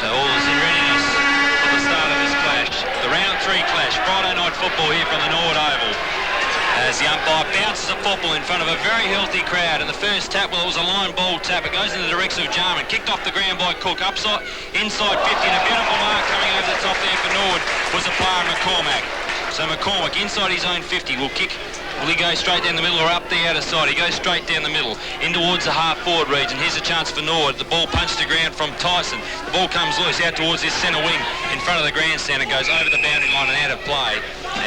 So all is in readiness for the start of this clash. The round 3 clash, Friday night football here from the Norwood Oval. As the umpire bounces a football in front of a very healthy crowd. And the first tap, well, it was a line ball tap. It goes in the direction of Jarman. Kicked off the ground by Cook. Upside, inside 50, and a beautiful mark coming over the top there for Norwood was the player McCormack. So McCormack, inside his own 50, will kick. Will he go straight down the middle or up the outer side? He goes straight down the middle, in towards the half-forward region. Here's a chance for Norwood. The ball punched to ground from Tyson. The ball comes loose out towards this centre wing in front of the grandstand. It goes over the boundary line and out of play.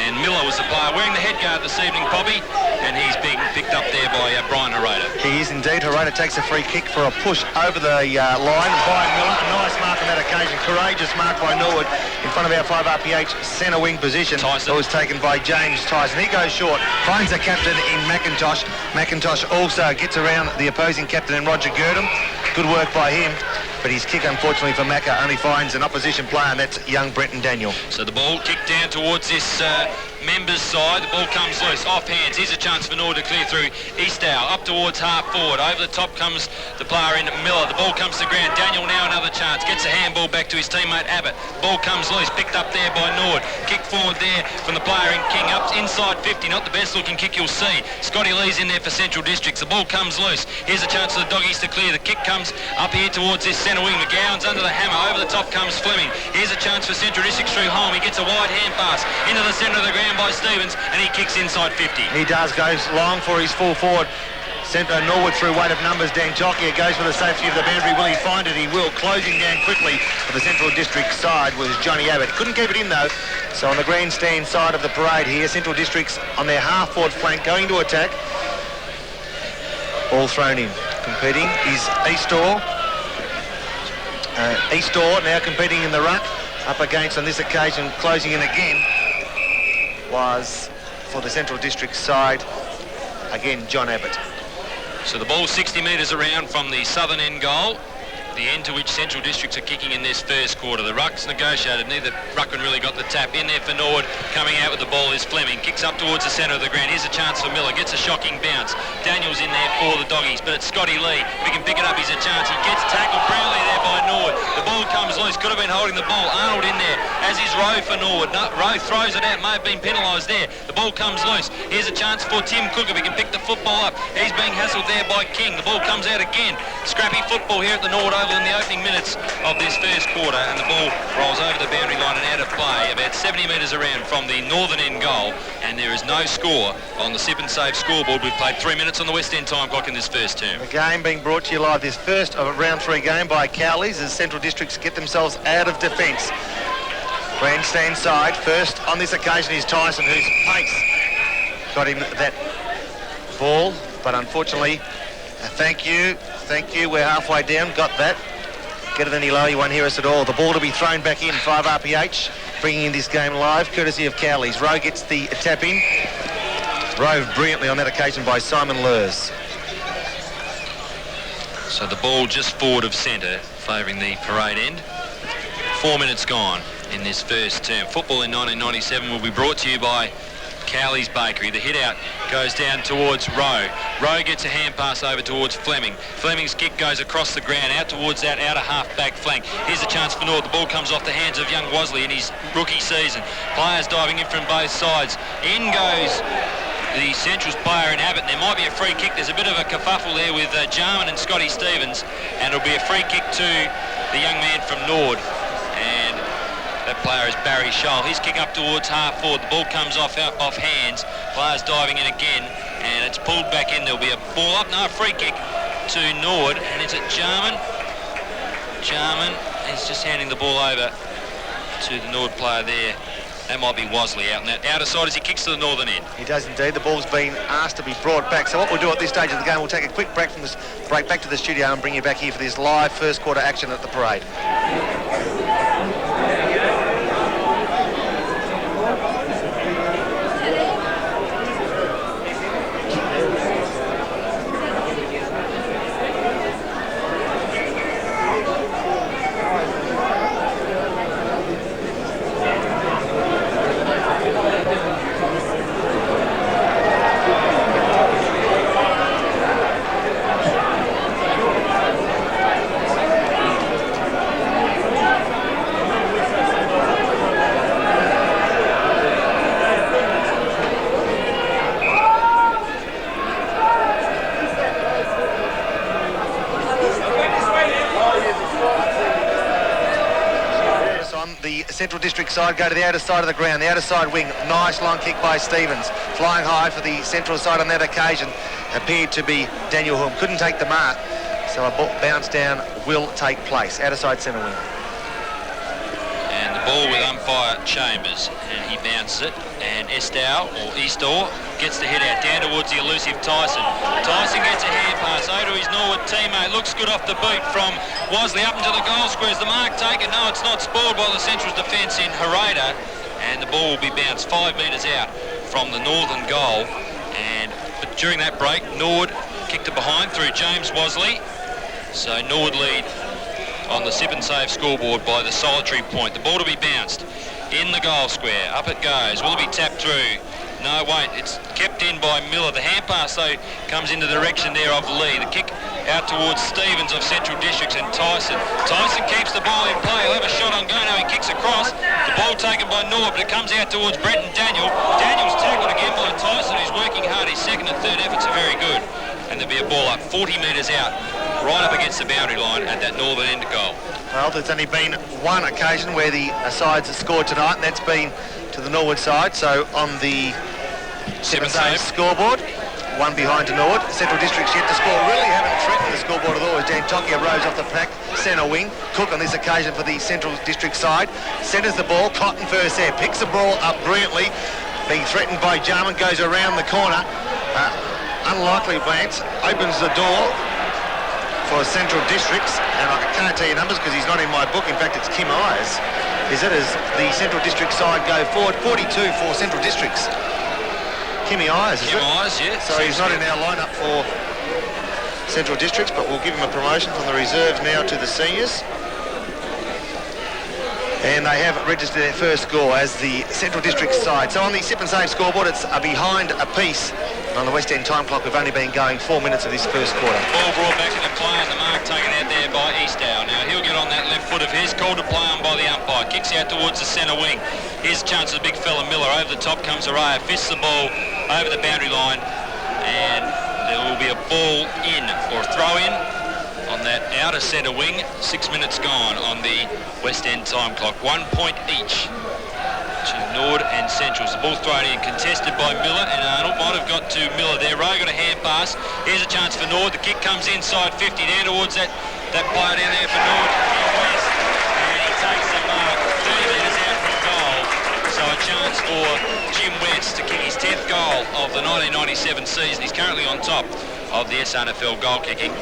And Miller was the player wearing the headguard this evening, Poppy, and he's being picked up there by Brian Herrera. He is indeed. Herrera takes a free kick for a push over the line by Miller. A nice mark on that occasion. Courageous mark by Norwood in front of our 5 RPH centre wing position. Tyson. It was taken by James Tyson. He goes short, finds the captain in McIntosh. McIntosh also gets around the opposing captain in Roger Girdham. Good work by him. But his kick, unfortunately for Macca, only finds an opposition player, and that's young Brenton Daniel. So the ball kicked down towards this members' side. The ball comes loose, off hands. Here's a chance for Norwood to clear through Eastdale, up towards half forward. Over the top comes the player in Miller. The ball comes to ground. Daniel now another chance. Gets a handball back to his teammate Abbott. Ball comes loose, picked up there by Norwood. Kick forward there from the player in King. Up inside 50, not the best looking kick you'll see. Scotty Lee's in there for Central Districts. The ball comes loose. Here's a chance for the doggies to clear. The kick comes up here towards this centre wing. McGowan's under the hammer. Over the top comes Fleming. Here's a chance for Central Districts through home. He gets a wide hand pass into the centre of the ground by Stevens, and he kicks inside 50. He does, goes long for his full forward. Centre Norwood through weight of numbers. Dan Chalkier goes for the safety of the boundary. Will he find it? He will. Closing down quickly for the Central District side was Johnny Abbott. Couldn't keep it in though. So on the grandstand side of the parade here, Central Districts on their half-forward flank going to attack. Ball thrown in. Competing is Eastor. Eastor now competing in the ruck. Up against, on this occasion, closing in again, was for the Central District side, again, John Abbott. So the ball 60 metres around from the southern end goal, the end to which Central Districts are kicking in this first quarter. The ruck's negotiated. Neither ruckman really got the tap. In there for Norwood. Coming out with the ball is Fleming. Kicks up towards the centre of the ground. Here's a chance for Miller. Gets a shocking bounce. Daniel's in there for the doggies, but it's Scotty Lee. If he can pick it up, he's a chance. He gets tackled brilliantly there by Norwood. The ball comes loose. Could have been holding the ball. Arnold in there, as is Rowe for Norwood. No, Rowe throws it out. May have been penalised there. The ball comes loose. Here's a chance for Tim Cook if he can pick the football up. He's being hassled there by King. The ball comes out again. Scrappy football here at the Norwood Oval in the opening minutes of this first quarter, and the ball rolls over the boundary line and out of play about 70 metres around from the northern end goal, and there is no score on the Sip and Save scoreboard. We've played 3 minutes on the West End time clock in this first term. The game being brought to you live, this first of a round 3 game by Cowleys as Central Districts get themselves out of defence. Grandstand side, first on this occasion is Tyson, whose pace got him that ball, but unfortunately, thank you, we're halfway down, got that. Get it any lower, you won't hear us at all. The ball to be thrown back in, 5 RPH, bringing in this game live, courtesy of Cowleys. Rowe gets the tap in. Rowe brilliantly on that occasion by Simon Lurs. So the ball just forward of centre, favouring the parade end. 4 minutes gone in this first term. Football in 1997 will be brought to you by Cowley's Bakery. The hit out goes down towards Rowe. Rowe gets a hand pass over towards Fleming. Fleming's kick goes across the ground out towards that outer half-back flank. Here's a chance for North. The ball comes off the hands of young Wasley in his rookie season. Players diving in from both sides. In goes the Central's player in Abbott. There might be a free kick. There's a bit of a kerfuffle there with Jarman and Scotty Stevens, and it'll be a free kick to the young man from Nord. And that player is Barry Scholl. He's kicking up towards half forward. The ball comes off hands. Players diving in again, and it's pulled back in. There'll be a ball up. No, a free kick to Nord, and it's at Jarman. Jarman is just handing the ball over to the Nord player there. That might be Wasley out in that outer side as he kicks to the northern end. He does indeed. The ball's been asked to be brought back. So what we'll do at this stage of the game, we'll take a quick break from this break back to the studio and bring you back here for this live first quarter action at the parade. Central District side go to the outer side of the ground, the outer side wing. Nice long kick by Stevens. Flying high for the Central side on that occasion appeared to be Daniel Hulme. Couldn't take the mark, so a bounce down will take place. Outer side centre wing. And the ball with umpire Chambers, and he bounces it, and Estow gets the head out down towards the elusive Tyson. Tyson gets a hand pass over to his Norwood teammate. Looks good off the boot from Wosley up into the goal square. Is the mark taken? No, it's not. Spoiled by the Central's defence in Hereda, and the ball will be bounced 5 metres out from the northern goal. But during that break, Norwood kicked it behind through James Wosley. So Norwood lead on the sip and save scoreboard by the solitary point. The ball to be bounced in the goal square. Up it goes. Will it be tapped through? No, wait. It's kept in by Miller. The hand pass, though, comes in the direction there of Lee. The kick out towards Stevens of Central Districts and Tyson. Tyson keeps the ball in play. He'll have a shot on go. Now he kicks across. The ball taken by Norwood, but it comes out towards Brenton Daniel. Daniel's tackled again by Tyson, who's working hard. His second and third efforts are very good. And there'll be a ball up 40 metres out, right up against the boundary line at that northern end goal. Well, there's only been one occasion where the sides have scored tonight, and that's been to the Norwood side. So on the 7-save scoreboard, one behind to Norwood. Central District's yet to score. Really haven't threatened the scoreboard at all as Dan Tokia rose off the pack. Centre wing. Cook on this occasion for the Central District side. Centres the ball. Cotton first there. Picks the ball up brilliantly. Being threatened by Jarman. Goes around the corner. Unlikely glance. Opens the door for Central Districts. And I can't tell you numbers because he's not in my book. In fact, it's Kim Ayers. Is it as the Central District side go forward. 42 for Central Districts. Kimmy Ayers, is it? Kim Ayers, yeah. So he's not in our lineup for Central Districts, but we'll give him a promotion from the reserves now to the seniors. And they have registered their first score as the Central District side. So on the sip and save scoreboard, it's a behind a piece. And on the West End time clock, we've only been going 4 minutes of this first quarter. Ball brought back into play, and the mark taken out there by Eastow. Now he'll get on that left foot of his, called to play on by the umpire. Kicks out towards the centre wing. Here's a chance of the big fella Miller. Over the top comes Araya, fists the ball over the boundary line, and there will be a ball in, or a throw in, on that outer centre wing. 6 minutes gone on the West End time clock. 1 point each to Norwood and Centrals. The ball thrown in, contested by Miller, and Arnold might have got to Miller there. Rowe got a hand pass. Here's a chance for Norwood. The kick comes inside 50 down towards that player down there for Norwood. West, and he takes the mark 30 metres out from goal. So a chance for Jim West to kick his 10th goal of the 1997 season. He's currently on top of the SNFL goal kicking.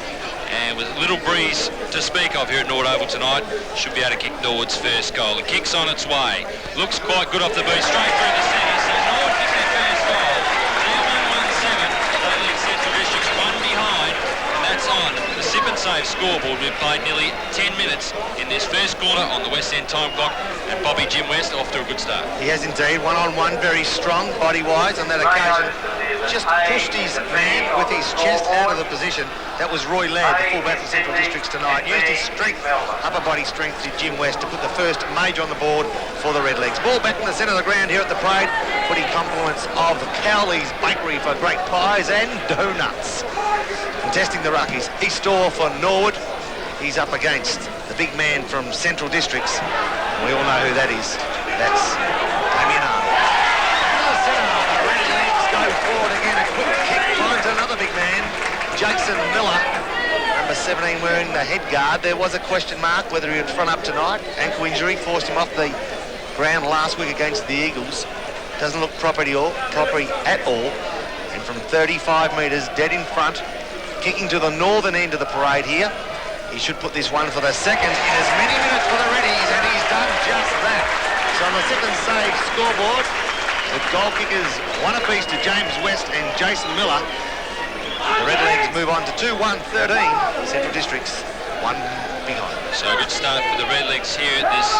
And with little breeze to speak of here at Norwood Oval tonight, should be able to kick Norwood's first goal. The kick's on its way. Looks quite good off the boot, straight through the centre. So Norwood kicked their first goal. Now 1-1-7. They lead Central Districts one behind. And that's on the sip and save scoreboard. We've played nearly 10 minutes in this first quarter on the West End time clock. And Bobby Jim West off to a good start. He has indeed. One-on-one, very strong body-wise on that occasion. Just pushed his man with his chest out of the position. That was Roy Ladd, the fullback for Central Districts tonight. Used his strength, upper body strength to Jim West to put the first major on the board for the Redlegs. Ball back in the centre of the ground here at the parade. Putting compliments of Cowley's Bakery for great pies and donuts. Contesting the ruck is Eastor for Norwood. He's up against the big man from Central Districts. We all know who that is. That's Damien Arnold. Go forward again, a quick kick finds another big man, Jason Miller, number 17 wearing the head guard. There was a question mark whether he would front up tonight. Ankle injury forced him off the ground last week against the Eagles. Doesn't look property at all. And from 35 metres, dead in front, kicking to the northern end of the parade here. He should put this one for the second in as many minutes for the Reddies, and he's done just that. So on the sip and save scoreboard, with goal kickers one apiece to James West and Jason Miller, the Redlegs move on to 2-1-13. Central Districts one behind. So a good start for the Redlegs here at this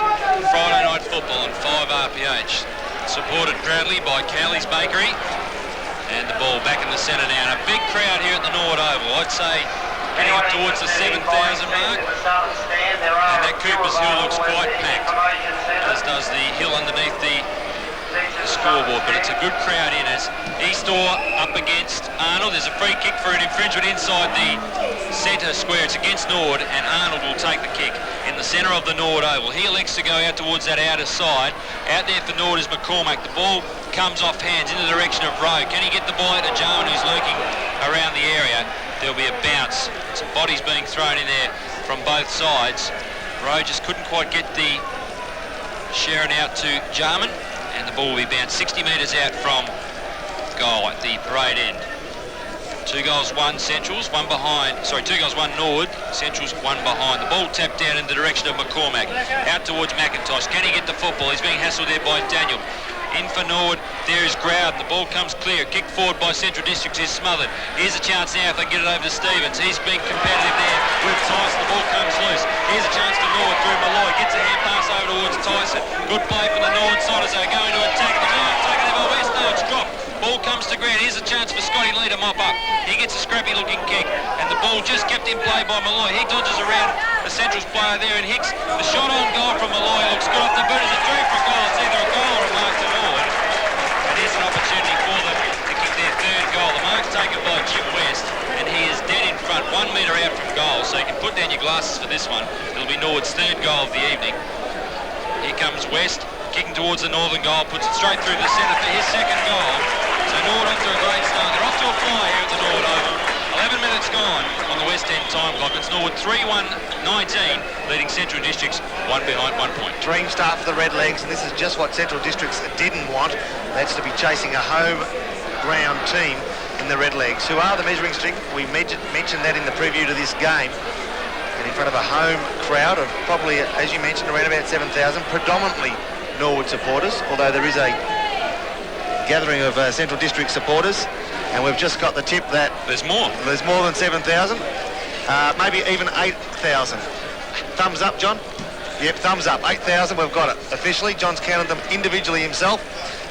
Friday night football on 5 RPH. Supported proudly by Cowley's Bakery. And the ball back in the centre now. And a big crowd here at the Norwood Oval. I'd say getting up towards the 7,000 mark. And that Cooper's Hill looks quite packed, as does the hill underneath the scoreboard, but it's a good crowd in as Eastor up against Arnold. There's a free kick for an infringement inside the centre square. It's against Norwood, and Arnold will take the kick in the centre of the Norwood Oval. He elects to go out towards that outer side. Out there for Norwood is McCormack. The ball comes off hands in the direction of Rowe. Can he get the ball out to Jarman, who's lurking around the area? There'll be a bounce. Some bodies being thrown in there from both sides. Rowe just couldn't quite get the Sharon out to Jarman, and the ball will be bounced 60 metres out from goal at the parade end. 2 goals, 1 Centrals, 1 behind. Sorry, 2 goals, 1 Norwood. Centrals, 1 behind. The ball tapped down in the direction of McCormack. Out towards McIntosh. Can he get the football? He's being hassled there by Daniel. In for Norwood, there is Growden. The ball comes clear. Kick forward by Central Districts is smothered. Here's a chance now if they get it over to Stevens. He's being competitive there with Tyson. The ball comes loose. Here's a chance for Norwood through Malloy. Gets a hand pass over towards Tyson. Good play from the Norwood side as they go into attack. The Giants taken there by West. No, it's dropped. Ball comes to ground. Here's a chance for Scotty Lee to mop up. He gets a scrappy looking kick, and the ball just kept in play by Malloy. He dodges around the Central's player there, and Hicks, the shot on goal from Malloy looks good off the boot. Is it through for a goal? It's either a goal or a mark to Norwood. And here's an opportunity for them to kick their third goal. The mark's taken by Jim West, and he is dead in front, 1 metre out from goal, so you can put down your glasses for this one. It'll be Norwood's third goal of the evening. Here comes West, kicking towards the northern goal, puts it straight through the centre for his second goal. So Norwood off to a great start. They're off to a fly here at the Norwood Oval. 11 minutes gone on the West End time clock. It's Norwood 3-1-19, leading Central Districts 1 behind 1 point. Dream start for the Redlegs, and this is just what Central Districts didn't want. That's to be chasing a home ground team in the Redlegs, who are the measuring stick. We mentioned that in the preview to this game. And in front of a home crowd of probably, as you mentioned, around about 7,000, predominantly Norwood supporters, although there is a gathering of Central District supporters, and we've just got the tip that there's more than 7,000, maybe even 8,000. Thumbs up, John? Yep, thumbs up. 8,000, we've got it officially. John's counted them individually himself.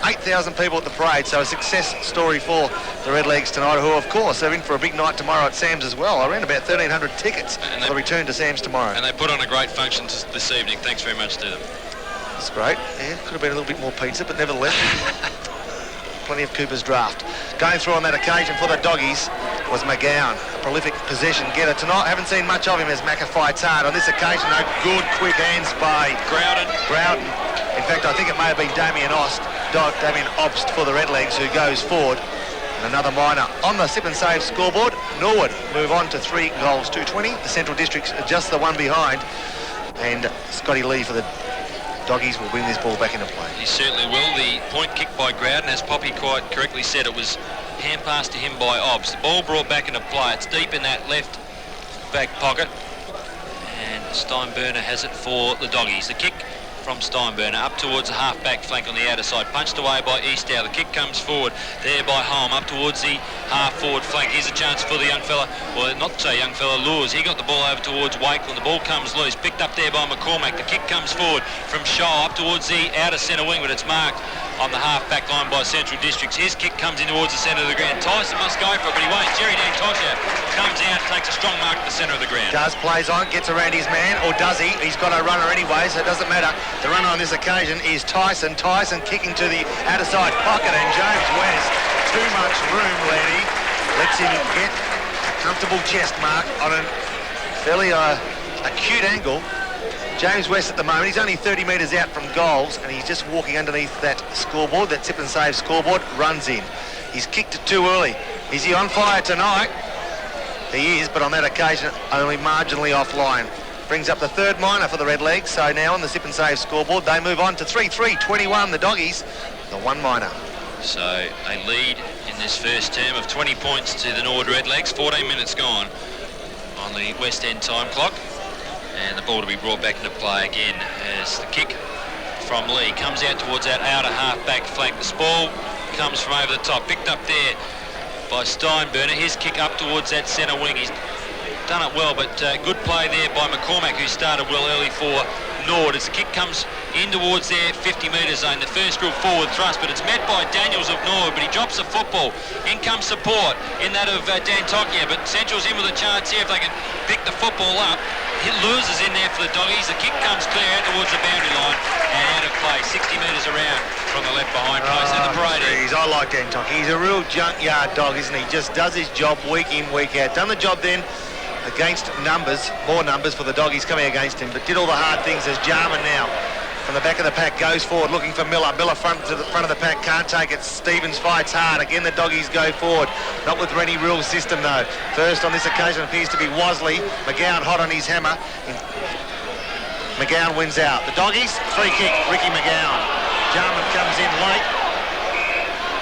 8,000 people at the parade, so a success story for the Redlegs tonight, who of course are in for a big night tomorrow at Sam's as well. Around about 1,300 tickets for return to Sam's tomorrow. And they put on a great function this evening. Thanks very much to them. That's great. Yeah, could have been a little bit more pizza, but nevertheless. Plenty of Cooper's draft. Going through on that occasion for the Doggies was McGowan, a prolific possession getter tonight. Haven't seen much of him as Macca fights hard. On this occasion, no good quick hands by Growden. In fact, I think it may have been Damien Obst for the Redlegs, who goes forward. And another minor on the sip and save scoreboard. Norwood move on to 3 goals, 220. The Central Districts are just the one behind. And Scotty Lee for the Doggies will bring this ball back into play. He certainly will. The point kicked by Growden, as Poppy quite correctly said, it was hand passed to him by Obbs. The ball brought back into play. It's deep in that left back pocket, and Steinberner has it for the Doggies. The kick from Steinberner up towards the half-back flank on the outer side, punched away by Eastow. The kick comes forward there by Holm up towards the half-forward flank. Here's a chance for the young fella, well, not so young fella, Lures. He got the ball over towards Wakeland. The ball comes loose, picked up there by McCormack. The kick comes forward from Shaw up towards the outer centre wing, but it's marked on the half-back line by Central Districts. His kick comes in towards the centre of the ground. Tyson must go for it, but he won't. Jerry Dan Tosha comes out, takes a strong mark to the centre of the ground. Plays on, gets around his man, or does he? He's got a runner anyway, so it doesn't matter. The runner on this occasion is Tyson. Tyson kicking to the outer side pocket, and James West, too much room, Letty. Lets him get a comfortable chest mark on a fairly acute angle. James West at the moment, he's only 30 metres out from goals, and he's just walking underneath that scoreboard, that tip and save scoreboard, runs in. He's kicked it too early. Is he on fire tonight? He is, but on that occasion, only marginally offline. Brings up the third minor for the Redlegs, so now on the sip and save scoreboard, they move on to 3-3-21, the Doggies, the 1 minor. So a lead in this first term of 20 points to the Norwood Redlegs, 14 minutes gone on the West End time clock. And the ball to be brought back into play again as the kick from Lee comes out towards that outer half-back flank. The ball comes from over the top, picked up there by Steinberner. His kick up towards that centre wing. He's done it well, but good play there by McCormack, who started well early for Norwood. As the kick comes in towards their 50-metre zone, the first real forward thrust, but it's met by Daniels of Norwood, but he drops the football. In comes support in that of Dan Tokia, but Central's in with a chance here if they can pick the football up. It loses in there for the Doggies. The kick comes clear out towards the boundary line and out of play, 60 metres around from the left behind post in the parade. Geez, I like Dan Tokia. He's a real junkyard dog, isn't he? Just does his job week in, week out. Done the job then against numbers, more numbers for the Doggies coming against him, but did all the hard things as Jarman now from the back of the pack goes forward looking for Miller. Miller front to the front of the pack, can't take it. Stevens fights hard. Again the Doggies go forward. Not with any real system though. First on this occasion appears to be Wasley. McGowan hot on his hammer. McGowan wins out. The Doggies, free kick, Ricky McGowan. Jarman comes in late,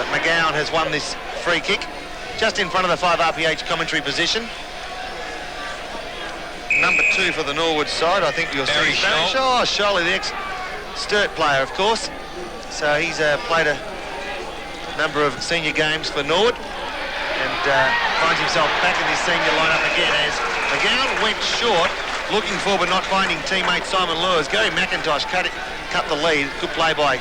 but McGowan has won this free kick just in front of the 5 RPH commentary position. Number 2 for the Norwood side, I think you'll see. Oh, Sholly, the ex-Sturt player, of course. So he's played a number of senior games for Norwood and finds himself back in this senior lineup again as McGowan went short, looking for but not finding teammate Simon Lewis. Gary McIntosh cut the lead. Good play by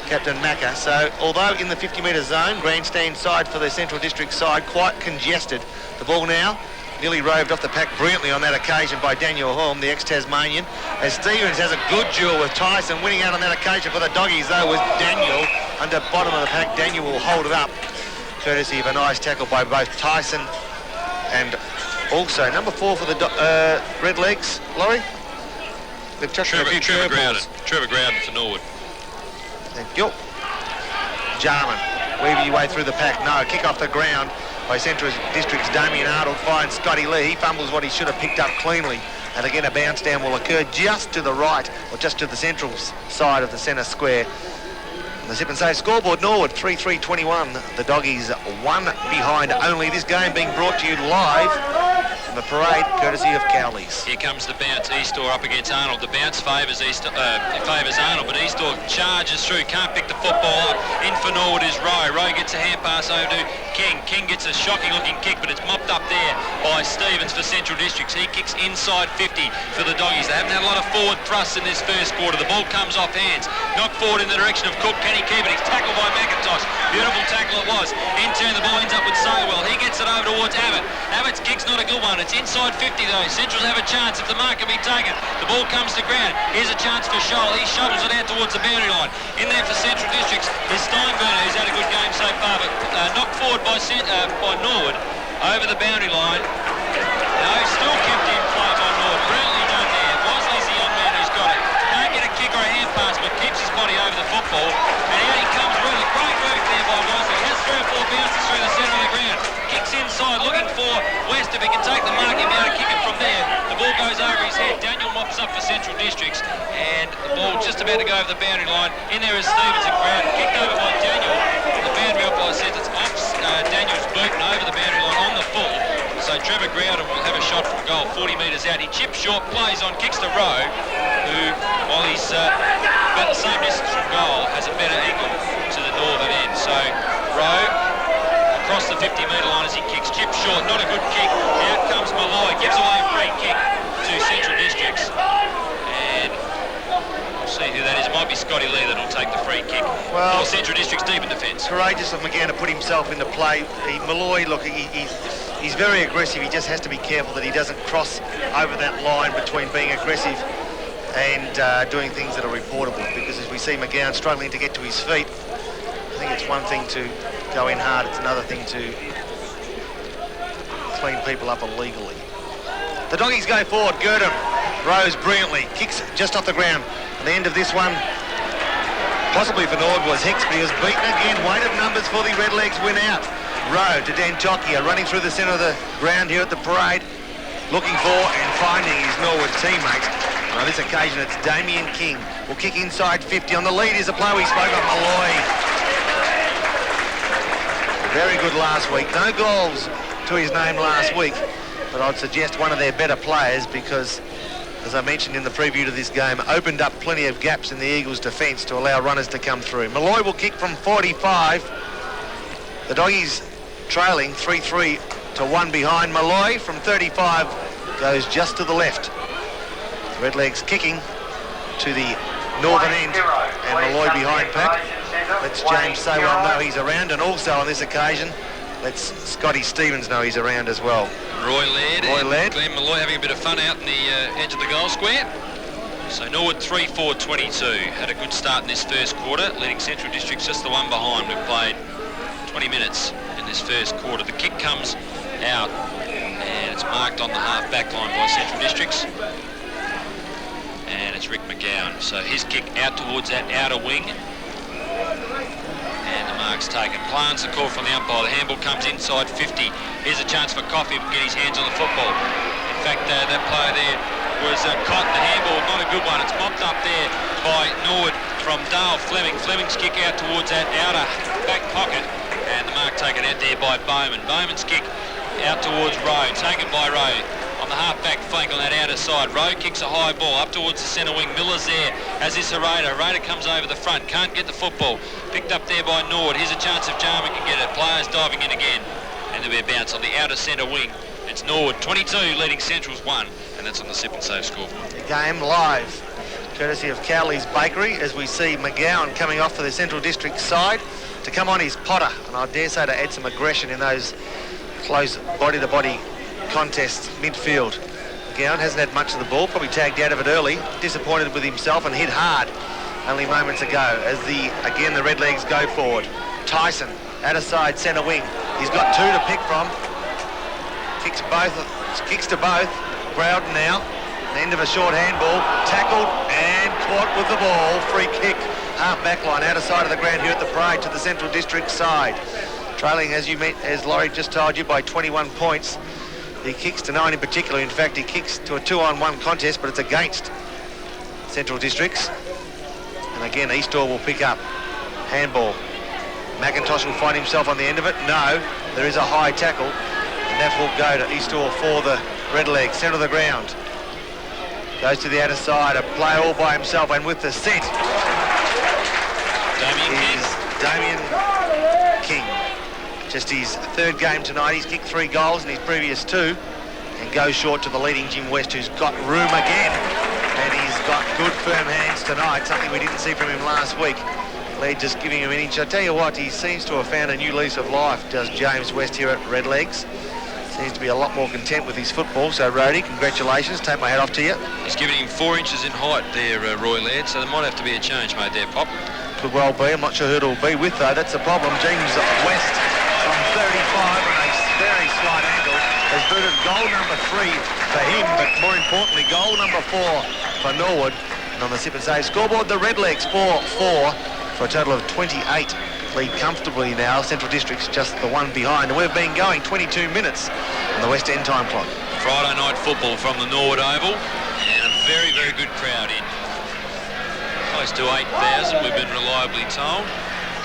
Captain Macca. So although in the 50-metre zone, grandstand side for the Central District side, quite congested. The ball now nearly roved off the pack brilliantly on that occasion by Daniel Holm, the ex-Tasmanian, as Stevens has a good duel with Tyson. Winning out on that occasion for the Doggies, though, was Daniel. Under bottom of the pack, Daniel will hold it up, courtesy of a nice tackle by both Tyson and also number 4 for the Redlegs, Laurie. They've touched a few curveballs. Trevor Grouden for Norwood. Thank you. Jarman, weaving your way through the pack. No, kick off the ground by Central District's Damien Arnold finds Scotty Lee. He fumbles what he should have picked up cleanly. And again, a bounce down will occur just to the right, or just to the central side of the centre square. And the Zip and Save scoreboard, Norwood 3-3-21. The Doggies 1 behind only. This game being brought to you live from the parade, courtesy of Cowleys. Here comes the bounce. Eastor up against Arnold. The bounce favours Arnold, but Eastor charges through, can't pick the football up. In for Norwood is Rowe. Rowe gets a hand pass over to King. King gets a shocking-looking kick, but it's mopped up there by Stevens for Central Districts. He kicks inside 50 for the Doggies. They haven't had a lot of forward thrust in this first quarter. The ball comes off hands. Knocked forward in the direction of Cook. Can he keep it? He's tackled by McIntosh. Beautiful tackle it was. In turn, the ball ends up with Saywell. He gets it over towards Abbott. Abbott's kick's not a good one. It's inside 50 though. Centrals have a chance if the mark can be taken. The ball comes to ground. Here's a chance for Scholl. He shovels it out towards the boundary line. In there for Central Districts is Steinberger, who's had a good game so far, but knocked forward by Norwood over the boundary line. No, still kept in play by Norwood. Brilliantly done there. Bosley's the young man who's got it. Can't get a kick or a hand pass, but keeps his body over the football. And out he comes with a great work there by Bosley. Has 3 or 4 bounces through the centre of the ground. Kicks inside, looking for West. If he can take the mark, he'll be able to kick it from there. The ball goes over his head. Daniel mops up for Central Districts, and the ball just about to go over the boundary line. In there is Stevens at ground, kicked over by Daniel. The boundary umpire says it's off Daniel's boot and over the boundary line on the full. So Trevor Grouden will have a shot from goal, 40 metres out. He chips short, plays on, kicks to Rowe, who, while he's about the same distance from goal, has a better angle to the northern end. So Rowe across the 50-metre line as he kicks, chip short, not a good kick. Out comes Malloy, gives away a free kick to Central Districts. And we'll see who that is. It might be Scotty Lee that'll take the free kick. Well, for Central Districts deep in defence. Courageous of McGann to put himself into play. Malloy, look, he's very aggressive. He just has to be careful that he doesn't cross over that line between being aggressive and doing things that are reportable, because as we see McGowan struggling to get to his feet, I think it's one thing to go in hard, it's another thing to clean people up illegally. The Doggies go forward. Girdham rows brilliantly, kicks just off the ground. At the end of this one, possibly for Norwood, was Hicks, but he was beaten again. Weight of numbers for the Redlegs win out. Rowe to Dan Tokia, running through the centre of the ground here at the parade, looking for and finding his Norwood teammate. On this occasion, it's Damien King. Will kick inside 50. On the lead is a player we spoke of, Malloy. Very good last week. No goals to his name last week, but I'd suggest one of their better players because, as I mentioned in the preview to this game, opened up plenty of gaps in the Eagles' defence to allow runners to come through. Malloy will kick from 45. The Doggies trailing 3-3 to 1 behind. Malloy from 35 goes just to the left. Redlegs kicking to the northern end, and Malloy behind pack. Lets James Saywell know he's around, and also on this occasion lets Scotty Stevens know he's around as well. Roy Laird and Glenn Malloy having a bit of fun out in the edge of the goal square. So Norwood 3-4-22 had a good start in this first quarter, leading Central Districts just the one behind. We've played 20 minutes in this first quarter. The kick comes out and it's marked on the half back line by Central Districts. And it's Rick McGowan. So his kick out towards that outer wing. And the mark's taken. Plants a call from the umpire. The handball comes inside 50. Here's a chance for Coffey to get his hands on the football. In fact, that player there was caught in the handball. Not a good one. It's mopped up there by Norwood from Dale Fleming. Fleming's kick out towards that outer back pocket. And the mark taken out there by Bowman. Bowman's kick out towards Rowe. Taken by Rowe on the half-back flank on that outer side. Rowe kicks a high ball up towards the centre wing. Miller's there, as is Herrera. Herrera comes over the front, can't get the football. Picked up there by Norwood. Here's a chance if Jarman can get it. Players diving in again. And there'll be a bounce on the outer centre wing. It's Norwood 22 leading Central's 1, and that's on the Sip and Save scoreboard. The game live, courtesy of Cowley's Bakery, as we see McGowan coming off for the Central District side to come on his Potter, and I dare say to add some aggression in those close body-to-body contests midfield. McGowan hasn't had much of the ball, probably tagged out of it early, disappointed with himself and hit hard only moments ago as the Redlegs go forward. Tyson, out of side centre wing. He's got two to pick from. Kicks to both. Browden now. The end of a short handball. Tackled and caught with the ball. Free kick. Half back line out of side of the ground here at the Parade to the Central District side. Trailing, as Laurie just told you, by 21 points. He kicks to 9 in particular. In fact, he kicks to a 2-on-1 contest, but it's against Central Districts. And again, Eastall will pick up. Handball. McIntosh will find himself on the end of it. No, there is a high tackle. And that will go to Eastall for the Redlegs. Centre of the ground. Goes to the outer side. A player all by himself, and with the set is Damien King. Just his third game tonight. He's kicked 3 goals in his previous 2 and goes short to the leading Jim West, who's got room again, and he's got good firm hands tonight, something we didn't see from him last week. Lead just giving him an inch. I tell you what, he seems to have found a new lease of life, does James West here at Redlegs. Seems to be a lot more content with his football. So Rhodey, congratulations, take my hat off to you. He's giving him 4 inches in height there, Roy Laird, so there might have to be a change made there, Pop. Could well be. I'm not sure who it'll be with though. That's the problem. James West from 35 on a very slight angle has booted goal number 3 for him, but more importantly, goal number 4 for Norwood. And on the Sip and Save scoreboard, the Redlegs 4-4 for a total of 28. Lead comfortably now. Central District's just the one behind, and we've been going 22 minutes on the West End time clock. Friday night football from the Norwood Oval, and a very, very good crowd in. Close to 8,000, we've been reliably told,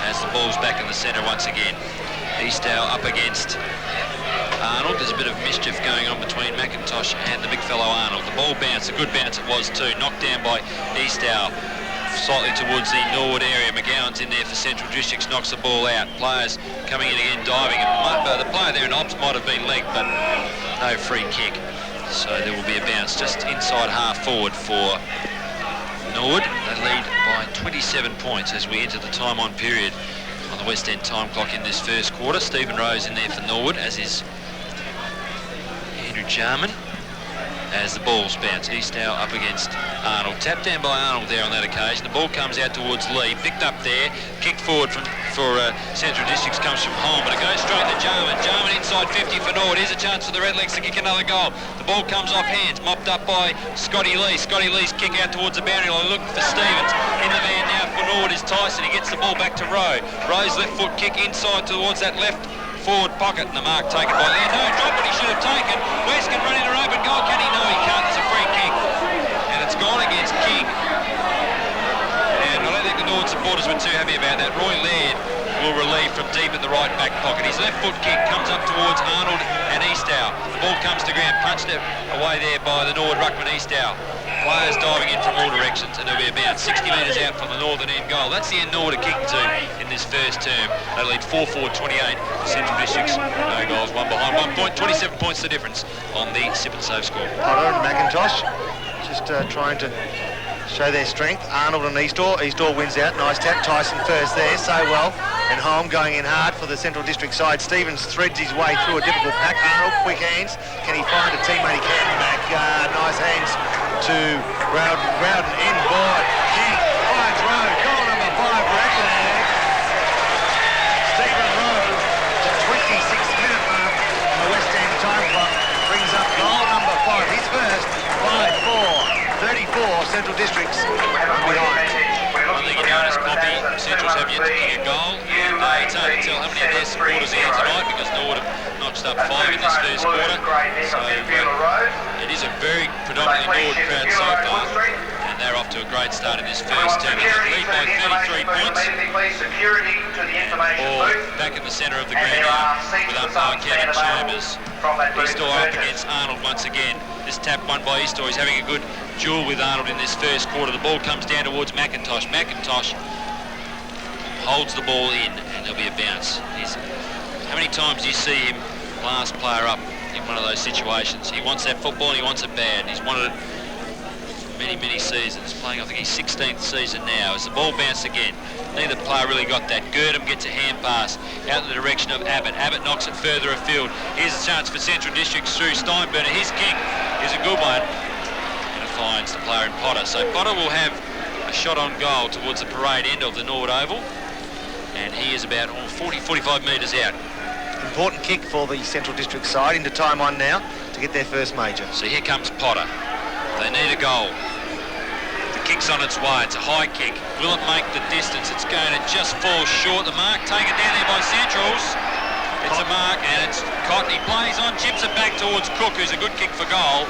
as the ball's back in the centre once again. Eastdale up against Arnold. There's a bit of mischief going on between McIntosh and the big fellow Arnold. The ball bounced, a good bounce it was too, knocked down by Eastdale. Slightly towards the Norwood area. McGowan's in there for Central Districts, knocks the ball out. Players coming in again, diving. The player there in Ops might have been legged, but no free kick. So there will be a bounce just inside half forward for Norwood. They lead by 27 points as we enter the time on period on the West End time clock in this first quarter. Stephen Rose in there for Norwood, as is Andrew Jarman. As the balls bounce, Eastdale up against Arnold. Tapped down by Arnold there on that occasion. The ball comes out towards Lee. Picked up there. Kicked forward for Central Districts comes from home, but it goes straight to Jarman. Jarman inside 50 for Norwood. Here's a chance for the Redlegs to kick another goal. The ball comes off hands. Mopped up by Scotty Lee. Scotty Lee's kick out towards the boundary line. Looking for Stevens. In the van now for Norwood is Tyson. He gets the ball back to Rowe. Rowe's left foot kick inside towards that left forward pocket, and the mark taken by Lear. No, drop what he should have taken. West can run into open goal. Can he? No, he can't. It's a free kick. And it's gone against King. And I don't think the Norwood supporters were too happy about that. Roy Laird will relieve from deep in the right back pocket. His left foot kick comes up towards Arnold and Eastdale. The ball comes to ground, punched it away there by the Norwood ruckman Eastdale. Players diving in from all directions, and there'll be about 60 metres out from the northern end goal. That's the end Norwood are kicking to in this first term. They lead 4-4-28. Central Districts, no goals, one behind. 1 point, 27 points the difference on the sip and save score. Potter and McIntosh just trying to show their strength. Arnold and Eastor. Eastor wins out. Nice tap. Tyson first there. So well. And Holm going in hard for the Central District side. Stevens threads his way through a difficult pack. Arnold, quick hands. Can he find a teammate? He can. Back. Nice hands to Rowden. Rowden inboard. King finds Rowe. Goal number 5 for Adelaide. Stephen Rowe, the 26th minute mark on the West End time clock, brings up goal number 5. His first. 5-4. 34 Central Districts behind. I think in honest copy, Centrals have yet to kick a goal, and it's hard to tell how many of their supporters are here tonight because Norwood have notched up 5 in this first quarter. So it is a very predominantly Norwood crowd so far, and they're off to a great start in this first term. They lead by 33 points. Ball back in the centre of the ground now with umpire Kevin Chambers. Eastor up against Arnold once again. This tap won by Eastor. He's having a good duel with Arnold in this first quarter. The ball comes down towards McIntosh. McIntosh holds the ball in, and there'll be a bounce. How many times do you see him last player up in one of those situations? He wants that football and he wants it bad. He's wanted it for many, many seasons. Playing, I think, his 16th season now. As the ball bounced again, neither player really got that. Girdham gets a hand pass out in the direction of Abbott. Abbott knocks it further afield. Here's a chance for Central Districts through Steinberner. His kick is a good one. And it finds the player in Potter. So Potter will have a shot on goal towards the parade end of the Norwood Oval. And he is about 40-45 metres out. Important kick for the Central District side into time on now to get their first major. So here comes Potter. They need a goal. The kick's on its way. It's a high kick. Will it make the distance? It's going to just fall short. The mark taken down there by Centrals. It's a mark and it's Cotton. He plays on, chips it back towards Cook, who's a good kick for goal.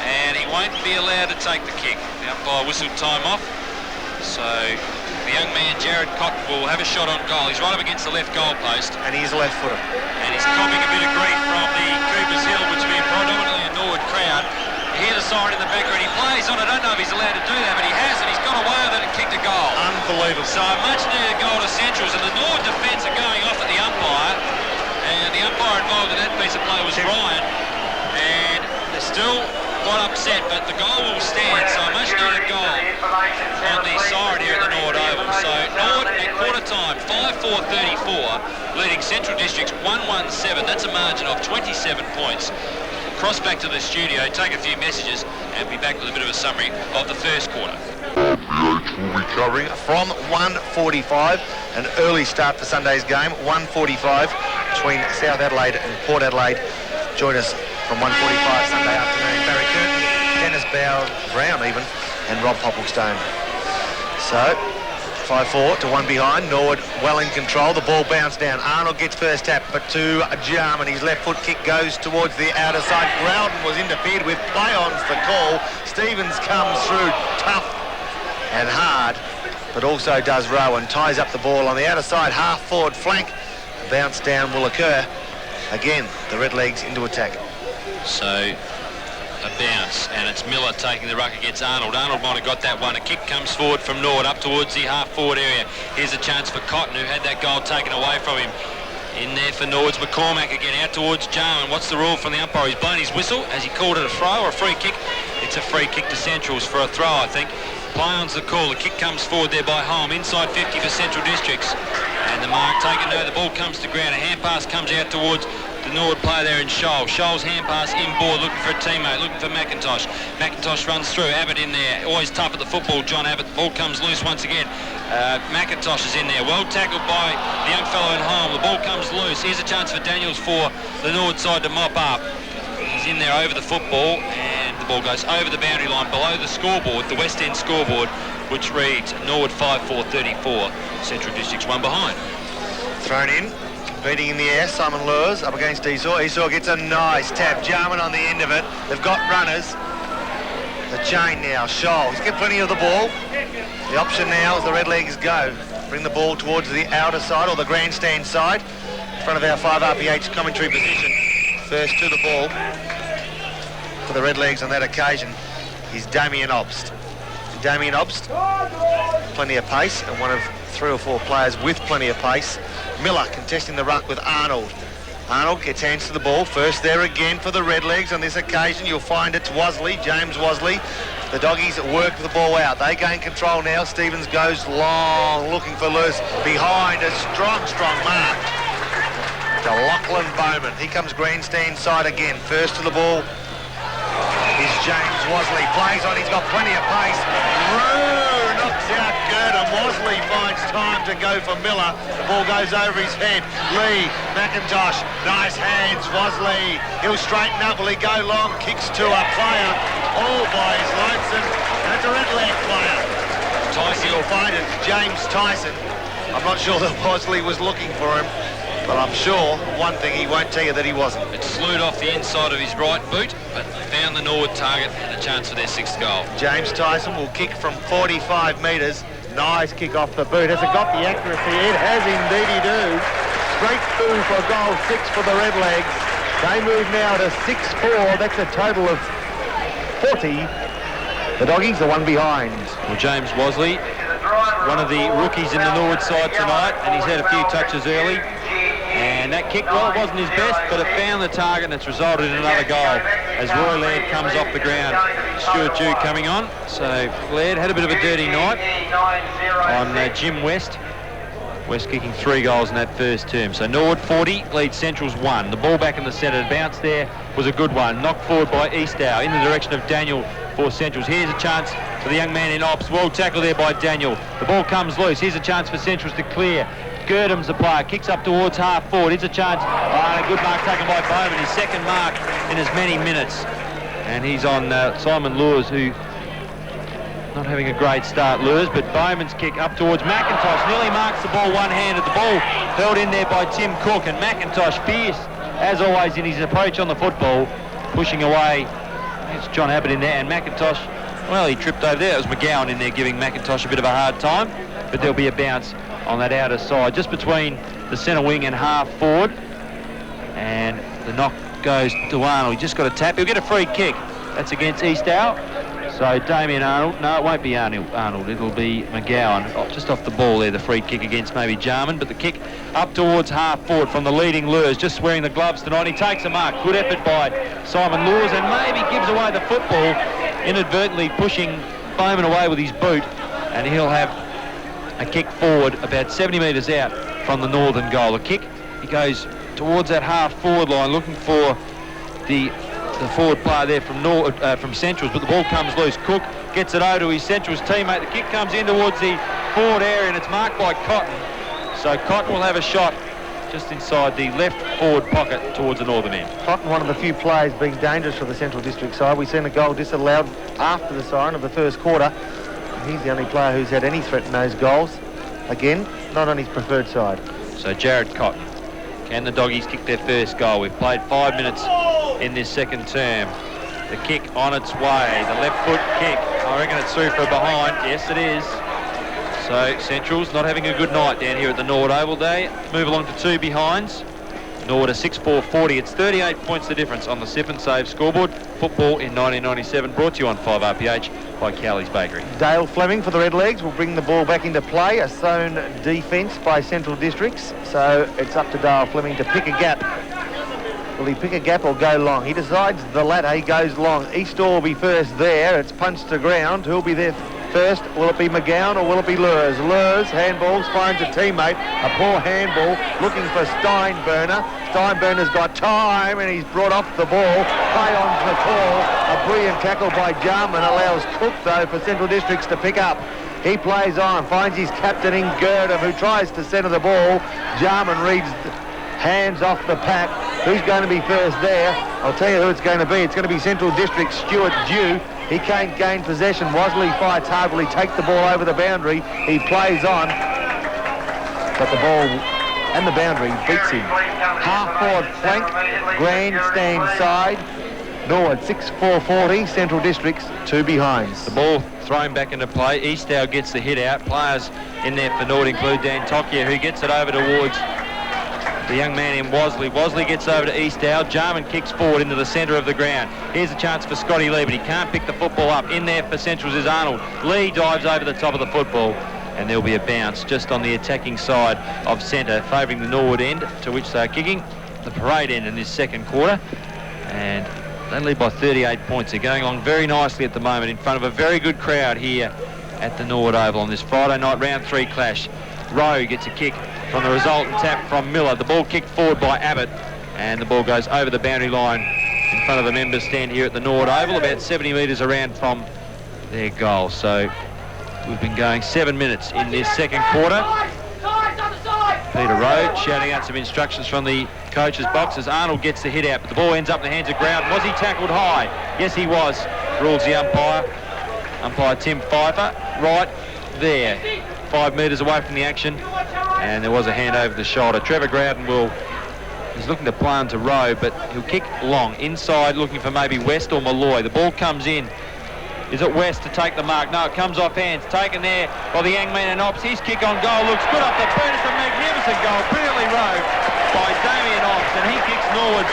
And he won't be allowed to take the kick. The umpire whistled time off. So the young man, Jared Cotton, will have a shot on goal. He's right up against the left goal post. And he's a left footer. And he's copping a bit of grief from the Coopers Hill, which will be predominantly a Norwood crowd. You hear the siren in the background. He plays on. I don't know if he's allowed to do that, but he has, and he's got away with it and kicked a goal. Unbelievable. So much needed goal to Centrals, and the Norwood defence are going off at the umpire. And the umpire involved in that piece of play was Ryan. And they're still quite upset, but the goal will stand. So a much needed goal on the siren here at the Norwood Oval. So Norwood at quarter time, 5-4-34, leading Central Districts 1-1-7. That's a margin of 27 points. Cross back to the studio, take a few messages, and be back with a bit of a summary of the first quarter. Will be covering from 1:45, an early start for Sunday's game, 1:45 between South Adelaide and Port Adelaide. Join us from 1:45 Sunday afternoon. Barry Curtin, Dennis Brown even, and Rob Popplestone. So 5-4 to 1 behind. Norwood well in control. The ball bounced down. Arnold gets first tap, but to Jarman. His left foot kick goes towards the outer side. Growden was interfered with. Play on's the call. Stevens comes through tough and hard, but also does Rowan. Ties up the ball on the outer side. Half forward flank. Bounce down will occur. Again, the Redlegs into attack. So a bounce, and it's Miller taking the ruck against Arnold. Arnold might have got that one. A kick comes forward from Norwood up towards the half-forward area. Here's a chance for Cotton, who had that goal taken away from him. In there for Norwood's McCormack again, out towards Jarman. What's the rule from the umpire? He's blown his whistle. Has he called it a throw or a free kick? It's a free kick to Centrals for a throw, I think. Play-on's the call. The kick comes forward there by Holm. Inside 50 for Central Districts. And the mark taken. No, the ball comes to ground. A hand pass comes out towards the Norwood player there in Shoal. Shoal's hand pass inboard, looking for a teammate, looking for McIntosh. McIntosh runs through. Abbott in there. Always tough at the football, John Abbott. The ball comes loose once again. McIntosh is in there. Well tackled by the young fellow in Holm. The ball comes loose. Here's a chance for Daniels for the Norwood side to mop up. He's in there over the football, and the ball goes over the boundary line below the scoreboard, the West End scoreboard, which reads Norwood 5-4-34, Central Districts 1 behind. Thrown in, beating in the air, Simon Lures up against Esau. Esau gets a nice tap. Jarman on the end of it. They've got runners. The chain now, Shoal. He's got plenty of the ball. The option now is the Redlegs go. Bring the ball towards the outer side or the grandstand side. In front of our 5RPH commentary position. First to the ball for the Redlegs on that occasion. is Damien Obst. Damien Obst, plenty of pace, and one of 3 or 4 players with plenty of pace. Miller contesting the ruck with Arnold. Arnold gets hands to the ball. First there again for the Redlegs. On this occasion, you'll find it's Wosley, James Wosley. The Doggies work the ball out. They gain control now. Stevens goes long, looking for Lewis. Behind, a strong mark to Lachlan Bowman. Here comes Grandstand side again. First to the ball is James Wosley. Plays on, he's got plenty of pace. Roo knocks out Gurdon. Wosley finds time to go for Miller. The ball goes over his head. Lee, McIntosh, nice hands. Wosley, he'll straighten up. Will he go long? Kicks to a player. All by his lonesome. That's a red leg player. Tyson, you'll find it. James Tyson. I'm not sure that Wosley was looking for him, but I'm sure one thing he won't tell you that he wasn't. It slewed off the inside of his right boot, but found the Norwood target and a chance for their 6th goal. James Tyson will kick from 45 metres. Nice kick off the boot. Has it got the accuracy? It has indeed, he do. Straight through for goal 6 for the Redlegs. They move now to 6-4. That's a total of 40. The Doggies are one behind. Well, James Wosley, one of the rookies in the Norwood side tonight, and he's had a few touches early. And that kick, well, it wasn't his best, but it found the target, and it's resulted in another goal as Roy Laird comes off the ground. Stuart Dew coming on. So Laird had a bit of a dirty night on Jim West. West kicking 3 goals in that first term. So Norwood 40, lead Central's 1. The ball back in the centre, the bounce there was a good one. Knocked forward by Eastow in the direction of Daniel for Central's. Here's a chance for the young man in Ops. Well tackled there by Daniel. The ball comes loose. Here's a chance for Central's to clear. Girdham's the player, kicks up towards half forward. It's a chance. A good mark taken by Bowman, his 2nd mark in as many minutes. And he's on Simon Lewis, who not having a great start, Lewis, but Bowman's kick up towards McIntosh. Nearly marks the ball one-handed. The ball held in there by Tim Cook, and McIntosh fierce, as always, in his approach on the football, pushing away. It's John Abbott in there, and McIntosh, well, he tripped over there. It was McGowan in there giving McIntosh a bit of a hard time, but there'll be a bounce on that outer side, just between the centre wing and half forward. And the knock goes to Arnold. He just got a tap. He'll get a free kick. That's against Eastow. So Damien Arnold, no, it won't be Arnold, it'll be McGowan. Oh, just off the ball there, the free kick against maybe Jarman, but the kick up towards half forward from the leading Lures, just wearing the gloves tonight. He takes a mark. Good effort by Simon Lures, and maybe gives away the football, inadvertently pushing Bowman away with his boot, and he'll have a kick forward about 70 metres out from the northern goal. A kick, he goes towards that half forward line, looking for the forward player there from Centrals, but the ball comes loose. Cook gets it over to his Centrals teammate. The kick comes in towards the forward area, and it's marked by Cotton. So Cotton will have a shot just inside the left forward pocket towards the northern end. Cotton, one of the few players being dangerous for the Central District side. We've seen a goal disallowed after the siren of the first quarter. He's the only player who's had any threat in those goals. Again, not on his preferred side. So Jared Cotton. Can the Doggies kick their first goal? We've played 5 minutes in this second term. The kick on its way. The left foot kick. I reckon it's through for behind. Yes, it is. So Central's not having a good night down here at the Norwood Oval. They move along to 2 behinds. Norwood a 6-4-40. It's 38 points the difference on the Sip and Save scoreboard. Football in 1997, brought to you on 5RPH by Cowley's Bakery. Dale Fleming for the Redlegs will bring the ball back into play. A zone defence by Central Districts. So it's up to Dale Fleming to pick a gap. Will he pick a gap or go long? He decides the latter. He goes long. Eastaw will be first there. It's punched to ground. Who'll be there first? Will it be McGowan or will it be Lures? Lures, handballs, finds a teammate. A poor handball, looking for Steinburner. Steinburner's got time and he's brought off the ball. Play on the call. A brilliant tackle by Jarman allows Cook, though, for Central Districts to pick up. He plays on, finds his captain in Gurdam, who tries to centre the ball. Jarman reads hands off the pack. Who's going to be first there? I'll tell you who it's going to be. It's going to be Central District Stuart Dew. He can't gain possession. Wosley fights hard. Will he take the ball over the boundary? He plays on, but the ball and the boundary beats him. Half forward flank, grandstand side. Norwood 6-4-40. Central Districts 2 behinds. The ball thrown back into play. Eastow gets the hit out. Players in there for Norwood include Dan Tokia, who gets it over towards the young man in Wasley. Wasley gets over to Eastdale. Jarman kicks forward into the centre of the ground. Here's a chance for Scotty Lee, but he can't pick the football up. In there for Centrals is Arnold. Lee dives over the top of the football, and there'll be a bounce just on the attacking side of centre, favouring the Norwood end, to which they're kicking the Parade end in this second quarter. And they lead by 38 points. They're going along very nicely at the moment in front of a very good crowd here at the Norwood Oval on this Friday night round 3 clash. Rowe gets a kick from the resultant tap from Miller. The ball kicked forward by Abbott, and the ball goes over the boundary line in front of the members' stand here at the Norwood Oval, about 70 metres around from their goal. So we've been going 7 minutes in this second quarter. Peter Rowe shouting out some instructions from the coach's box as Arnold gets the hit out, but the ball ends up in the hands of Ground. Was he tackled high? Yes, he was, rules the umpire Tim Pfeiffer, right there, 5 metres away from the action, and there was a hand over the shoulder. Trevor Groudon is looking to play onto Rowe, but he'll kick long inside, looking for maybe West or Malloy. The ball comes in. Is it West to take the mark? No, it comes off hands. Taken there by the young man in Ops. His kick on goal looks good off the boot. It's a magnificent goal, brilliantly rowed by Damien Ops, and he kicks Norwood's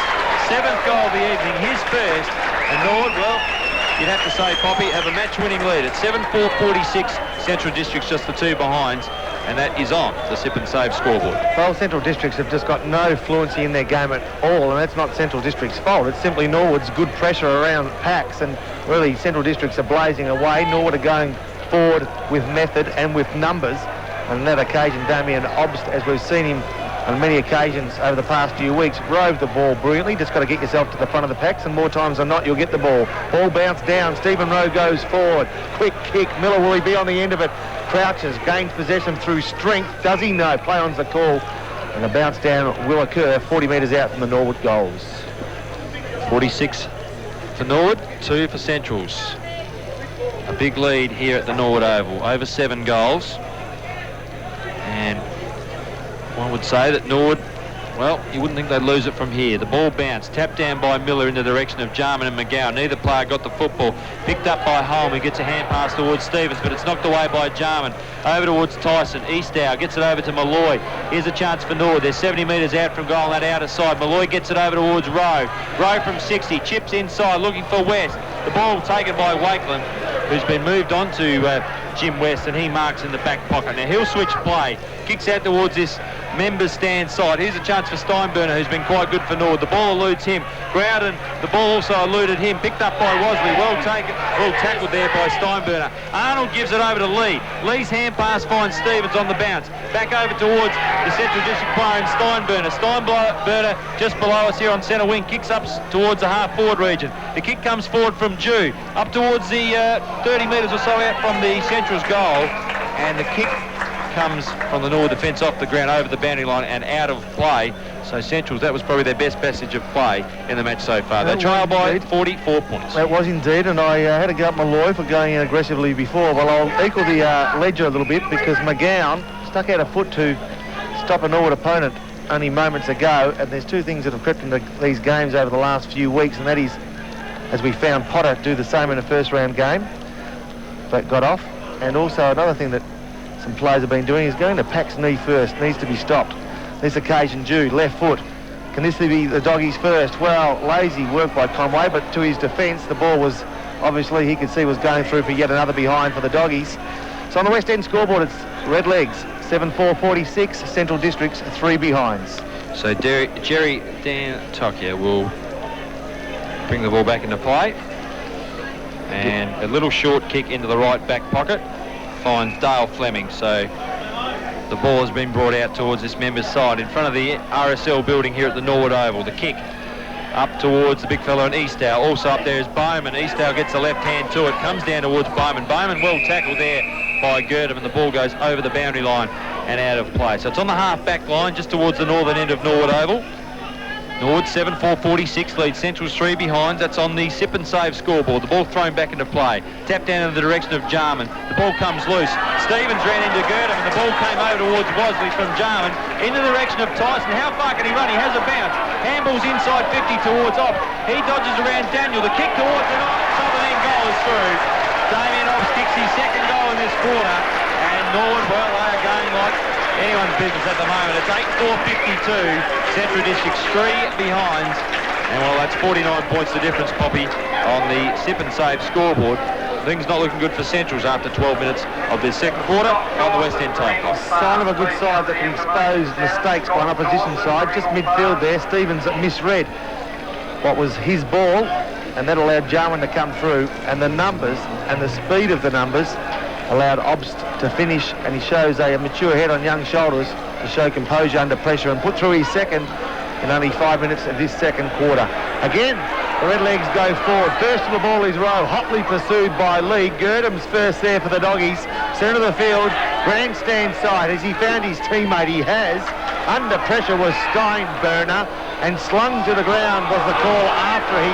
7th goal of the evening, his first. And Norwood, well, you'd have to say, Poppy, have a match-winning lead at 7-4-46. Central District's just the 2 behinds, and that is on the Sip and Save scoreboard. Well, Central Districts have just got no fluency in their game at all, and that's not Central District's fault. It's simply Norwood's good pressure around packs, and really Central Districts are blazing away. Norwood are going forward with method and with numbers. On that occasion, Damien Obst, as we've seen him on many occasions over the past few weeks, rove the ball brilliantly. Just got to get yourself to the front of the packs, and more times than not you'll get the ball. Ball bounced down. Stephen Rowe goes forward. Quick kick. Miller, will he be on the end of it? Crouches, gains possession through strength. Does he? No. Play on's the call. And the bounce down will occur 40 metres out from the Norwood goals. 46 for Norwood, 2 for Centrals. A big lead here at the Norwood Oval, over 7 goals. And one would say that Norwood, well, you wouldn't think they'd lose it from here. The ball bounced, tapped down by Miller in the direction of Jarman and McGowan. Neither player got the football. Picked up by Holm, who gets a hand pass towards Stevens, but it's knocked away by Jarman. Over towards Tyson. Easthour gets it over to Malloy. Here's a chance for Norwood. They're 70 metres out from goal on that outer side. Malloy gets it over towards Rowe. Rowe from 60, chips inside, looking for West. The ball taken by Wakeland, who's been moved on to Jim West, and he marks in the back pocket. Now he'll switch play. Kicks out towards this members stand side. Here's a chance for Steinburner, who's been quite good for Norwood. The ball eludes him. Groudon, the ball also eluded him. Picked up by Wasley. Well taken, well tackled there by Steinburner. Arnold gives it over to Lee. Lee's hand pass finds Stevens on the bounce. Back over towards the Central District player in Steinburner. Steinburner just below us here on centre wing. Kicks up towards the half forward region. The kick comes forward from Jew. Up towards the 30 metres or so out from the Central's goal. And the kick comes from the Norwood defence off the ground over the boundary line and out of play. So Centrals, that was probably their best passage of play in the match so far. They trail by 44 points. That was indeed, and I had to go up Malloy for going in aggressively before. Well, I'll equal the ledger a little bit because McGowan stuck out a foot to stop a Norwood opponent only moments ago, and there's 2 things that have crept into these games over the last few weeks, and that is, as we found Potter do the same in the first round game, but got off, and also another thing that some players have been doing is going to Pack's knee first, needs to be stopped. This occasion, Jude, left foot. Can this be the doggies first? Well, lazy work by Conway, but to his defence, the ball was, obviously, he could see was going through for yet another behind for the doggies. So on the West End scoreboard, it's Red Legs, 7-4-46, Central Districts, 3 behinds. So Jerry Dan Tokia will bring the ball back into play. And a little short kick into the right back pocket finds Dale Fleming. So the ball has been brought out towards this members' side in front of the RSL building here at the Norwood Oval. The kick up towards the big fellow in Easthour. Also up there is Bowman. Easthour gets the left hand to it, comes down towards Bowman. Bowman well tackled there by Girdham, and the ball goes over the boundary line and out of play. So it's on the half-back line just towards the northern end of Norwood Oval. Norwood 7-4-46 lead, Central's 3 behinds. That's on the Sip and Save scoreboard. The ball thrown back into play. Tapped down in the direction of Jarman. The ball comes loose. Stevens ran into Girdham, and the ball came over towards Wasley from Jarman in the direction of Tyson. How far can he run? He has a bounce. Handball's inside 50 towards Ops. He dodges around Daniel. The kick towards the southern end goal is through. Damien Ops kicks his 2nd goal in this quarter. And Norwood, well, they are going not anyone's business at the moment. It's 8-4-52. Central District's 3 behind. And well, that's 49 points the difference, Poppy, on the sip and save scoreboard. Things not looking good for Centrals after 12 minutes of this second quarter on the West End time clock. Sign of a good side that can expose mistakes by an opposition side. Just midfield there, Stevens misread what was his ball, and that allowed Jarman to come through. And the numbers and the speed of the numbers allowed Obst to finish, and he shows a mature head on young shoulders to show composure under pressure and put through his second in only 5 minutes of this second quarter. Again, the Redlegs go forward. First of the ball is Rowe, hotly pursued by Lee. Girdham's first there for the Doggies. Centre of the field, grandstand side. As he found his teammate, he has. Under pressure was Steinberner, and slung to the ground was the call after he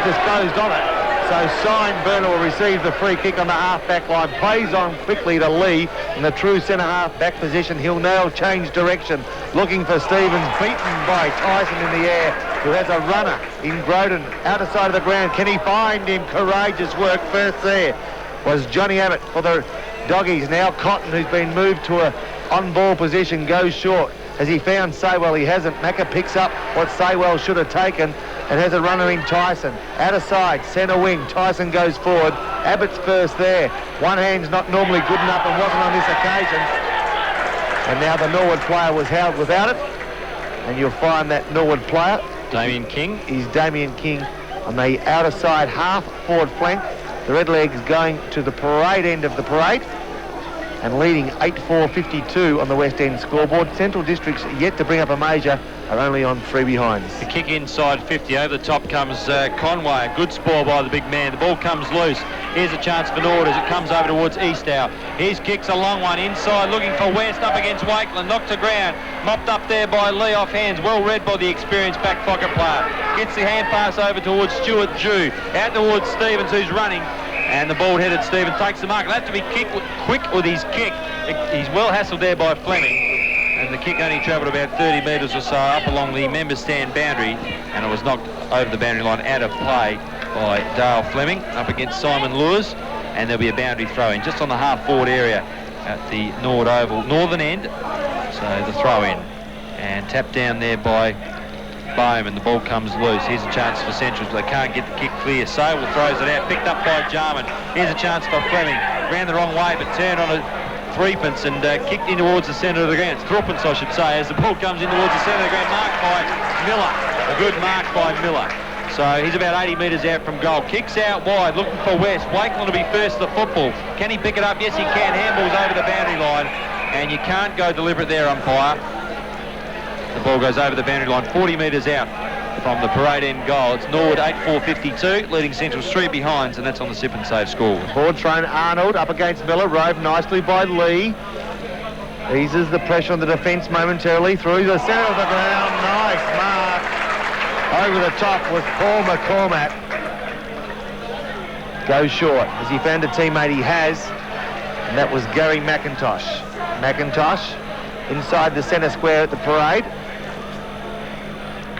disposed of it. So Steinberner will receive the free kick on the half-back line. Plays on quickly to Lee in the true centre half-back position. He'll now change direction, looking for Stevens, beaten by Tyson in the air, who has a runner in Groden, outer side of the ground. Can he find him? Courageous work. First there was Johnny Abbott for the Doggies. Now Cotton, who's been moved to a on-ball position, goes short. Has he found Saywell? He hasn't. Macca picks up what Saywell should have taken and has a runner in Tyson. Outer side, centre wing. Tyson goes forward. Abbott's first there. One hand's not normally good enough and wasn't on this occasion. And now the Norwood player was held without it. And you'll find that Norwood player, Damien King, is Damien King on the outer side half forward flank. The Redlegs going to the parade end of the parade and leading 8-4-52 on the West End scoreboard. Central Districts yet to bring up a major are only on 3 behinds. The kick inside 50. Over the top comes Conway. A good spoil by the big man. The ball comes loose. Here's a chance for Norwood as it comes over towards Eastow. His kick's a long one inside, looking for West up against Wakeland. Knocked to ground. Mopped up there by Lee off hands. Well read by the experienced back pocket player. Gets the hand pass over towards Stuart Jew. Out towards Stevens, who's running. And the bald-headed Stevens takes the mark. He'll have to be quick with his kick. He's well hassled there by Fleming. And the kick only travelled about 30 metres or so up along the member stand boundary. And it was knocked over the boundary line out of play by Dale Fleming up against Simon Lewis. And there'll be a boundary throw-in just on the half-forward area at the Norwood Oval northern end. So the throw-in. And tapped down there by Bowman. The ball comes loose. Here's a chance for Centrals, but they can't get the kick clear. Sable throws it out, picked up by Jarman. Here's a chance for Fleming. Ran the wrong way, but turned on a threepence and kicked in towards the centre of the ground. It's threepence, I should say, as the ball comes in towards the centre of the ground. Marked by Miller. A good mark by Miller. So he's about 80 metres out from goal. Kicks out wide, looking for West. Wakeland will be first to the football. Can he pick it up? Yes, he can. Handballs over the boundary line. And you can't go deliberate there, umpire. The ball goes over the boundary line, 40 metres out from the parade end goal. It's Norwood 8-4-52, leading Central's 3 behinds, and that's on the sip and save score. Forward thrown Arnold up against Miller, rove nicely by Lee. Eases the pressure on the defence momentarily through the centre of the ground. Nice mark. Over the top was Paul McCormack. Goes short as he found a teammate he has, and that was Gary McIntosh. McIntosh inside the centre square at the parade.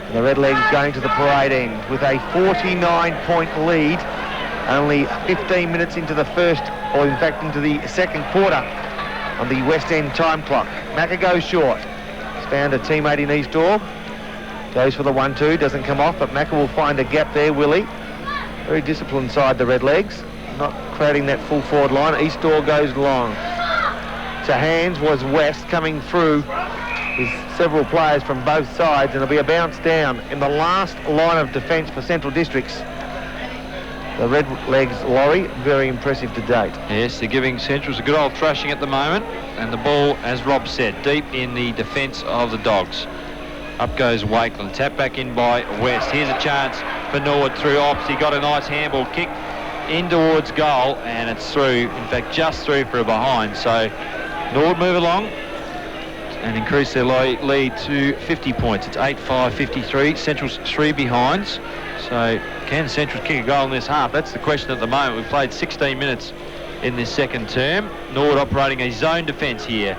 And the Redlegs going to the parade end with a 49-point lead, only 15 minutes into the first, or in fact into the second quarter on the West End time clock. Macca goes short. He's found a teammate in Eastall. Goes for the 1-2, doesn't come off, but Macca will find a gap there, Willie. Very disciplined side, the Redlegs. Not crowding that full forward line. Eastall goes long. To hands was West coming through with several players from both sides, and it'll be a bounce down in the last line of defence for Central Districts. The Redlegs lorry, very impressive to date. Yes, they're giving Centrals a good old thrashing at the moment, and the ball, as Rob said, deep in the defence of the Dogs. Up goes Wakeland, tap back in by West. Here's a chance for Norwood through Ops. He got a nice handball kick in towards goal, and it's through, in fact just through for a behind. So Norwood move along and increase their lead to 50 points. It's 8-5-53. Central's 3 behinds. So can Central kick a goal in this half? That's the question at the moment. We've played 16 minutes in this second term. Norwood operating a zone defence here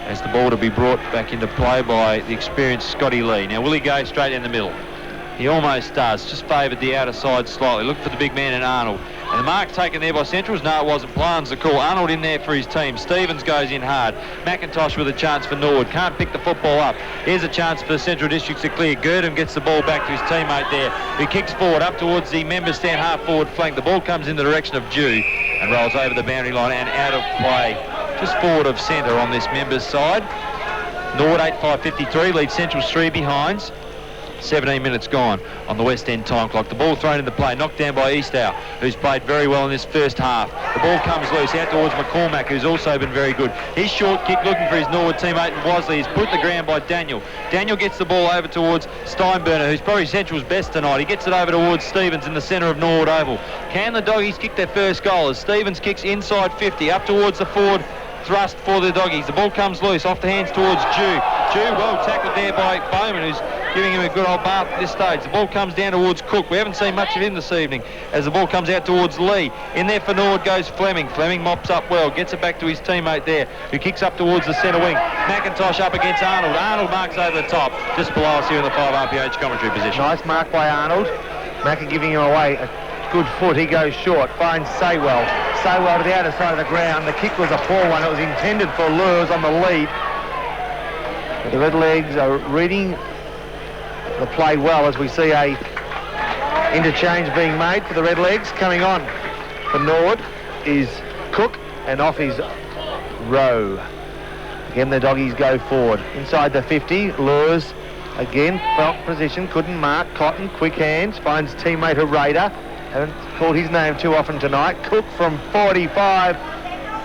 as the ball to be brought back into play by the experienced Scotty Lee. Now will he go straight in the middle? He almost does. Just favoured the outer side slightly. Look for the big man in Arnold. And the mark taken there by Centrals, no, it wasn't. Plan's the call. Arnold in there for his team. Stevens goes in hard. McIntosh with a chance for Norwood. Can't pick the football up. Here's a chance for the Central Districts to clear. Girdham gets the ball back to his teammate there, who kicks forward up towards the members stand half forward flank. The ball comes in the direction of Dew and rolls over the boundary line and out of play, just forward of centre on this members side. Norwood 8-5-53 leads Central's 3 behinds. 17 minutes gone on the West End time clock. The ball thrown into play, knocked down by Eastow, who's played very well in this first half. The ball comes loose out towards McCormack, who's also been very good. His short kick looking for his Norwood teammate, and Wosley is put to the ground by Daniel. Daniel gets the ball over towards Steinburner, who's probably Central's best tonight. He gets it over towards Stevens in the centre of Norwood Oval. Can the Doggies kick their first goal as Stevens kicks inside 50 up towards the forward thrust for the Doggies? The ball comes loose off the hands towards Dew. Dew well tackled there by Bowman, who's giving him a good old bath at this stage. The ball comes down towards Cook. We haven't seen much of him this evening as the ball comes out towards Lee. In there for Norwood goes Fleming. Fleming mops up well, gets it back to his teammate there, who kicks up towards the centre wing. McIntosh up against Arnold. Arnold marks over the top, just below us here in the 5 RPH commentary position. Nice mark by Arnold. Macca giving him away. A good foot. He goes short. Finds Saywell. Saywell to the outer side of the ground. The kick was a poor one. It was intended for Lures on the lead. But the Redlegs are reading the play well as we see a interchange being made for the Redlegs. Coming on for Norwood is Cook, and off is Rowe. Again, the Doggies go forward. Inside the 50, Lures again, felt position, couldn't mark. Cotton, quick hands, finds teammate Herrera. Haven't called his name too often tonight. Cook from 45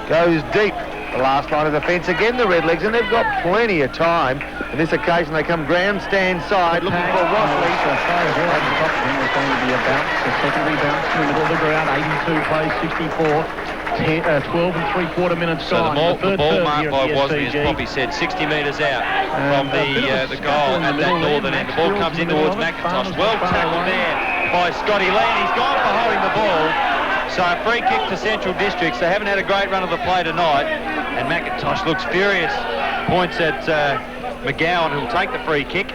goes deep. The last line of defence again, the Redlegs, and they've got plenty of time. On this occasion, they come grandstand side looking for Rossley. There's going to be a bounce, a secondary bounce in the middle of the ground. 82 plays 64. 12 and 3/4 minutes gone. So the ball marked by Wosley, as Poppy said, 60 metres out from the goal at that northern end. The ball comes in towards McIntosh. Well tackled there by Scotty Lee, and he's gone for holding the ball. So a free kick to Central Districts. They haven't had a great run of the play tonight, and McIntosh looks furious. Points at McGowan, who'll take the free kick.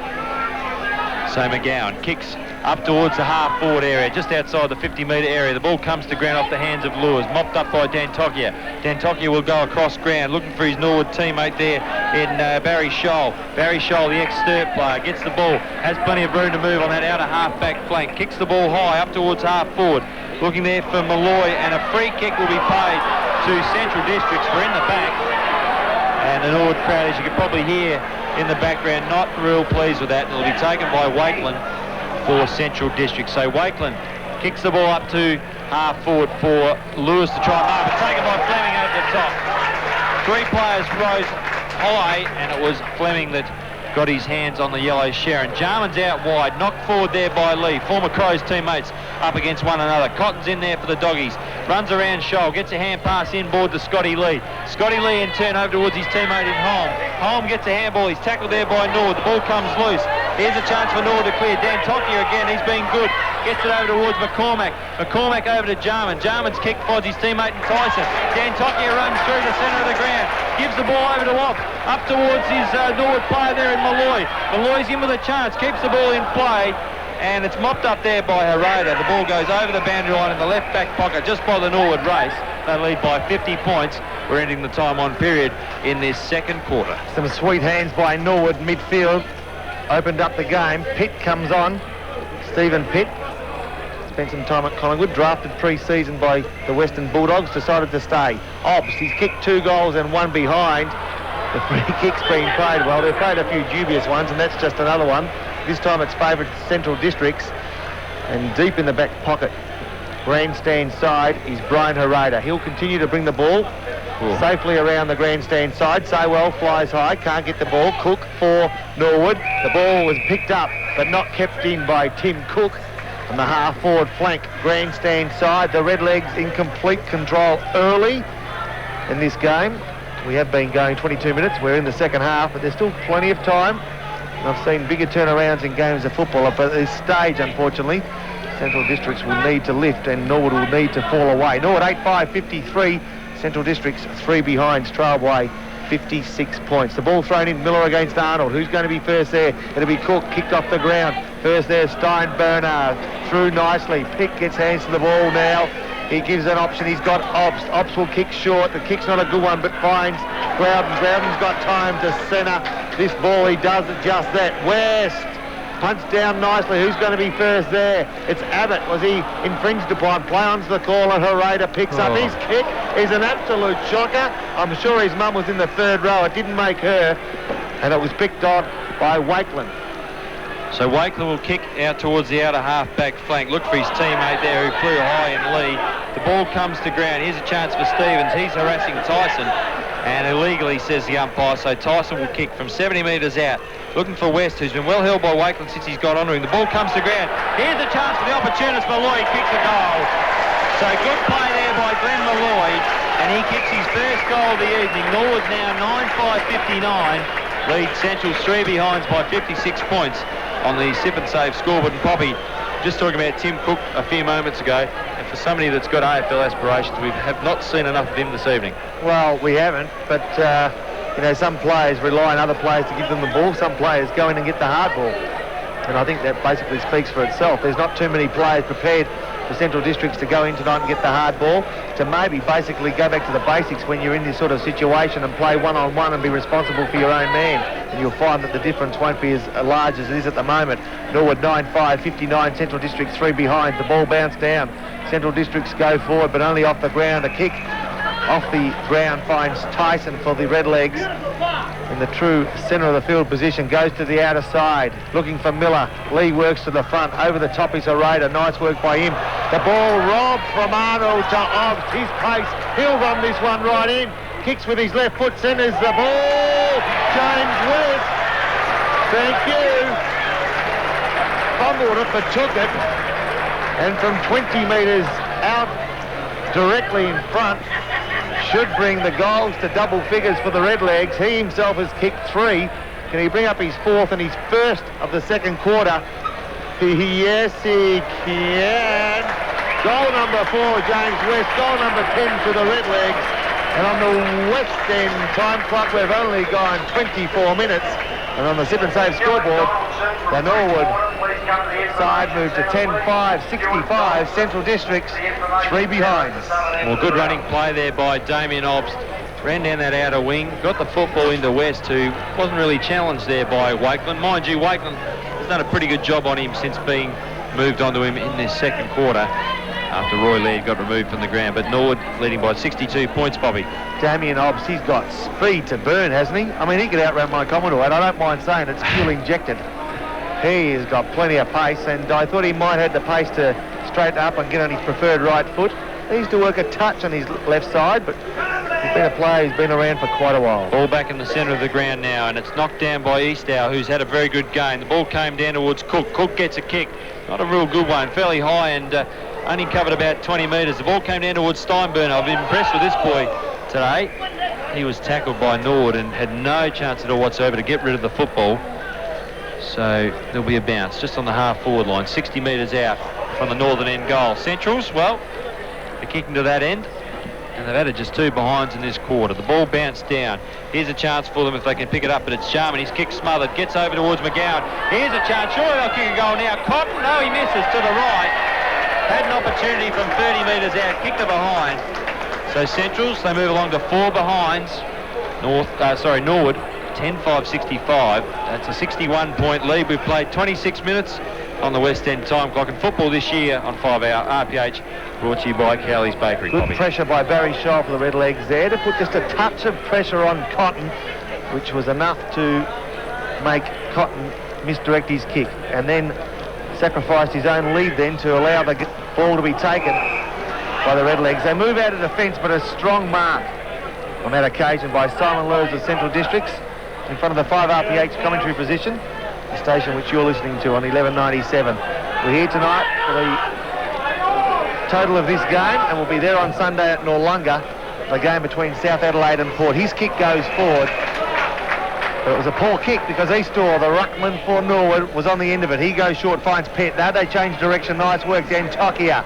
So McGowan kicks up towards the half-forward area, just outside the 50-metre area. The ball comes to ground off the hands of Lures, mopped up by Dantokia. Dantokia will go across ground, looking for his Norwood teammate there in Barry Scholl. Barry Scholl, the ex-Sturt player, gets the ball, has plenty of room to move on that outer half-back flank, kicks the ball high up towards half-forward, looking there for Malloy, and a free kick will be paid to Central Districts for in the back. And the Norwood crowd, as you can probably hear in the background, not real pleased with that. It'll be taken by Wakeland for Central District. So Wakeland kicks the ball up to half forward for Lewis to try and mark, but taken by Fleming over the top. 3 players rose high, and it was Fleming that got his hands on the yellow Sharon. Jarman's out wide, knocked forward there by Lee. Former Crows teammates up against one another. Cotton's in there for the Doggies. Runs around Scholl, gets a hand pass inboard to Scotty Lee. Scotty Lee in turn over towards his teammate in Holm. Holm gets a handball. He's tackled there by Norwood. The ball comes loose. Here's a chance for Norwood to clear. Dantokia again, he's been good. Gets it over towards McCormack. McCormack over to Jarman. Jarman's kick finds his teammate in Tyson. Dantokia runs through the centre of the ground. Gives the ball over to Off. Up towards his Norwood player there in Malloy. Malloy's in with a chance. Keeps the ball in play. And it's mopped up there by Herrera. The ball goes over the boundary line in the left back pocket just by the Norwood race. They lead by 50 points. We're ending the time on period in this second quarter. Some sweet hands by Norwood midfield. Opened up the game. Pitt comes on. Stephen Pitt. Spent some time at Collingwood. Drafted pre-season by the Western Bulldogs. Decided to stay. Obbs, he's kicked 2 goals and 1 behind. The free kick's been played well. They've played a few dubious ones, and that's just another one. This time it's favoured Central Districts. And deep in the back pocket, grandstand side, is Brian Herrera. He'll continue to bring the ball safely around the grandstand side. Saywell flies high, can't get the ball. Cook for Norwood. The ball was picked up, but not kept in by Tim Cook on the half-forward flank, grandstand side. The Redlegs in complete control early in this game. We have been going 22 minutes. We're in the second half, but there's still plenty of time. And I've seen bigger turnarounds in games of football, but at this stage, unfortunately, Central Districts will need to lift and Norwood will need to fall away. Norwood 8-5-53. Central Districts 3 behinds, trail by 56 points. The ball thrown in, Miller against Arnold. Who's going to be first there? It'll be Cook, kicked off the ground. First there, Steinburner, through nicely. Pitt gets hands to the ball now. He gives an option. He's got Ops. Ops will kick short. The kick's not a good one, but finds Groudon. Groudon's got time to centre this ball. He does just that. West punts down nicely. Who's going to be first there? It's Abbott. Was he infringed upon? Play onto the call, and Hereda picks up. His kick is an absolute shocker. I'm sure his mum was in the third row. It didn't make her, and it was picked on by Wakeland. So Wakeland will kick out towards the outer half-back flank. Look for his teammate there who flew high in lead. The ball comes to ground. Here's a chance for Stevens. He's harassing Tyson, and illegally, says the umpire. So Tyson will kick from 70 metres out. Looking for West, who's been well held by Wakeland since he's got onto him. The ball comes to ground. Here's a chance for the opportunist. Malloy kicks a goal. So good play there by Glenn Malloy, and he kicks his first goal of the evening. Norwood now 9-5-59. Lead Central's 3 behinds by 56 points on the Sip and Save scoreboard. And Poppy, just talking about Tim Cook a few moments ago, and for somebody that's got AFL aspirations, we have not seen enough of him this evening. Well, we haven't, but you know, some players rely on other players to give them the ball. Some players go in and get the hard ball, and I think that basically speaks for itself. There's not too many players prepared for Central Districts to go in tonight and get the hard ball, to maybe basically go back to the basics when you're in this sort of situation and play one-on-one and be responsible for your own man. And you'll find that the difference won't be as large as it is at the moment. Norwood 9-5-59, Central Districts 3 behind. The ball bounced down. Central Districts go forward, but only off the ground. A kick off the ground finds Tyson for the Redlegs in the true centre of the field position. Goes to the outer side, looking for Miller. Lee works to the front. Over the top is Hereda. Nice work by him. The ball robbed from Arnold to Obbs. His pace. He'll run this one right in. Kicks with his left foot. Centres the ball. James West. Thank you. Fumbled it, but took it. And from 20 metres out, directly in front, should bring the goals to double figures for the Redlegs. He himself has kicked 3. Can he bring up his 4th and his first of the second quarter? Yes, he can. Goal number 4, James West. Goal number 10 to the Redlegs. And on the West End time clock, we've only gone 24 minutes. And on the Sip and Save scoreboard, the Norwood side moved to 10-5-65. Central Districts 3 behinds. Well, good running play there by Damien Obbs. Ran down that outer wing, got the football into West, who wasn't really challenged there by Wakeland. Mind you, Wakeland has done a pretty good job on him since being moved onto him in this second quarter after Roy Laird got removed from the ground. But Norwood leading by 62 points, Bobby. Damien Obbs, he's got speed to burn, hasn't he? I mean, he could outrun my Commodore, and I don't mind saying it's fuel injected. He has got plenty of pace, and I thought he might have the pace to straighten up and get on his preferred right foot. He used to work a touch on his left side, but he's been a player who's been around for quite a while. Ball back in the centre of the ground now, and it's knocked down by Eastow, who's had a very good game. The ball came down towards Cook. Cook gets a kick. Not a real good one, fairly high, and only covered about 20 metres. The ball came down towards Steinburner. I've been impressed with this boy today. He was tackled by Norwood and had no chance at all whatsoever to get rid of the football. So there'll be a bounce just on the half-forward line, 60 metres out from the northern end goal. Centrals, well, they're kicking to that end, and they've added just 2 behinds in this quarter. The ball bounced down. Here's a chance for them if they can pick it up, but it's Jarman. His kick smothered, gets over towards McGowan. Here's a chance. Surely they'll kick a goal now. Cotton, no, he misses to the right. Had an opportunity from 30 metres out, kicked it behind. So Centrals, they move along to 4 behinds. Norwood, 10-5-65. That's a 61-point lead. We've played 26 minutes on the West End time clock. And football this year on 5-hour RPH, brought to you by Cowley's Bakery. Good pressure by Barry Shaw for the Redlegs there to put just a touch of pressure on Cotton, which was enough to make Cotton misdirect his kick, and then sacrificed his own lead then to allow the ball to be taken by the Redlegs. They move out of defence, but a strong mark on that occasion by Simon Lurs of Central Districts in front of the 5RPH commentary position, the station which you're listening to on 1197. We're here tonight for the total of this game, and we'll be there on Sunday at Noarlunga, the game between South Adelaide and Port. His kick goes forward, but it was a poor kick because Eastaw, the ruckman for Norwood, was on the end of it. He goes short, finds Pett. Now they change direction. Nice work then, Tokia.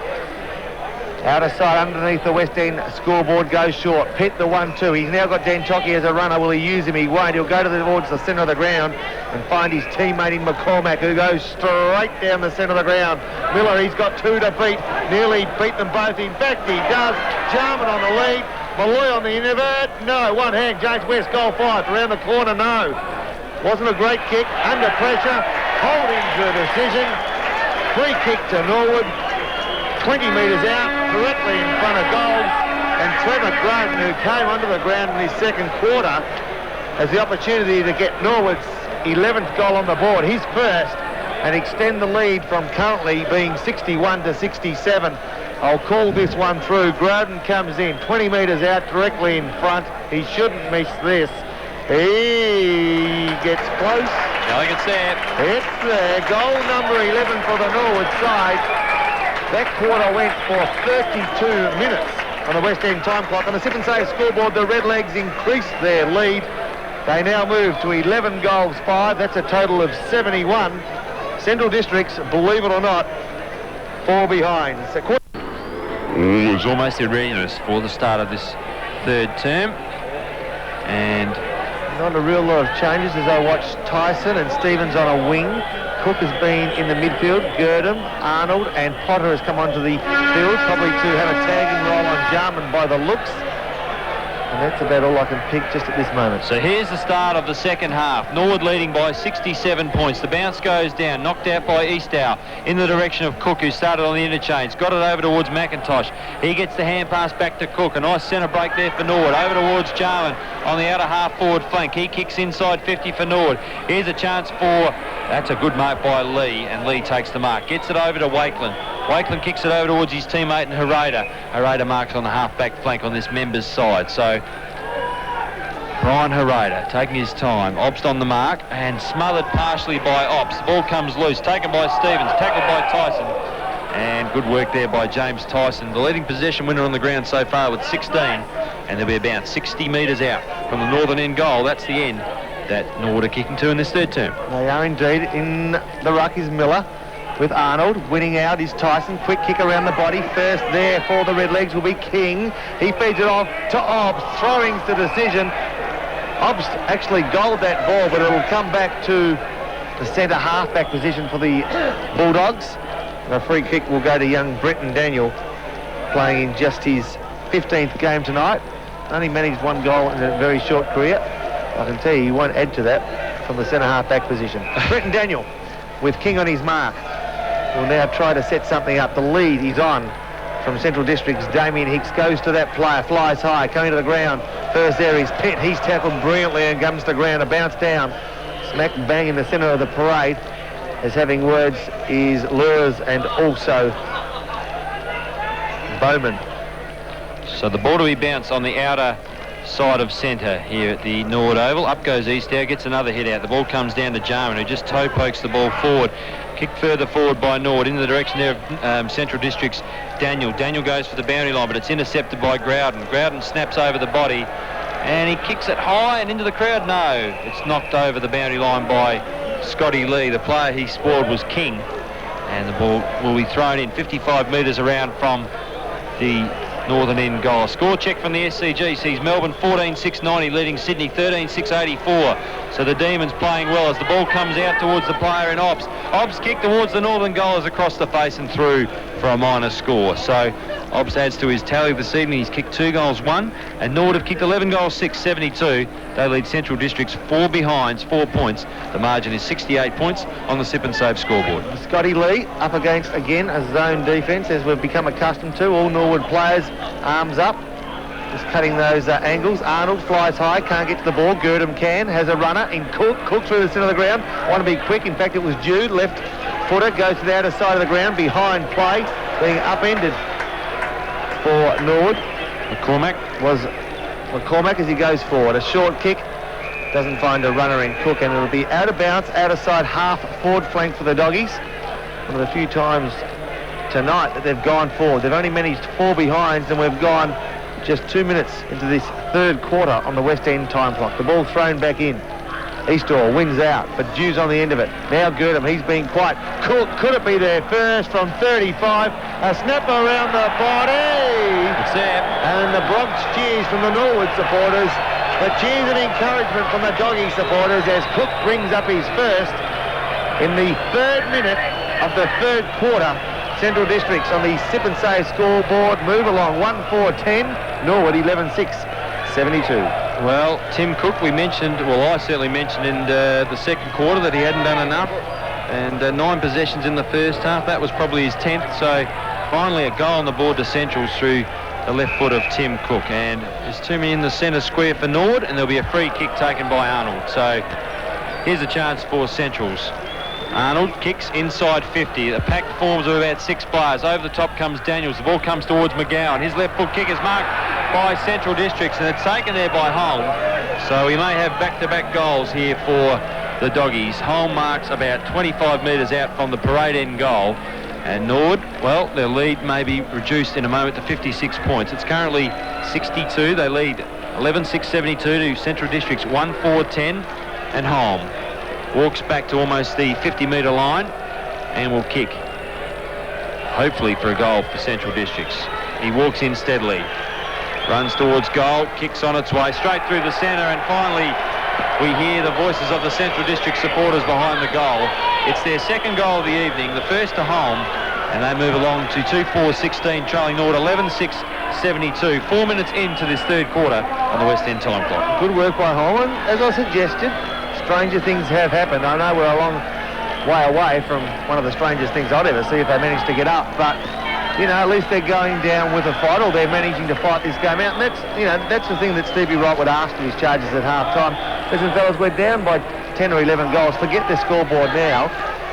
Out of sight underneath the West End scoreboard, goes short. Pitt the 1-2. He's now got Dantoki as a runner. Will he use him? He won't. He'll go towards the centre of the ground and find his teammate in McCormack, who goes straight down the centre of the ground. Miller, he's got 2 to beat. Nearly beat them both. In fact, he does. Jarman on the lead. Malloy on the invert. No, one hand. James West, goal 5. Around the corner, no. Wasn't a great kick. Under pressure. Holding to a decision. Free kick to Norwood. 20 metres out, directly in front of goals, and Trevor Groden, who came under the ground in his second quarter, has the opportunity to get Norwood's 11th goal on the board, his first, and extend the lead from currently being 61 to 67. I'll call this one through. Groden comes in, 20 metres out, directly in front. He shouldn't miss this. He gets close. I think it's there. It's there. Goal number 11 for the Norwood side. That quarter went for 32 minutes on the West End time clock. On the Sip and Save scoreboard, the Redlegs increased their lead. They now move to 11 goals, 5. That's a total of 71. Central Districts, believe it or not, 4 behind. So It was almost in readiness for the start of this third term. And not a real lot of changes as I watch Tyson and Stevens on a wing. Cook has been in the midfield. Girdham, Arnold and Potter has come onto the field, probably to have a tagging role on Jarman by the looks. And that's about all I can pick just at this moment. so here's the start of the second half. Norwood leading by 67 points. The bounce goes down, knocked out by Eastow in the direction of Cook, who started on the interchange. Got it over towards McIntosh. He gets the hand pass back to Cook. A nice centre break there for Norwood. Over towards Jarman on the outer half forward flank. He kicks inside 50 for Norwood. Here's a chance for... That's a good mark by Lee, and Lee takes the mark. Gets it over to Wakeland. Wakeland kicks it over towards his teammate in Harada. Harada marks on the half-back flank on this members' side. So Brian Harada taking his time. Obst on the mark and smothered partially by Obst. The ball comes loose, taken by Stevens, tackled by Tyson. And good work there by James Tyson. The leading possession winner on the ground so far with 16. And they'll be about 60 metres out from the northern end goal. That's the end that Norwood are kicking to in this third term. They are indeed. In the ruck is Miller with Arnold. Winning out is Tyson. Quick kick around the body. First there for the Redlegs will be King. He feeds it off to Obst. Throwing's the decision. Obst actually goaled that ball, but it'll come back to the centre half-back position for the Bulldogs. And a free kick will go to young Brenton Daniel, playing in just his 15th game tonight. Only managed 1 goal in a very short career. I can tell you, he won't add to that from the centre half-back position. Brenton Daniel with King on his mark will now try to set something up. The lead is on from Central District's Damien Hicks. Goes to that player, flies high, coming to the ground. First there is Pitt. He's tackled brilliantly and comes to the ground. A bounce down, smack bang in the centre of the parade. As having words is Lures and also Bowman. So the ball to be bounced on the outer side of centre here at the Norwood Oval. Up goes Eastow, gets another hit out. The ball comes down to Jarman, who just toe pokes the ball forward. Kicked further forward by Norwood in the direction there of Central District's Daniel. Daniel goes for the boundary line, but it's intercepted by Grouden. Grouden snaps over the body, and he kicks it high and into the crowd. No, it's knocked over the boundary line by Scotty Lee. The player he scored was King, and the ball will be thrown in 55 metres around from the northern end goal. Score check from the SCG sees Melbourne 14-6-90 leading Sydney 13-6-84. So the Demons playing well as the ball comes out towards the player in Obst. Obst kick towards the northern goalers across the face and through for a minor score. So Obst adds to his tally this evening. He's kicked 2 goals, 1, and Norwood have kicked 11 goals, 6, 72. They lead Central Districts 4 behinds, 4 points. The margin is 68 points on the Sip and Save scoreboard. Scotty Lee up against, again, a zone defence, as we've become accustomed to. All Norwood players, arms up, just cutting those angles. Arnold flies high, can't get to the ball. Girdham can, has a runner in Cook. Cook through the centre of the ground. Want to be quick. In fact, it was Jude, left footer, goes to the outer side of the ground, behind play, being upended for Norwood. McCormack as he goes forward. A short kick, doesn't find a runner in Cook, and it'll be out of bounds, outer side half forward flank for the Doggies. One of the few times tonight that they've gone forward. They've only managed 4 behinds, and we've gone just 2 minutes into this third quarter on the West End time clock. The ball thrown back in. Eastaw wins out, but Dew's on the end of it. Now Girdham, he's been quite cool. Could it be there first from 35? A snapper around the body. It's there. And the Bronx cheers from the Norwood supporters. The cheers and encouragement from the Doggy supporters as Cook brings up his first in the 3rd minute of the 3rd quarter. Central Districts on the Sip and Save scoreboard move along 1-4-10. Norwood 11-6-72. Well, Tim Cook, we mentioned, well, I certainly mentioned in the 2nd quarter that he hadn't done enough. And 9 possessions in the first half. That was probably his 10th. So finally a goal on the board to Centrals through the left foot of Tim Cook. And there's too many in the centre square for Norwood, and there'll be a free kick taken by Arnold. So here's a chance for Centrals. Arnold kicks inside 50. The packed forms of about 6 players. Over the top comes Daniels. The ball comes towards McGowan. His left foot kick is marked by Central Districts, and it's taken there by Holm. So we may have back-to-back goals here for the Doggies. Holm marks about 25 metres out from the parade end goal. And Norwood, well, their lead may be reduced in a moment to 56 points. It's currently 62. They lead 11-6-72 to Central Districts 1-4-10. And Holm walks back to almost the 50-metre line and will kick, hopefully for a goal for Central Districts. He walks in steadily, runs towards goal, kicks on its way straight through the centre, and finally we hear the voices of the Central District supporters behind the goal. It's their 2nd goal of the evening, the first to Holm, and they move along to 2-4-16, trailing Norwood 11-6-72. 4 minutes into this 3rd quarter on the West End time clock. Good work by Holman. As I suggested, stranger things have happened. I know we're a long way away from one of the strangest things I'd ever see if they managed to get up, but you know, at least they're going down with a fight, or they're managing to fight this game out. And that's, you know, that's the thing that Stevie Wright would ask of his charges at half-time. Listen, fellas, we're down by 10 or 11 goals. Forget the scoreboard now.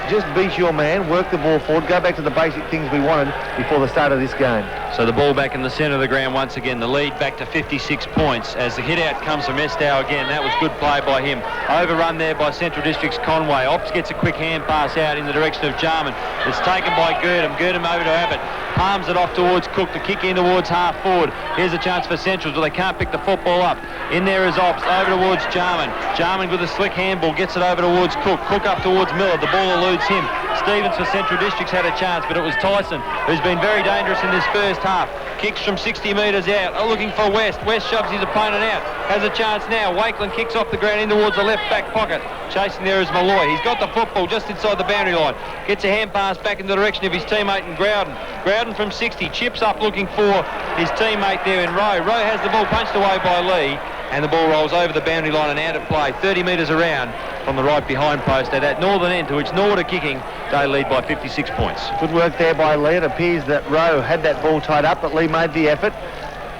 Just beat your man, work the ball forward, go back to the basic things we wanted before the start of this game. So the ball back in the centre of the ground once again. The lead back to 56 points as the hit-out comes from Estow again. That was good play by him. Overrun there by Central District's Conway. Ops gets a quick hand pass out in the direction of Jarman. It's taken by Girdham. Girdham over to Abbott. Palms it off towards Cook to kick in towards half forward. Here's a chance for Centrals, but they can't pick the football up. In there is Ops, over towards Jarman. Jarman with a slick handball, gets it over towards Cook. Cook up towards Miller. The ball eludes him. Stevens for Central Districts had a chance, but it was Tyson, who's been very dangerous in this first half. Kicks from 60 metres out, looking for West. West shoves his opponent out. Has a chance now. Wakeland kicks off the ground in towards the left back pocket. Chasing there is Malloy. He's got the football just inside the boundary line. Gets a hand pass back in the direction of his teammate in Growden. Growden from 60 chips up looking for his teammate there in Rowe. Rowe has the ball punched away by Lee, and the ball rolls over the boundary line and out of play 30 metres around from the right behind post at that northern end, to which Norwood are kicking. They lead by 56 points. Good work there by Lee. It appears that Rowe had that ball tied up, but Lee made the effort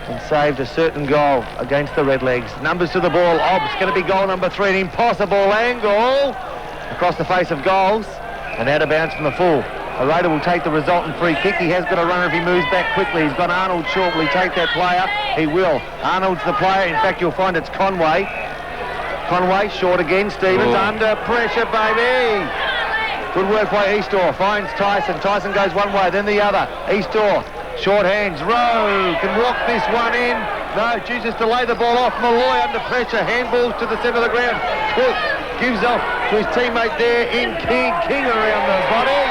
and saved a certain goal against the Redlegs. Numbers to the ball. Obbs going to be goal number 3. An impossible angle across the face of goals and out of bounds from the full. Arada will take the resultant free kick. He has got a runner if he moves back quickly. He's got Arnold short. Will he take that player? He will. Arnold's the player. In fact, you'll find it's Conway. Conway short again. Stevens under pressure, baby. Good work by Eastor. Finds Tyson. Tyson goes one way, then the other. Eastor, short hands. Rowe can walk this one in. No, chooses to lay the ball off. Malloy under pressure. Handballs to the centre of the ground. Cook gives off to his teammate there in King. King around the body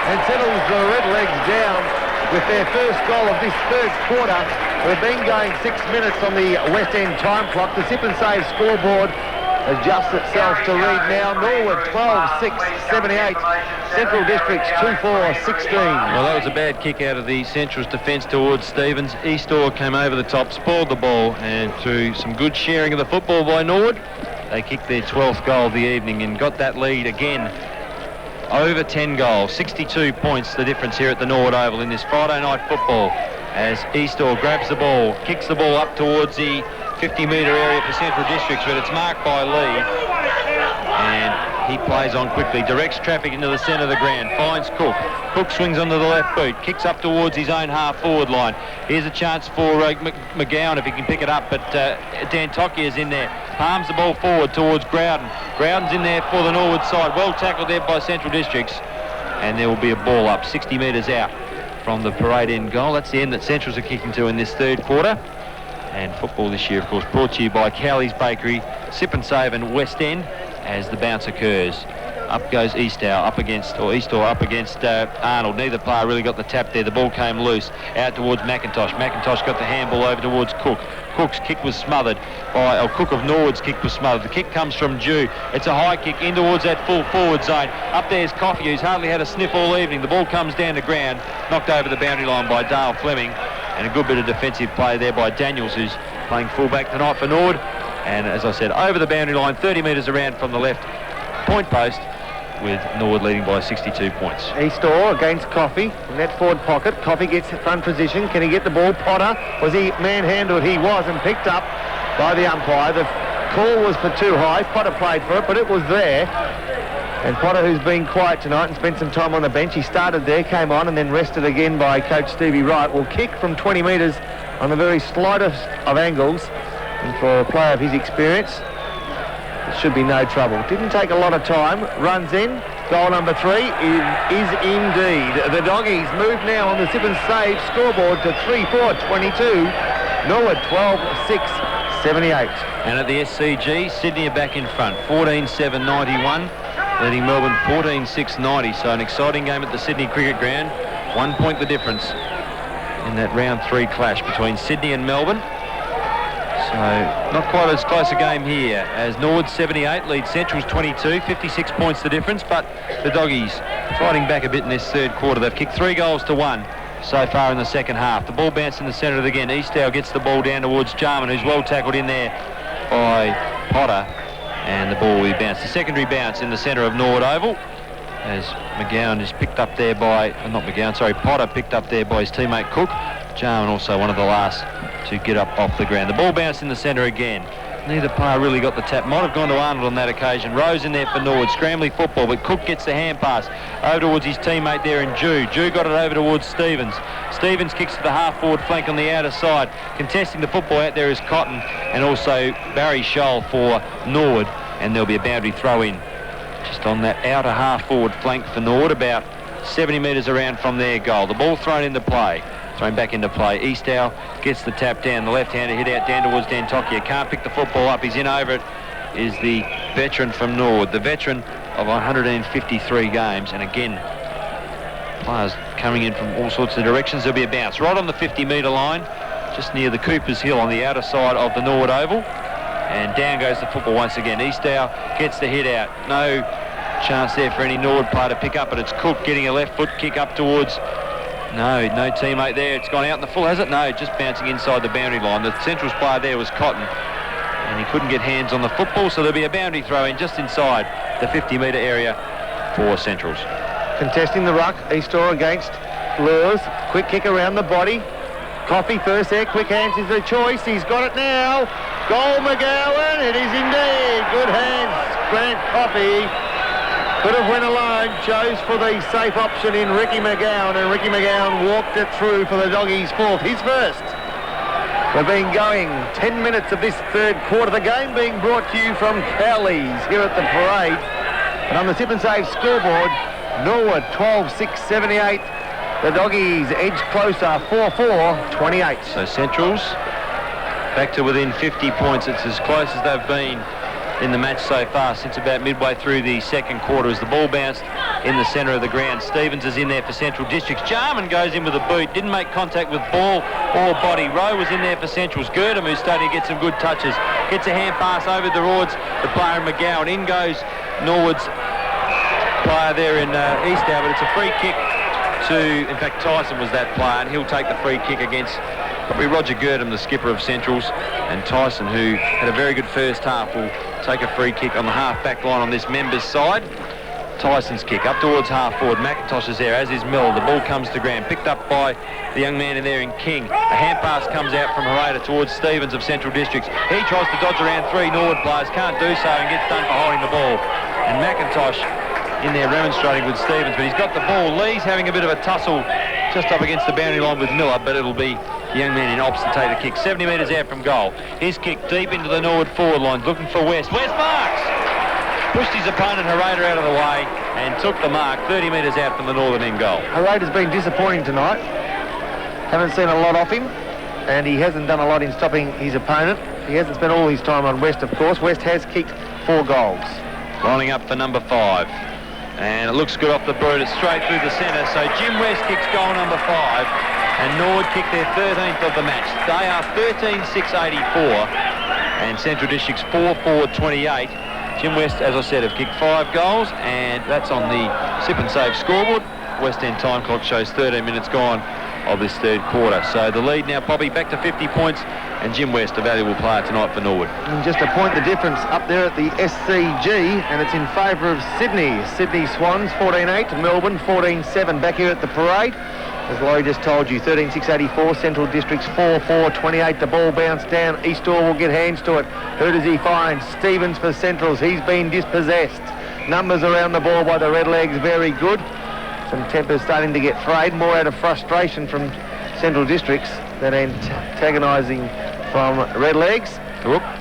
and settles the Redlegs down with their first goal of this 3rd quarter. We've been going 6 minutes on the West End time clock. The Sip and Save scoreboard adjusts itself to read now. Norwood 12-6-78. Central Districts 2-4-16. Well, that was a bad kick out of the Central's defence towards Stevens. Eastor came over the top, spoiled the ball, and through some good sharing of the football by Norwood, they kicked their 12th goal of the evening and got that lead again. Over 10 goals, 62 points the difference here at the Norwood Oval in this Friday night football, as Eastor grabs the ball, kicks the ball up towards the 50-metre area for Central Districts, but it's marked by Lee, and he plays on quickly, directs traffic into the centre of the ground, finds Cook. Cook swings onto the left boot, kicks up towards his own half-forward line. Here's a chance for McGowan if he can pick it up, but Dan Tocchia's in there. Palms the ball forward towards Growden. Growden's in there for the Norwood side. Well tackled there by Central Districts, and there will be a ball up 60 metres out from the parade end goal. That's the end that Centrals are kicking to in this 3rd quarter. And football this year, of course, brought to you by Cowley's Bakery, Sip and Save and West End as the bounce occurs. Up goes Eastow up against Arnold. Neither player really got the tap there. The ball came loose out towards McIntosh. McIntosh got the handball over towards Cook. Cook's kick was smothered by, Cook of Norwood's kick was smothered. The kick comes from Jew. It's a high kick in towards that full forward zone. Up there's Coffey, who's hardly had a sniff all evening. The ball comes down to ground, knocked over the boundary line by Dale Fleming, and a good bit of defensive play there by Daniels, who's playing fullback tonight for Norwood. And as I said, over the boundary line, 30 metres around from the left point post, with Norwood leading by 62 points. Eastaw against Coffey in that forward pocket. Coffey gets front position. Can he get the ball? Potter, was he manhandled? He was, and picked up by the umpire. The call was for too high. Potter played for it, but it was there. And Potter, who's been quiet tonight and spent some time on the bench, he started there, came on, and then rested again by coach Stevie Wright, will kick from 20 metres on the very slightest of angles. And for a player of his experience, it should be no trouble. Didn't take a lot of time. Runs in. Goal number 3 is indeed. The Doggies move now on the sip and save scoreboard to 3-4-22. Norwood 12-6-78. And at the SCG, Sydney are back in front, 14-7-91, leading Melbourne 14-6-90. So an exciting game at the Sydney Cricket Ground. 1 point the difference in that round 3 clash between Sydney and Melbourne. So not quite as close a game here as Norwood 78 leads Central's 22, 56 points the difference, but the Doggies fighting back a bit in this third quarter. They've kicked 3 goals to 1 so far in the second half. The ball bounced in the centre again. Eastow gets the ball down towards Jarman, who's well tackled in there by Potter, and the ball will be bounced. The secondary bounce in the centre of Norwood Oval as McGowan is picked up there by, Potter picked up there by his teammate Cook. Jarman also one of the last to get up off the ground. The ball bounced in the centre again. Neither player really got the tap. Might have gone to Arnold on that occasion. Rose in there for Norwood. Scrambling football, but Cook gets the hand pass over towards his teammate there in Jew. Jew got it over towards Stevens. Stevens kicks to the half-forward flank on the outer side. Contesting the football out there is Cotton and also Barry Scholl for Norwood. And there'll be a boundary throw in just on that outer half-forward flank for Norwood, about 70 metres around from their goal. The ball thrown into play. Thrown back into play. Eastow gets the tap down. The left-hander hit out down towards Dantokia. Can't pick the football up. He's in over it. Is the veteran from Norwood. The veteran of 153 games. And again, players coming in from all sorts of directions. There'll be a bounce right on the 50-metre line, just near the Coopers Hill on the outer side of the Norwood Oval. And down goes the football once again. Eastow gets the hit out. No chance there for any Norwood player to pick up, but it's Cook getting a left foot kick up towards... No teammate there. It's gone out in the full, has it? No, just bouncing inside the boundary line. The Central's player there was Cotton, and he couldn't get hands on the football, so there'll be a boundary throw in just inside the 50-metre area for Centrals. Contesting the ruck, Eastaw against Lures. Quick kick around the body. Coffey first there. Quick hands is the choice. He's got it now. Goal McGowan. It is indeed. Good hands, Grant Coffey. Could have went alone, chose for the safe option in Ricky McGowan, and Ricky McGowan walked it through for the Doggies' 4th, his first. We've been going 10 minutes of this third quarter. The game being brought to you from Cowley's here at the parade. And on the Sip and Save scoreboard, Norwood 12-6-78. The Doggies edge closer, 4-4-28. So Centrals back to within 50 points. It's as close as they've been in the match so far since about midway through the second quarter as the ball bounced in the centre of the ground. Stevens is in there for Central Districts. Jarman goes in with a boot, didn't make contact with ball or body. Rowe was in there for Centrals. Girdham, who's starting to get some good touches, gets a hand pass over towards the player in McGowan. In goes Norwood's player there in Eastow, but it's a free kick to, in fact, Tyson was that player, and he'll take the free kick against probably Roger Girdham, the skipper of Centrals, and Tyson, who had a very good first half, will take a free kick on the half-back line on this member's side. Tyson's kick up towards half-forward. McIntosh is there, as is Miller. The ball comes to ground, picked up by the young man in there in King. A hand pass comes out from Hereda towards Stevens of Central Districts. He tries to dodge around 3 Norwood players, can't do so, and gets done for holding the ball. And McIntosh in there remonstrating with Stevens, but he's got the ball. Lee's having a bit of a tussle just up against the boundary line with Miller, but it'll be the young man in ops to take the kick. 70 metres out from goal. His kick deep into the Norwood forward line, looking for West. West marks! Pushed his opponent Hereda out of the way and took the mark 30 metres out from the northern end goal. Hereda's been disappointing tonight. Haven't seen a lot off him, and he hasn't done a lot in stopping his opponent. He hasn't spent all his time on West, of course. West has kicked 4 goals. Lining up for number 5. And it looks good off the boot. It's straight through the centre. So Jim West kicks goal number 5. And Norwood kick their 13th of the match. They are 13-6-84. And Central District's 4-4-28. Jim West, as I said, have kicked 5 goals. And that's on the sip and save scoreboard. West End time clock shows 13 minutes gone of this third quarter. So the lead now, Bobby, back to 50 points. And Jim West, a valuable player tonight for Norwood. And just a point the difference up there at the SCG, and it's in favour of Sydney. Sydney Swans 14-8, Melbourne 14-7 back here at the parade. As Laurie just told you, 13-6-84, Central District's 4-4-28. The ball bounced down. Eastall will get hands to it. Who does he find? Stevens for Centrals. He's been dispossessed. Numbers around the ball by the Redlegs, very good. Some tempers starting to get frayed, more out of frustration from Central Districts than antagonising from Redlegs.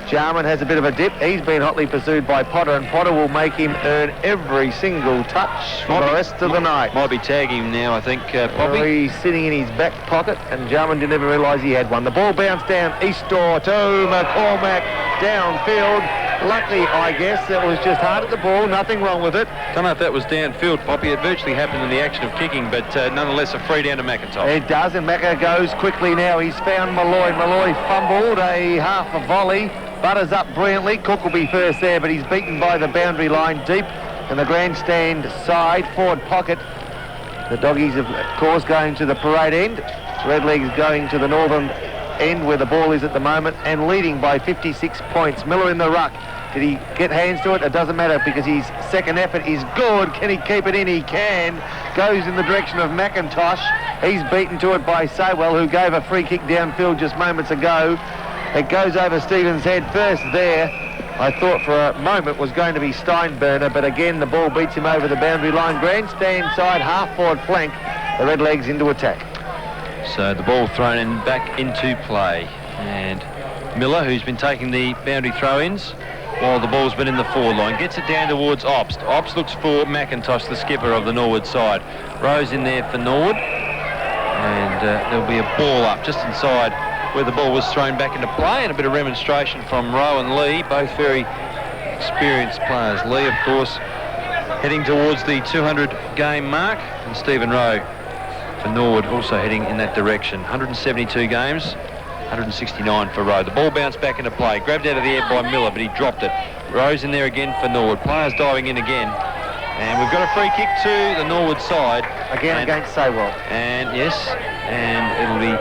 Jarman has a bit of a dip. He's been hotly pursued by Potter, and Potter will make him earn every single touch for the rest of the night. Might be tagging him now, I think, Poppy. He's sitting in his back pocket, and Jarman didn't even realise he had one. The ball bounced down Eastall to McCormack downfield. Luckily, I guess, it was just hard at the ball, nothing wrong with it. Don't know if that was downfield, Poppy. It virtually happened in the action of kicking, but nonetheless a free down to McIntosh. It does, and Macca goes quickly now. He's found Malloy. Malloy fumbled a half a volley. Butters up brilliantly. Cook will be first there, but he's beaten by the boundary line deep in the grandstand side forward pocket. The doggies, of course, going to the parade end. Redlegs going to the northern end where the ball is at the moment and leading by 56 points. Miller in the ruck. Did he get hands to it? It doesn't matter because his second effort is good. Can he keep it in? He can. Goes in the direction of McIntosh. He's beaten to it by Saywell, who gave a free kick downfield just moments ago. It goes over Stevens' head first there. I thought for a moment was going to be Steinburner, but again the ball beats him over the boundary line. Grandstand side, half-forward flank. The Redlegs into attack. So the ball thrown in back into play. And Miller, who's been taking the boundary throw-ins while the ball's been in the forward line, gets it down towards Ops. Ops looks for McIntosh, the skipper of the Norwood side. Rose in there for Norwood. And there'll be a ball up just inside where the ball was thrown back into play, and a bit of remonstration from Rowe and Lee, both very experienced players. Lee, of course, heading towards the 200 game mark, and Stephen Rowe for Norwood also heading in that direction. 172 games, 169 for Rowe. The ball bounced back into play, grabbed out of the air by Miller, but he dropped it. Rowe's in there again for Norwood. Players diving in again. And we've got a free kick to the Norwood side. Again against Saywell. And yes, and it'll be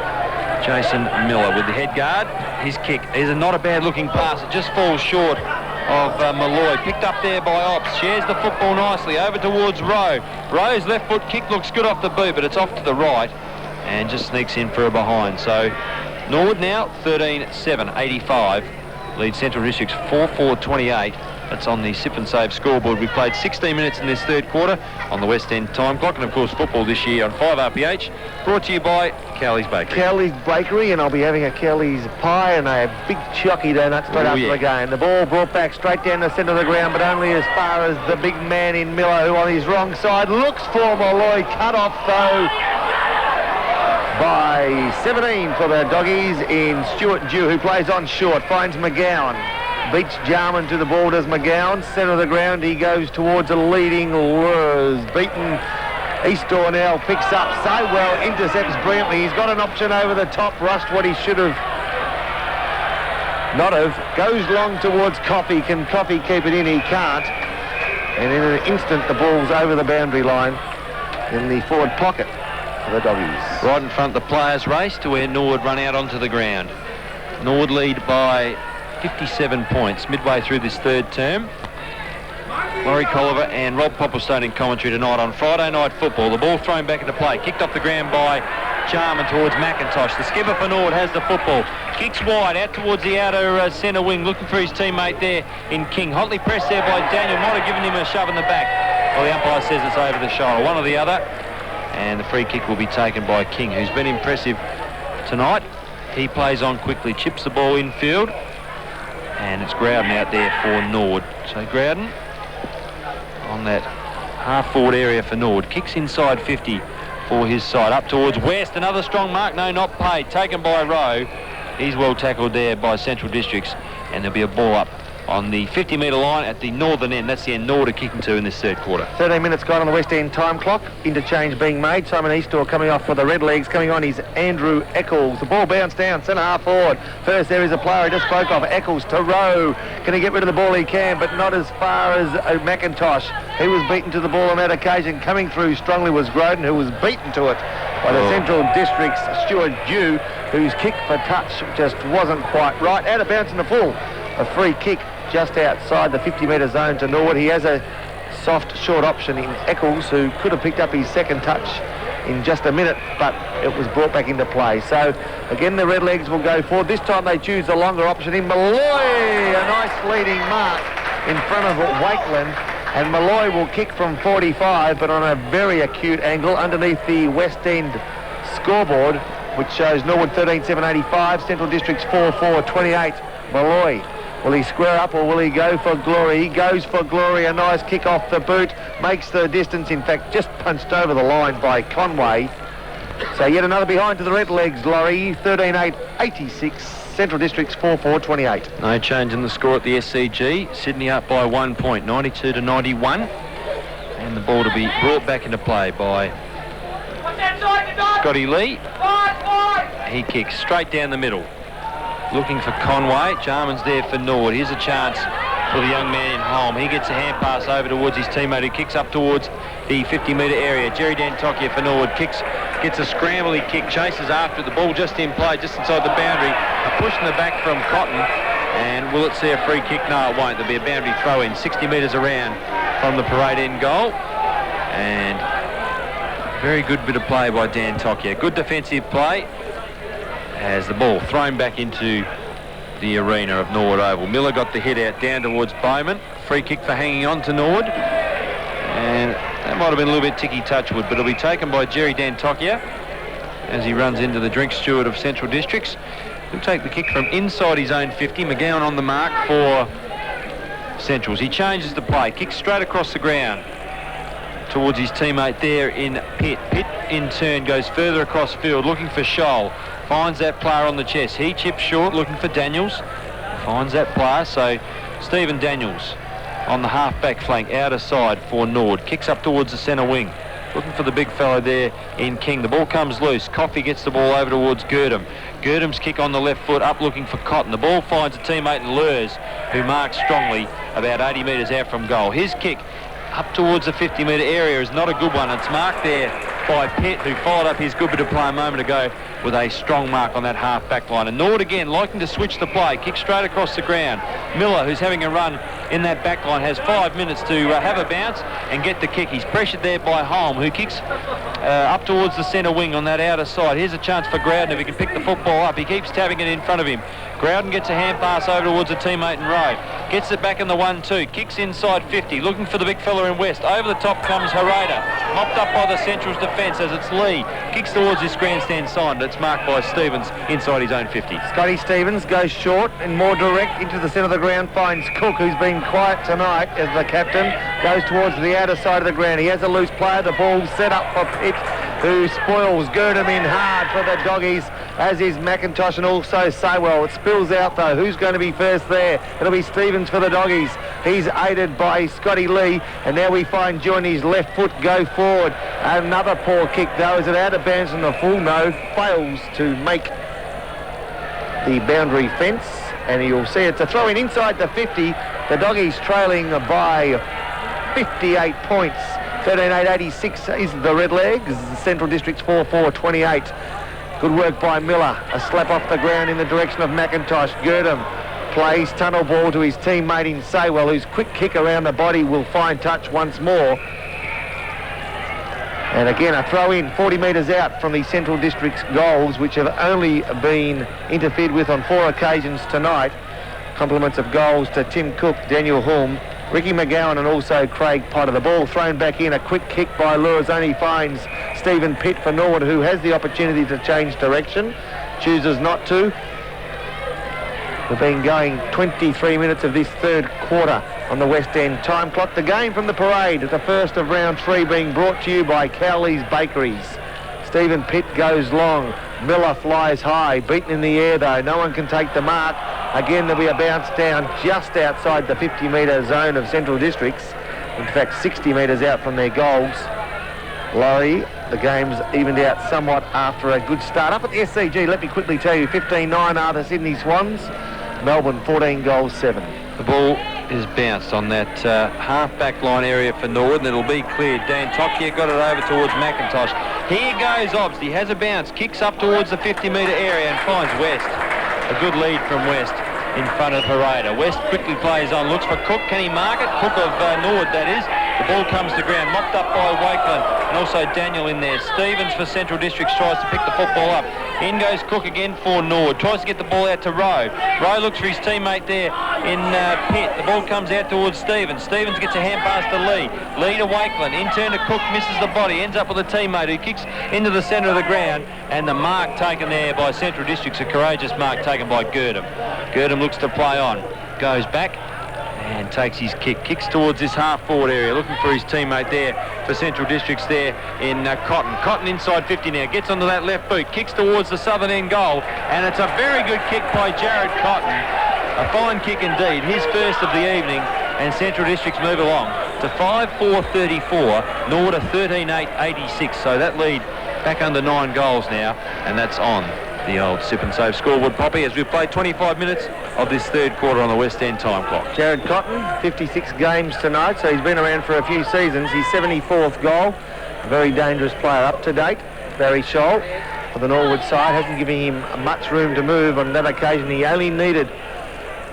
Jason Miller with the head guard. His kick is not a bad looking pass. It just falls short of Malloy. Picked up there by Ops. Shares the football nicely over towards Rowe. Rowe's left foot kick looks good off the boot, but it's off to the right and just sneaks in for a behind. So Norwood now 13-7-85. Lead Central Districts 4-4-28. That's on the sip and save scoreboard. We've played 16 minutes in this third quarter on the West End time clock, and of course football this year on 5RPH, brought to you by Cowley's Bakery. Cowley's Bakery, and I'll be having a Cowley's pie and a big chocky donut straight after the game. The ball brought back straight down the centre of the ground, but only as far as the big man in Miller, who on his wrong side looks for Malloy. Cut off though by 17 for the doggies in Stuart Dew, who plays on short, finds McGowan. Beats Jarman to the ball, does McGowan. Centre of the ground, he goes towards a leading Lures. Beaten Eastall now picks up Saywell, intercepts brilliantly. He's got an option over the top, rushed what he should have not have. Goes long towards Coffey. Can Coffey keep it in? He can't. And in an instant, the ball's over the boundary line in the forward pocket for the doggies. Right in front, the players race to where Norwood run out onto the ground. Norwood lead by 57 points midway through this third term. Laurie Colliver and Rob Popplestone in commentary tonight on Friday Night Football. The ball thrown back into play, kicked off the ground by Jarman towards McIntosh. The skipper for Norwood has the football, kicks wide out towards the outer centre wing, looking for his teammate there in King. Hotly pressed there by Daniel, might have given him a shove in the back. Well, the umpire says it's over the shoulder, one or the other, and the free kick will be taken by King, who's been impressive tonight. He plays on quickly, chips the ball infield, and it's Growden out there for Norwood. So Growden on that half-forward area for Norwood. Kicks inside 50 for his side. Up towards West. Another strong mark. No, not paid. Taken by Rowe. He's well tackled there by Central Districts. And there'll be a ball up on the 50-metre line at the northern end. That's the end Norwood are kicking to in this third quarter. 13 minutes gone on the West End time clock. Interchange being made. Simon Eastaugh coming off for the Redlegs. Coming on is Andrew Eccles. The ball bounced down, centre half forward. First there is a player I just spoke of, Eccles to Rowe. Can he get rid of the ball? He can, but not as far as McIntosh. He was beaten to the ball on that occasion. Coming through strongly was Groden, who was beaten to it by the Central District's Stuart Dew, whose kick for touch just wasn't quite right. Out of bounds in the full. A free kick just outside the 50-metre zone to Norwood. He has a soft, short option in Eccles, who could have picked up his second touch in just a minute, but it was brought back into play. So, again, the Redlegs will go forward. This time they choose the longer option in Malloy. A nice leading mark in front of Wakeland. And Malloy will kick from 45, but on a very acute angle underneath the West End scoreboard, which shows Norwood 13-7-85, Central Districts 4-4-28. Malloy, will he square up or will he go for glory? He goes for glory. A nice kick off the boot, makes the distance, in fact, just punched over the line by Conway. So yet another behind to the Redlegs, Laurie, 13-8-86. Central Districts 4-4-28. No change in the score at the SCG. Sydney up by 1 point, 92-91. And the ball to be brought back into play by Scotty Lee. He kicks straight down the middle. Looking for Conway. Jarman's there for Norwood. Here's a chance for the young man in home. He gets a hand pass over towards his teammate, who kicks up towards the 50-metre area. Jerry Dantokia for Norwood gets a scramble. He kick, chases after the ball just in play, just inside the boundary. A push in the back from Cotton. And will it see a free kick? No, it won't. There'll be a boundary throw in 60 metres around from the parade end goal. And very good bit of play by Dantokia. Good defensive play as the ball thrown back into the arena of Norwood Oval. Miller got the hit out down towards Bowman. Free kick for hanging on to Norwood. And that might have been a little bit ticky touchwood, but it'll be taken by Jerry Dantokia as he runs into the drink steward of Central Districts. He'll take the kick from inside his own 50. McGowan on the mark for Centrals. He changes the play, kicks straight across the ground towards his teammate there in Pitt. Pitt in turn goes further across field looking for Scholl. Finds that player on the chest. He chips short looking for Daniels. Finds that player. So Stephen Daniels on the half-back flank, outer side for Norwood. Kicks up towards the centre wing. Looking for the big fellow there in King. The ball comes loose. Coffey gets the ball over towards Girdham. Girdham's kick on the left foot up looking for Cotton. The ball finds a teammate in Lurs, who marks strongly about 80 metres out from goal. His kick up towards the 50-metre area is not a good one. It's marked there by Pitt, who followed up his good bit of play a moment ago with a strong mark on that half-back line. And Norwood again liking to switch the play, kick straight across the ground. Miller, who's having a run in that back line, has 5 minutes to have a bounce and get the kick. He's pressured there by Holm, who kicks up towards the centre wing on that outer side. Here's a chance for Grouden if he can pick the football up. He keeps tabbing it in front of him. Grouden gets a hand pass over towards a teammate in row. Gets it back in the 1-2. Kicks inside 50, looking for the big fella in West. Over the top comes Harada. Mopped up by the Central's defence as it's Lee. Kicks towards his grandstand sign, but it's marked by Stevens inside his own 50. Scotty Stevens goes short and more direct into the centre of the ground. Finds Cook, who's been quiet tonight as the captain. Goes towards the outer side of the ground. He has a loose player. The ball set up for Pitt, who spoils Girdham in hard for the doggies, as is McIntosh and also Saywell. It spills out though. Who's going to be first there? It'll be Stevens for the doggies. He's aided by Scotty Lee, and now we find Johnny's left foot go forward. Another poor kick though. Is it out of bounds in the full? No. Fails to make the boundary fence, and you'll see it's a throw in inside the 50. The doggies trailing by 58 points. 13-8-86 is the Redlegs. Central Districts 4-4-28. Good work by Miller. A slap off the ground in the direction of McIntosh. Girdham plays tunnel ball to his teammate in Saywell, whose quick kick around the body will find touch once more. And again, a throw in 40 metres out from the Central District's goals, which have only been interfered with on 4 occasions tonight. Compliments of goals to Tim Cook, Daniel Hulme, Ricky McGowan and also Craig Potter. The ball thrown back in. A quick kick by Lures only finds Stephen Pitt for Norwood, who has the opportunity to change direction. Chooses not to. We've been going 23 minutes of this third quarter on the West End time clock. The game from the parade, the first of round 3, being brought to you by Cowley's Bakeries. Stephen Pitt goes long. Miller flies high, beaten in the air though. No one can take the mark. Again, there'll be a bounce down just outside the 50-metre zone of Central Districts. In fact, 60 metres out from their goals. Laurie, the game's evened out somewhat after a good start. Up at the SCG, let me quickly tell you, 15-9 are the Sydney Swans. Melbourne, 14 goals, 7. The ball is bounced on that half-back line area for Norwood, and it'll be cleared. Dan Tokia got it over towards McIntosh. Here goes Obbs. He has a bounce, kicks up towards the 50-metre area and finds West. A good lead from West in front of Hereda. West quickly plays on, looks for Cook. Can he mark it? Cook of Norwood, that is. The ball comes to ground, mopped up by Wakeland, and also Daniel in there. Stevens for Central Districts tries to pick the football up. In goes Cook again for Norwood. Tries to get the ball out to Rowe. Rowe looks for his teammate there in Pitt. The ball comes out towards Stevens. Stevens gets a hand pass to Lee. Lee to Wakeland. In turn to Cook, misses the body. Ends up with a teammate who kicks into the centre of the ground. And the mark taken there by Central Districts, a courageous mark taken by Girdham. Girdham looks to play on. Goes back and takes his kick. Kicks towards this half-forward area, looking for his teammate there for Central Districts there in Cotton. Cotton inside 50 now, gets onto that left boot, kicks towards the southern end goal, and it's a very good kick by Jared Cotton. A fine kick indeed, his first of the evening, and Central Districts move along to 5-4-34, Norwood 13-8-86, so that lead back under 9 goals now, and that's on the old sip and save scoreboard, Poppy, as we've played 25 minutes of this third quarter on the West End time clock. Jared Cotton, 56 games tonight, so he's been around for a few seasons. His 74th goal. A very dangerous player up to date. Barry Scholl for the Norwood side hasn't given him much room to move. On that occasion, he only needed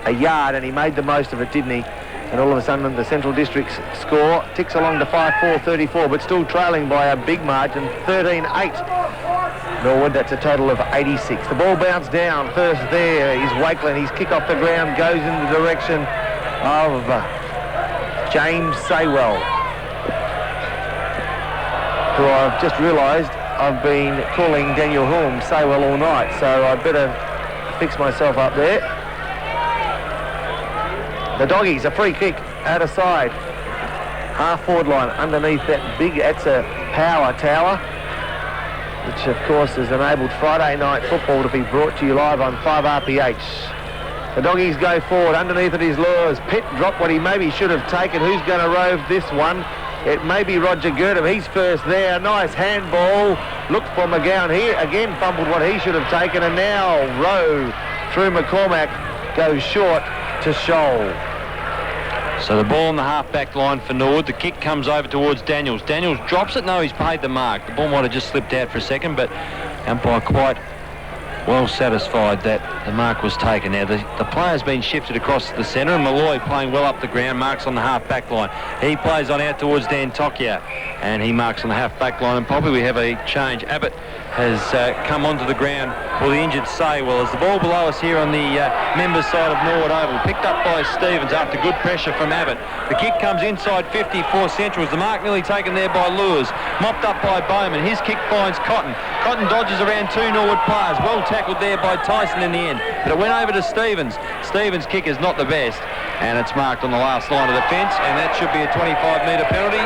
a yard, and he made the most of it, didn't he? And all of a sudden, the Central Districts score ticks along to 5-4-34, but still trailing by a big margin, 13-8. Norwood, that's a total of 86. The ball bounced down. First there is Wakeland. His kick off the ground goes in the direction of James Saywell, who I've just realised I've been calling Daniel Hulme Saywell all night, so I'd better fix myself up there. The Doggies, a free kick out of side. Half-forward line underneath that big, that's a power tower, which of course has enabled Friday night football to be brought to you live on 5RPH. The Doggies go forward. Underneath it is Lures. Pitt dropped what he maybe should have taken. Who's going to rove this one? It may be Roger Girdham. He's first there. Nice handball. Looked for McGowan here. Again fumbled what he should have taken. And now Rowe through McCormack goes short to Scholl. So the ball on the half-back line for Norwood. The kick comes over towards Daniels. Daniels drops it. No, he's paid the mark. The ball might have just slipped out for a second, but umpire quite well satisfied that the mark was taken. Now, the player's been shifted across the centre, and Malloy playing well up the ground, marks on the half-back line. He plays on out towards Dan Tokia, and he marks on the half-back line. And probably we have a change. Abbott has come onto the ground for the injured Saywell. As the ball below us here on the members' side of Norwood Oval, picked up by Stevens after good pressure from Abbott. The kick comes inside 50 for Centrals. The mark nearly taken there by Lures. Mopped up by Bowman. His kick finds Cotton. Cotton dodges around 2 Norwood players. Well tackled there by Tyson in the end. But it went over to Stevens. Stevens' kick is not the best, and it's marked on the last line of the fence, and that should be a 25-metre penalty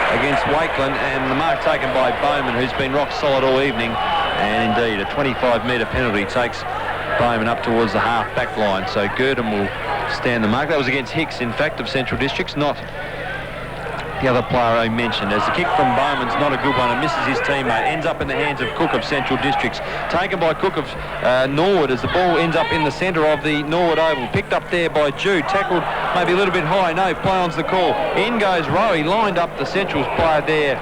against Wakeland, and the mark taken by Bowman, who's been rock solid all evening, and indeed a 25-metre penalty takes Bowman up towards the half-back line. So Girdham will stand the mark. That was against Hicks, in fact, of Central Districts, not the other player I mentioned. As the kick from Bowman's not a good one and misses his teammate, ends up in the hands of Cook of Central Districts. Taken by Cook of Norwood as the ball ends up in the centre of the Norwood Oval. Picked up there by Jude. Tackled maybe a little bit high. No, play on's the call. In goes Rowe. He lined up the Centrals player there.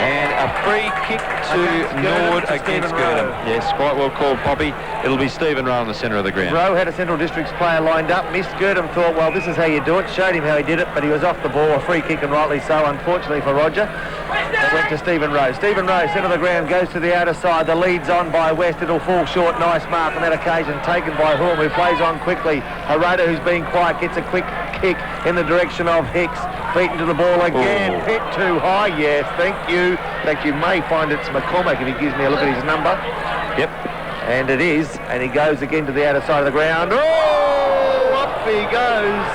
And a free kick to Norwood against Girdham. Yes, quite well called, Poppy. It'll be Stephen Rowe in the centre of the ground. Rowe had a Central Districts player lined up, missed. Girdham thought, well, this is how you do it. Showed him how he did it, but he was off the ball. A free kick, and rightly so, unfortunately for Roger. It went to Stephen Rowe. Stephen Rowe, centre of the ground, goes to the outer side. The lead's on by West. It'll fall short. Nice mark on that occasion, taken by Hulme, who plays on quickly. Hereda, who's been quiet, gets a quick kick in the direction of Hicks. Beaten to the ball again. Ooh. Hit too high. Yes, thank you. In fact, you may find it's McCormack if he gives me a look at his number. Yep. And it is. And he goes again to the outer side of the ground. Oh, up he goes.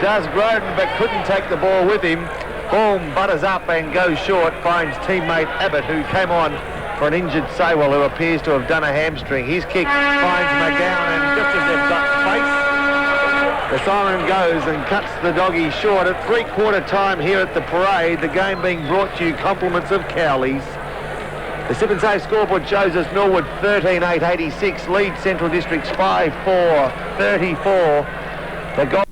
Does Groden, but couldn't take the ball with him. Hulme butters up and goes short. Finds teammate Abbott, who came on for an injured Saywell who appears to have done a hamstring. His kick finds McGowan, and just as they've got space, the siren goes and cuts the Doggies short at three-quarter time here at the parade. The game being brought to you compliments of Cowleys. The Sip and Save scoreboard shows us Norwood 13-8-86 lead Central Districts 5-4-34. The goal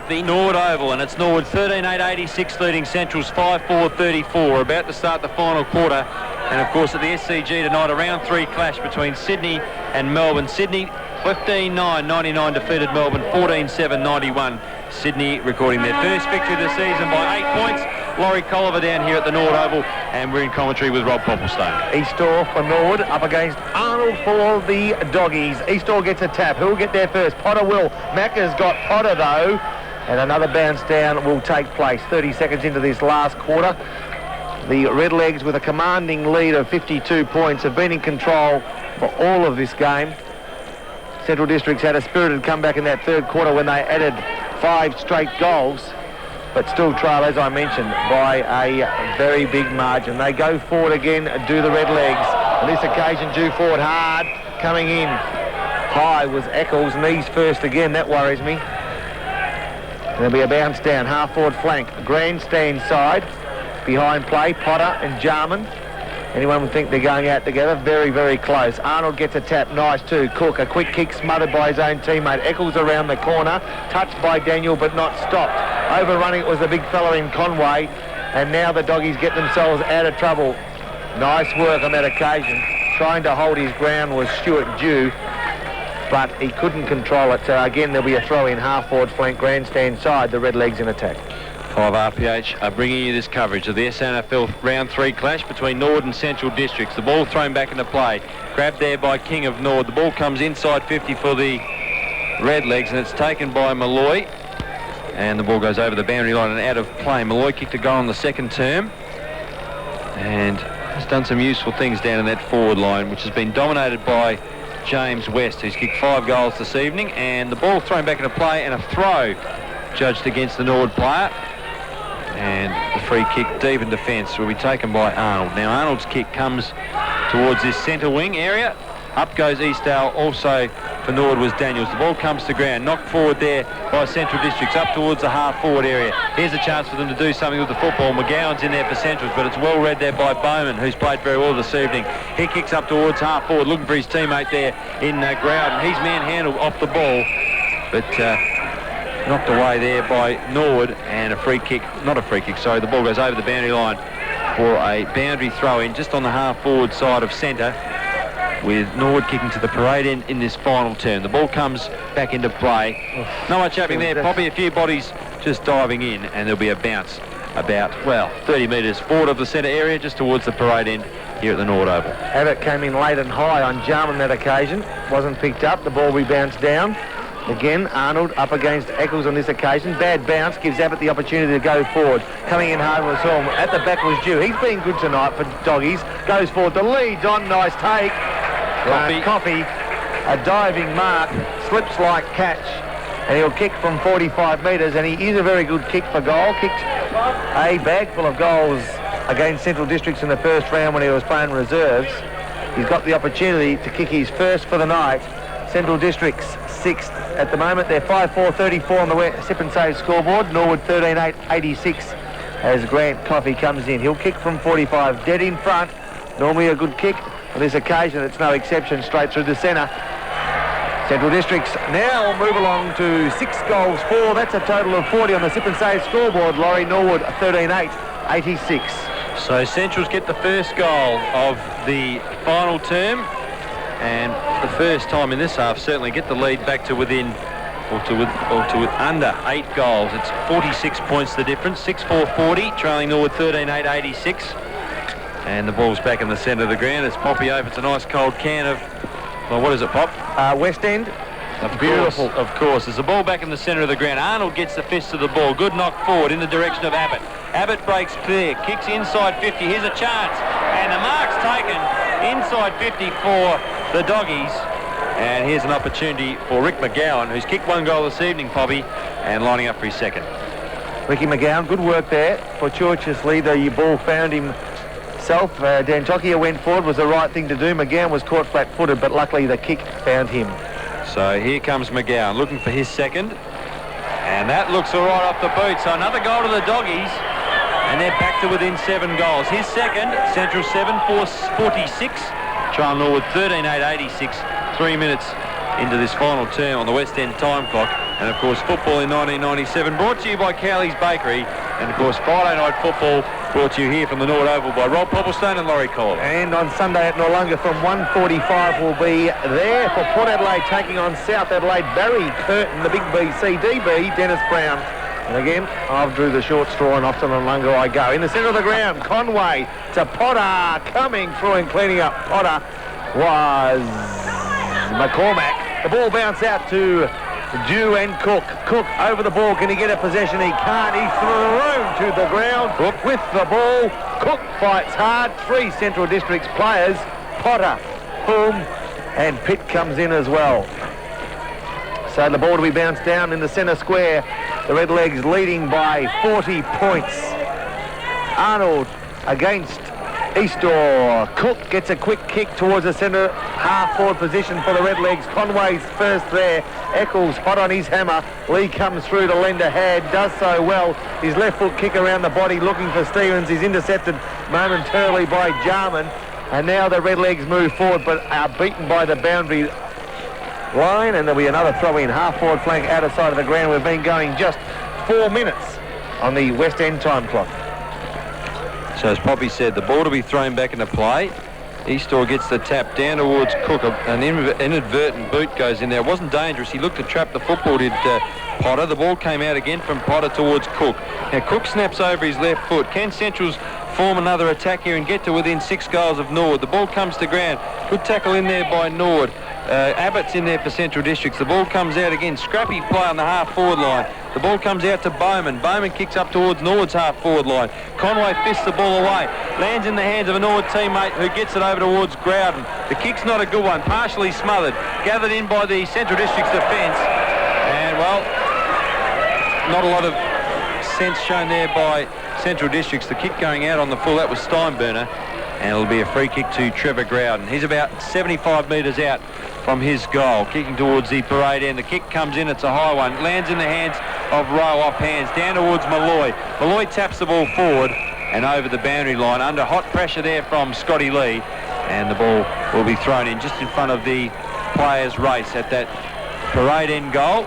the Norwood Oval, and it's Norwood 13-8-86 leading Central's 5-4-34. We're about to start the final quarter, and of course at the SCG tonight a round 3 clash between Sydney and Melbourne. Sydney 15-9-99 defeated Melbourne 14-7-91. Sydney recording their first victory of the season by 8 points. Laurie Colliver down here at the Norwood Oval, and we're in commentary with Rob Popplestone. Eastor for Norwood up against Arnold for the Doggies. Eastor gets a tap. Who will get there first? Potter will. Macca's got Potter though, and another bounce down will take place. 30 seconds into this last quarter. The Redlegs, with a commanding lead of 52 points, have been in control for all of this game. Central Districts had a spirited comeback in that third quarter when they added 5 straight goals, but still trail, as I mentioned, by a very big margin. They go forward again, do the Redlegs. On this occasion, due forward hard. Coming in high was Eccles, knees first again. That worries me. And there'll be a bounce down, half forward flank, grandstand side. Behind play, Potter and Jarman. Anyone would think they're going out together. Very, very close. Arnold gets a tap. Nice too. Cook, a quick kick smothered by his own teammate. Eccles around the corner. Touched by Daniel, but not stopped. Overrunning it was the big fella in Conway. And now the Doggies get themselves out of trouble. Nice work on that occasion. Trying to hold his ground was Stuart Dew, but he couldn't control it. So again, there'll be a throw in, half forward flank, grandstand side. The Redlegs in attack. 5RPH are bringing you this coverage of the SNFL round 3 clash between Norwood and Central Districts. The ball thrown back into play. Grabbed there by King of Norwood. The ball comes inside 50 for the Redlegs, and it's taken by Malloy. And the ball goes over the boundary line and out of play. Malloy kicked a goal on the second term and has done some useful things down in that forward line, which has been dominated by James West, who's kicked 5 goals this evening. And the ball thrown back into play and a throw judged against the Norwood player. And the free kick deep in defence will be taken by Arnold. Now Arnold's kick comes towards this centre wing area. Up goes Eastdale. Also for Norwood was Daniels. The ball comes to ground. Knocked forward there by Central Districts up towards the half forward area. Here's a chance for them to do something with the football. McGowan's in there for Centrals, but it's well read there by Bowman, who's played very well this evening. He kicks up towards half forward, looking for his teammate there in Growden. He's manhandled off the ball, but knocked away there by Norwood, and a free kick, not a free kick, sorry, the ball goes over the boundary line for a boundary throw-in just on the half-forward side of centre, with Norwood kicking to the parade end in this final turn. The ball comes back into play. Not much happening there, probably a few bodies just diving in, and there'll be a bounce about, well, 30 metres forward of the centre area, just towards the parade end here at the Norwood Oval. Abbott came in late and high on Jarman that occasion. Wasn't picked up. The ball rebounds down. Again, Arnold up against Eccles on this occasion. Bad bounce gives Abbott the opportunity to go forward. Coming in hard was Helm. At the back was Dew. He's been good tonight for Doggies. Goes forward. The lead's on. Nice take. Coffey, a diving mark, slips like catch, and he'll kick from 45 metres, and he is a very good kick for goal. Kicked a bag full of goals against Central Districts in the first round when he was playing reserves. He's got the opportunity to kick his first for the night. Central Districts 6th at the moment. They're 5-4-34 on the Sip and Save scoreboard. Norwood 13-8-86 as Grant Coffey comes in. He'll kick from 45, dead in front. Normally a good kick. On this occasion, it's no exception, straight through the centre. Central Districts now move along to 6 goals, 4. That's a total of 40 on the Sip and Save scoreboard. Laurie, Norwood 13-8-86. So Centrals get the first goal of the final term, and the first time in this half certainly get the lead back to within or to under 8 goals. It's 46 points the difference. 6-4-40, trailing Norwood 13-8-86. And the ball's back in the centre of the ground as Poppy opens a nice cold can of, well, what is it, Pop? West End. Beautiful. Of course. There's the ball back in the centre of the ground. Arnold gets the fist of the ball. Good knock forward in the direction of Abbott. Abbott breaks clear, kicks inside 50. Here's a chance. And the mark's taken inside 50 for the Doggies. And here's an opportunity for Rick McGowan, who's kicked 1 goal this evening, Poppy, and lining up for his second. Ricky McGowan, good work there. Fortuitously, the ball found him himself. Dantokia went forward, was the right thing to do. McGowan was caught flat-footed, but luckily the kick found him. So here comes McGowan looking for his second. And that looks all right off the boot. So another goal to the Doggies. And they're back to within 7 goals. His second, Central 7-4-46. Trial Norwood 13-8-86. 3 minutes into this final term on the West End time clock. And of course, football in 1997 brought to you by Cowley's Bakery. And of course, Friday night football brought to you here from the Norwood Oval by Rob Popplestone and Laurie Collier. And on Sunday at Noarlunga from 1:45 will be there for Port Adelaide taking on South Adelaide. Barry Curtin, the big BCDB, Dennis Brown. And again, I've drew the short straw and off to Noarlunga I go. In the centre of the ground, Conway to Potter, coming through and cleaning up. Potter was McCormack. The ball bounced out to Dew and Cook. Cook over the ball. Can he get a possession? He can't. He's thrown to the ground with the ball. Cook fights hard. 3 Central Districts players. Potter, Hulme and Pitt comes in as well. So the ball to be bounced down in the centre square. The Redlegs leading by 40 points. Arnold against Eastor. Cook gets a quick kick towards the centre half-forward position for the Redlegs. Conway's first there. Eccles hot on his hammer. Lee comes through to lend a hand. Does so well. His left foot kick around the body looking for Stevens. He's intercepted momentarily by Jarman. And now the Redlegs move forward but are beaten by the boundary line. And there'll be another throw-in. Half-forward flank outer side of the ground. We've been going just 4 minutes on the West End time clock. So as Poppy said, the ball to be thrown back into play. Eastor gets the tap down towards Cook. An inadvertent boot goes in there. It wasn't dangerous. He looked to trap the football, did Potter. The ball came out again from Potter towards Cook. Now Cook snaps over his left foot. Can Centrals form another attack here and get to within 6 goals of Norwood? The ball comes to ground. Good tackle in there by Norwood. Abbott's in there for Central Districts. The ball comes out again. Scrappy play on the half-forward line. The ball comes out to Bowman. Bowman kicks up towards Norwood's half-forward line. Conway fists the ball away. Lands in the hands of a Norwood teammate who gets it over towards Growden. The kick's not a good one. Partially smothered. Gathered in by the Central Districts defence. And, well, not a lot of sense shown there by Central Districts. The kick going out on the full, that was Steinburner. And it'll be a free kick to Trevor Growden. He's about 75 metres out from his goal, kicking towards the parade end. The kick comes in, it's a high one. Lands in the hands of Rowe, off hands, down towards Malloy. Malloy taps the ball forward and over the boundary line, under hot pressure there from Scotty Lee. And the ball will be thrown in just in front of the players' race at that parade end goal.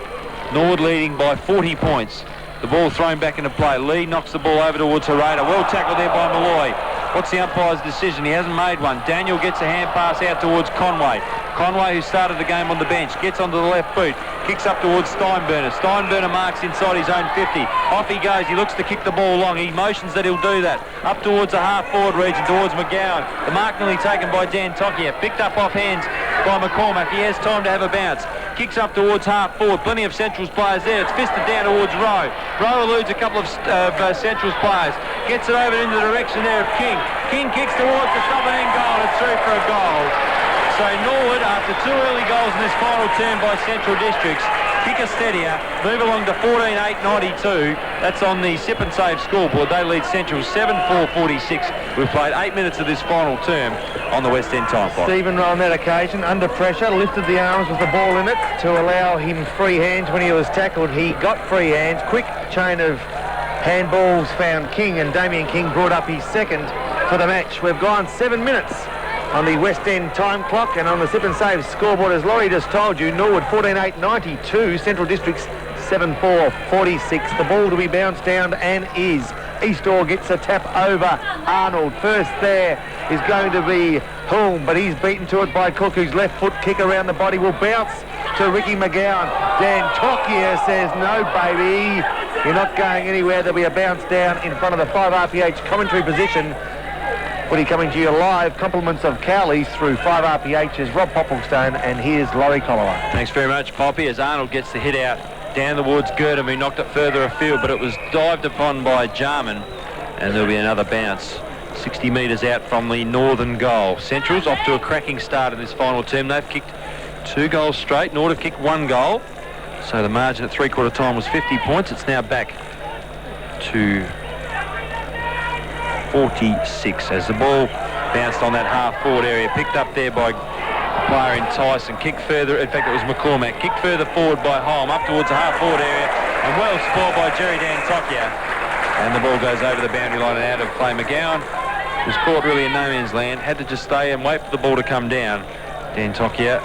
Norwood leading by 40 points. The ball thrown back into play. Lee knocks the ball over towards Herrera. Well tackled there by Malloy. What's the umpire's decision? He hasn't made one. Daniel gets a hand pass out towards Conway. Conway, who started the game on the bench, gets onto the left boot, kicks up towards Steinburner. Steinburner marks inside his own 50. Off he goes. He looks to kick the ball long. He motions that he'll do that. Up towards the half-forward region, towards McGowan. The mark nearly taken by Dan Tokia. Picked up off hands by McCormack. He has time to have a bounce. Kicks up towards half-forward. Plenty of Central's players there. It's fisted down towards Rowe. Rowe eludes a couple of Central's players. Gets it over into the direction there of King. King kicks towards the top and end goal. It's through for a goal. So Norwood, after 2 early goals in this final term by Central Districts, kick a steadier, move along to 14-8-92. That's on the Sip and Save scoreboard. They lead Central 7-4-46. We've played 8 minutes of this final term on the West End time clock. Stephen on that occasion, under pressure, lifted the arms with the ball in it to allow him free hands when he was tackled. He got free hands. Quick chain of handballs found King, and Damien King brought up his second for the match. We've gone 7 minutes on the West End time clock, and on the Sip and Save scoreboard, as Laurie just told you, Norwood 14-8-92, Central Districts 7-4-46. The ball to be bounced down and is. Eastor gets a tap over Arnold. First there is going to be Hulme, but he's beaten to it by Cook, whose left foot kick around the body will bounce to Ricky McGowan. Dan Tokia says, no, baby, you're not going anywhere. There'll be a bounce down in front of the 5RPH commentary position. Footy coming to you live. Compliments of Cowley's through 5RPH's Rob Popplestone, and here's Laurie Collier. Thanks very much, Poppy, as Arnold gets the hit out down towards Girdham, who knocked it further afield, but it was dived upon by Jarman, and there'll be another bounce 60 metres out from the northern goal. Central's off to a cracking start in this final term. They've kicked 2 goals straight. Norwood have kicked 1 goal, so the margin at three-quarter time was 50 points. It's now back to 46 as the ball bounced on that half-forward area, picked up there by a player in Tyson, kicked further, in fact it was McCormack, kicked further forward by Holm, up towards the half-forward area, and well spoiled by Jerry Dantokia. And the ball goes over the boundary line and out of play. McGowan was caught really in no man's land, had to just stay and wait for the ball to come down. Dantokia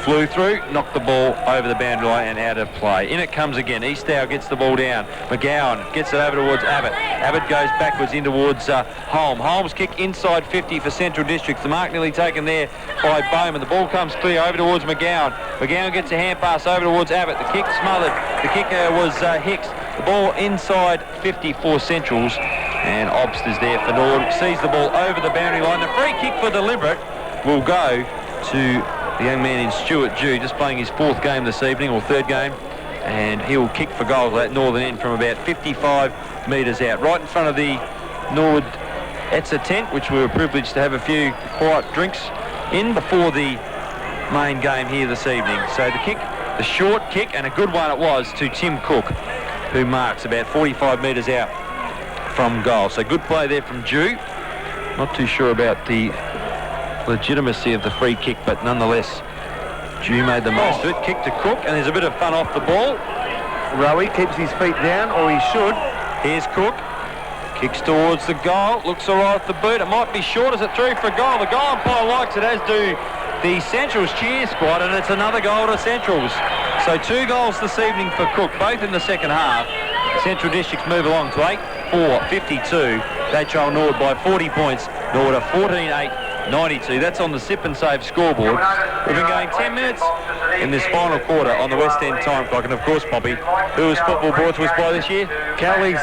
flew through, knocked the ball over the boundary line and out of play. In it comes again. Eastdale gets the ball down. McGowan gets it over towards Abbott. Abbott goes backwards in towards Holm. Holm's kick inside 50 for Central Districts. The mark nearly taken there by Bowman. The ball comes clear over towards McGowan. McGowan gets a hand pass over towards Abbott. The kick smothered. The kicker was Hicks. The ball inside 50 for Centrals. And Obster's there for Norwood. Sees the ball over the boundary line. The free kick for deliberate will go to the young man in Stuart Dew, just playing his 4th game this evening, or 3rd game, and he will kick for goal at northern end from about 55 metres out, right in front of the Norwood Etzer tent, which we were privileged to have a few quiet drinks in before the main game here this evening. So the kick, the short kick, and a good one it was, to Tim Cook, who marks about 45 metres out from goal. So good play there from Dew. Not too sure about the legitimacy of the free kick, but nonetheless Dew made the most of it. Kick to Cook, and there's a bit of fun off the ball. Rowie keeps his feet down, or he should. Here's Cook, kicks towards the goal, looks all right at the boot. It might be short as it through for a goal. The goal umpire likes it, as do the Centrals cheer squad, and it's another goal to Centrals. So 2 goals this evening for Cook, both in the second half. Central Districts move along to 8-4-52. They trail Norwood by 40 points. Norwood are 14-8-92. That's on the Sip and Save scoreboard. We've been going 10 minutes in this final quarter on the West End time clock. And of course, Poppy, who was football brought to us by this year? Cowleys.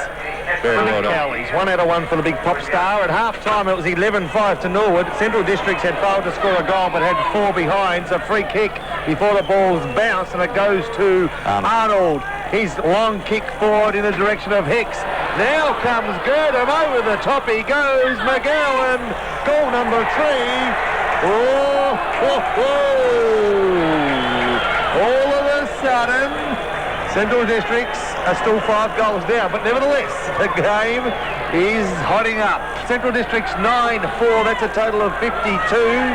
Very well done. Cowleys. 1 out of 1 for the big pop star. At half-time, it was 11-5 to Norwood. Central Districts had failed to score a goal, but had 4 behinds. A free kick before the ball's bounced, and it goes to Arnold. His long kick forward in the direction of Hicks. Now comes Girdham, over the top he goes. McGowan, goal number 3. Oh, ho, ho. All of a sudden, Central Districts are still 5 goals down, but nevertheless, the game is hotting up. Central Districts 9-4, that's a total of 52.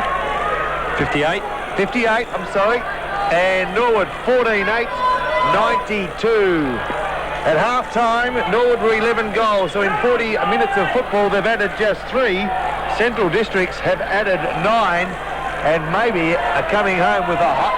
58. 58, I'm sorry. And Norwood 14-8-92. At half-time, Norwood were 11 goals, so in 40 minutes of football, they've added just 3. Central Districts have added 9, and maybe are coming home with a hot...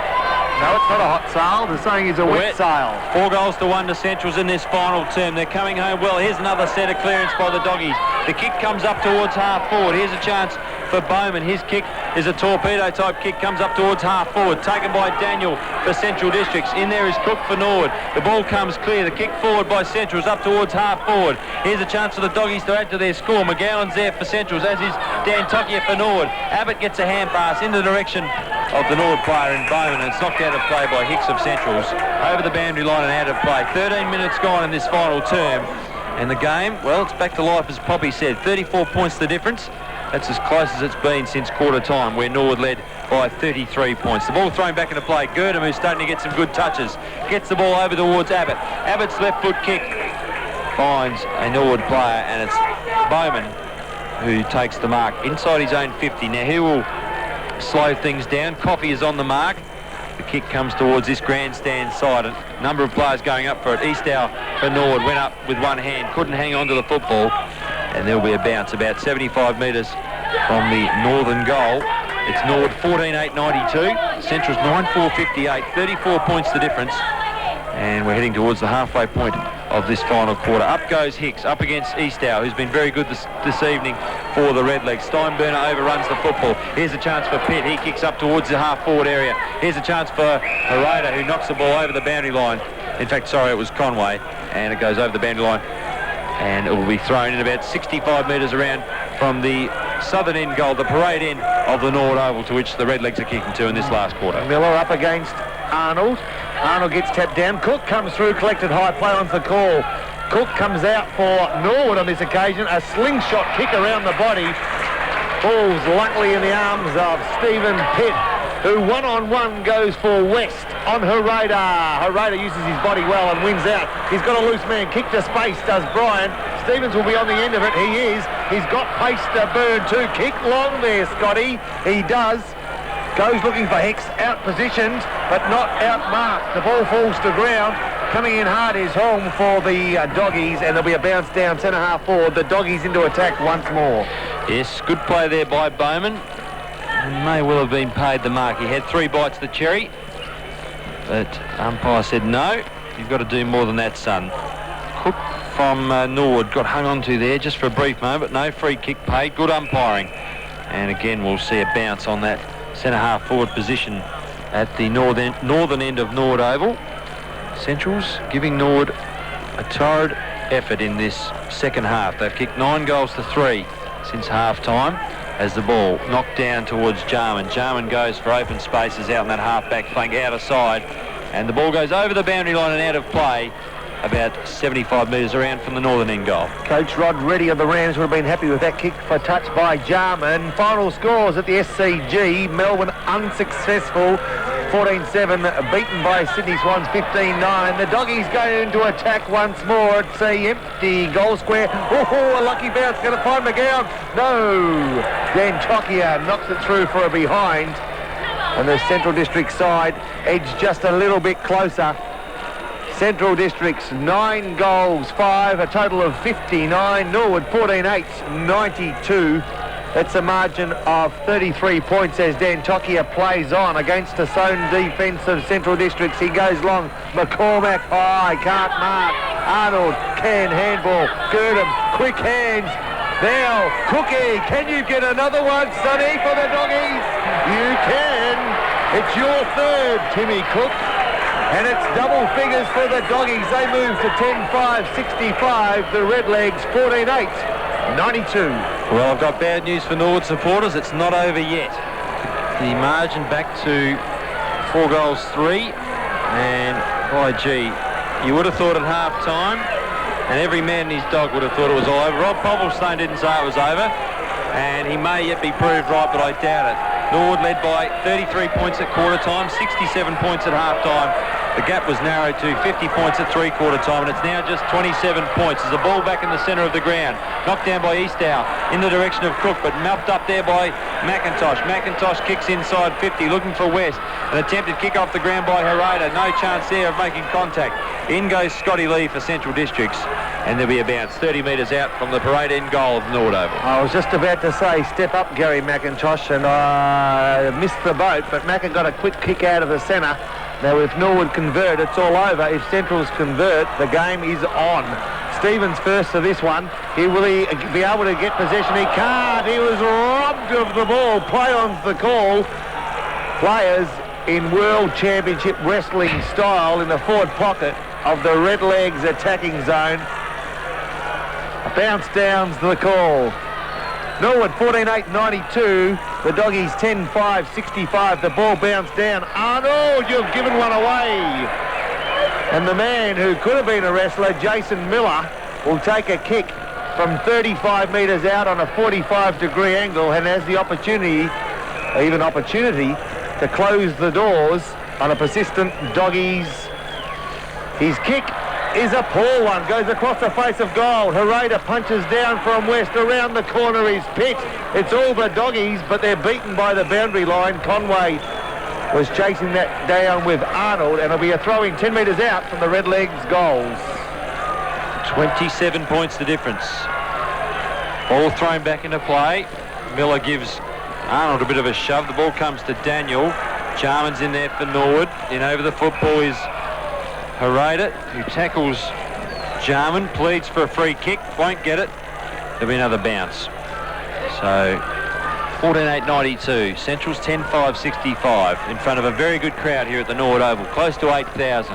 No, it's not a hot sail. They're saying it's a wet sail. 4 goals to 1 to Centrals in this final term. They're coming home well. Here's another centre clearance by the Doggies. The kick comes up towards half-forward. Here's a chance for Bowman. His kick is a torpedo-type kick, comes up towards half-forward, taken by Daniel for Central Districts. In there is Cook for Norwood. The ball comes clear. The kick forward by Centrals up towards half-forward. Here's a chance for the Doggies to add to their score. McGowan's there for Centrals, as is Dantokia for Norwood. Abbott gets a hand pass in the direction of the Norwood player in Bowman, and it's knocked out of play by Hicks of Centrals. Over the boundary line and out of play. 13 minutes gone in this final term. And the game, well, it's back to life, as Poppy said. 34 points the difference. That's as close as it's been since quarter time, where Norwood led by 33 points. The ball thrown back into play. Girdham, who's starting to get some good touches, gets the ball over towards Abbott. Abbott's left foot kick finds a Norwood player, and it's Bowman who takes the mark inside his own 50. Now he will slow things down. Coffey is on the mark. The kick comes towards this grandstand side. A number of players going up for it. Eastdale for Norwood went up with one hand, couldn't hang on to the football, and there'll be a bounce about 75 metres from the northern goal. It's Norwood 14-8-92, Central's 9-4-58, 34 points the difference, and we're heading towards the halfway point of this final quarter. Up goes Hicks, up against Eastdale, who's been very good this evening for the Redlegs. Steinburner overruns the football. Here's a chance for Pitt. He kicks up towards the half-forward area. Here's a chance for Herrera, who knocks the ball over the boundary line. In fact, sorry, it was Conway, and it goes over the boundary line, and it will be thrown in about 65 metres around from the southern end goal, the parade end of the Norwood Oval, to which the Redlegs are kicking to in this last quarter. Miller up against Arnold. Arnold gets tapped down. Cook comes through, collected high, play on's the call. Cook comes out for Norwood on this occasion. A slingshot kick around the body. Falls luckily in the arms of Stephen Pitt. who one-on-one goes for West on Herrera. Herrera uses his body well and wins out. He's got a loose man. Kick to space, does Brian. Stevens will be on the end of it. He is. He's got pace to burn too. Kick long there, Scotty. He does. Goes looking for Hicks. Out-positioned, but not out-marked. The ball falls to ground. Coming in hard is home for the Doggies, and there'll be a bounce down centre-half forward. The Doggies into attack once more. Yes, good play there by Bowman. And may well have been paid the mark. He had 3 bites of the cherry, but umpire said no. You've got to do more than that, son. Cook from Norwood got hung onto there just for a brief moment, but no free kick paid. Good umpiring. And again, we'll see a bounce on that centre-half forward position at the northern end of Norwood Oval. Centrals giving Norwood a torrid effort in this second half. They've kicked 9 goals to 3 since half-time as the ball knocked down towards Jarman. Jarman goes for open spaces out in that half-back flank, out of side, and the ball goes over the boundary line and out of play about 75 metres around from the northern end goal. Coach Rod Reddy of the Rams would have been happy with that kick for touch by Jarman. Final scores at the SCG. Melbourne unsuccessful, 14-7, beaten by Sydney Swans 15-9. The Doggies go into attack once more. It's a empty goal square. Oh, a lucky bounce, going to find McGowan. No. Dan Tokia knocks it through for a behind. And the Central District side edged just a little bit closer. Central District's 9 goals, 5, a total of 59. Norwood 14-8, 92. That's a margin of 33 points as Dan Tokia plays on against a zone defence of Central Districts. He goes long. McCormack high, can't mark. Arnold can handball. Girdham, quick hands. Now, Cookie, can you get another one, Sonny, for the Doggies? You can. It's your third, Timmy Cook. And it's double figures for the Doggies. They move to 10-5, 65. The Redlegs 14-8, 92. Well, I've got bad news for Norwood supporters. It's not over yet. The margin back to 4 goals, 3. And, by gee, you would have thought at half-time, and every man and his dog would have thought it was all over. Rob Popplestone didn't say it was over, and he may yet be proved right, but I doubt it. Norwood led by 33 points at quarter-time, 67 points at half-time. The gap was narrowed to 50 points at three-quarter time, and it's now just 27 points. There's a ball back in the centre of the ground. Knocked down by Eastow in the direction of Cook, but mapped up there by McIntosh. McIntosh kicks inside 50, looking for West. An attempted kick off the ground by Herrera. No chance there of making contact. In goes Scotty Lee for Central Districts, and there'll be a bounce 30 metres out from the parade end goal of Norwood Oval. I was just about to say, step up, Gary McIntosh, and I missed the boat, but Macca got a quick kick out of the centre. Now, if Norwood convert, it's all over. If Centrals convert, the game is on. Stevens first to this one. Will he be able to get possession? He can't. He was robbed of the ball. Play on's the call. Players in World Championship Wrestling style in the forward pocket of the Redlegs attacking zone. A bounce down's the call. Norwood 14-8-92. The Doggies 10-5-65. The ball bounced down. Arnold, you've given one away. And the man who could have been a wrestler, Jason Miller, will take a kick from 35 metres out on a 45-degree angle and has the opportunity to close the doors on a persistent Doggies. His kick is a poor one, goes across the face of goal. Herrera punches down from West. Around the corner is Pitt. It's all the Doggies, but they're beaten by the boundary line. Conway was chasing that down with Arnold, and it'll be a throw-in 10 metres out from the Redlegs goals. 27 points the difference. Ball thrown back into play. Miller gives Arnold a bit of a shove. The ball comes to Daniel. Jarman's in there for Norwood. In over the football is Herrera, who tackles Jarman, pleads for a free kick, won't get it. There'll be another bounce. So 14-8-92, Central's 10-5-65 in front of a very good crowd here at the Norwood Oval, close to 8,000.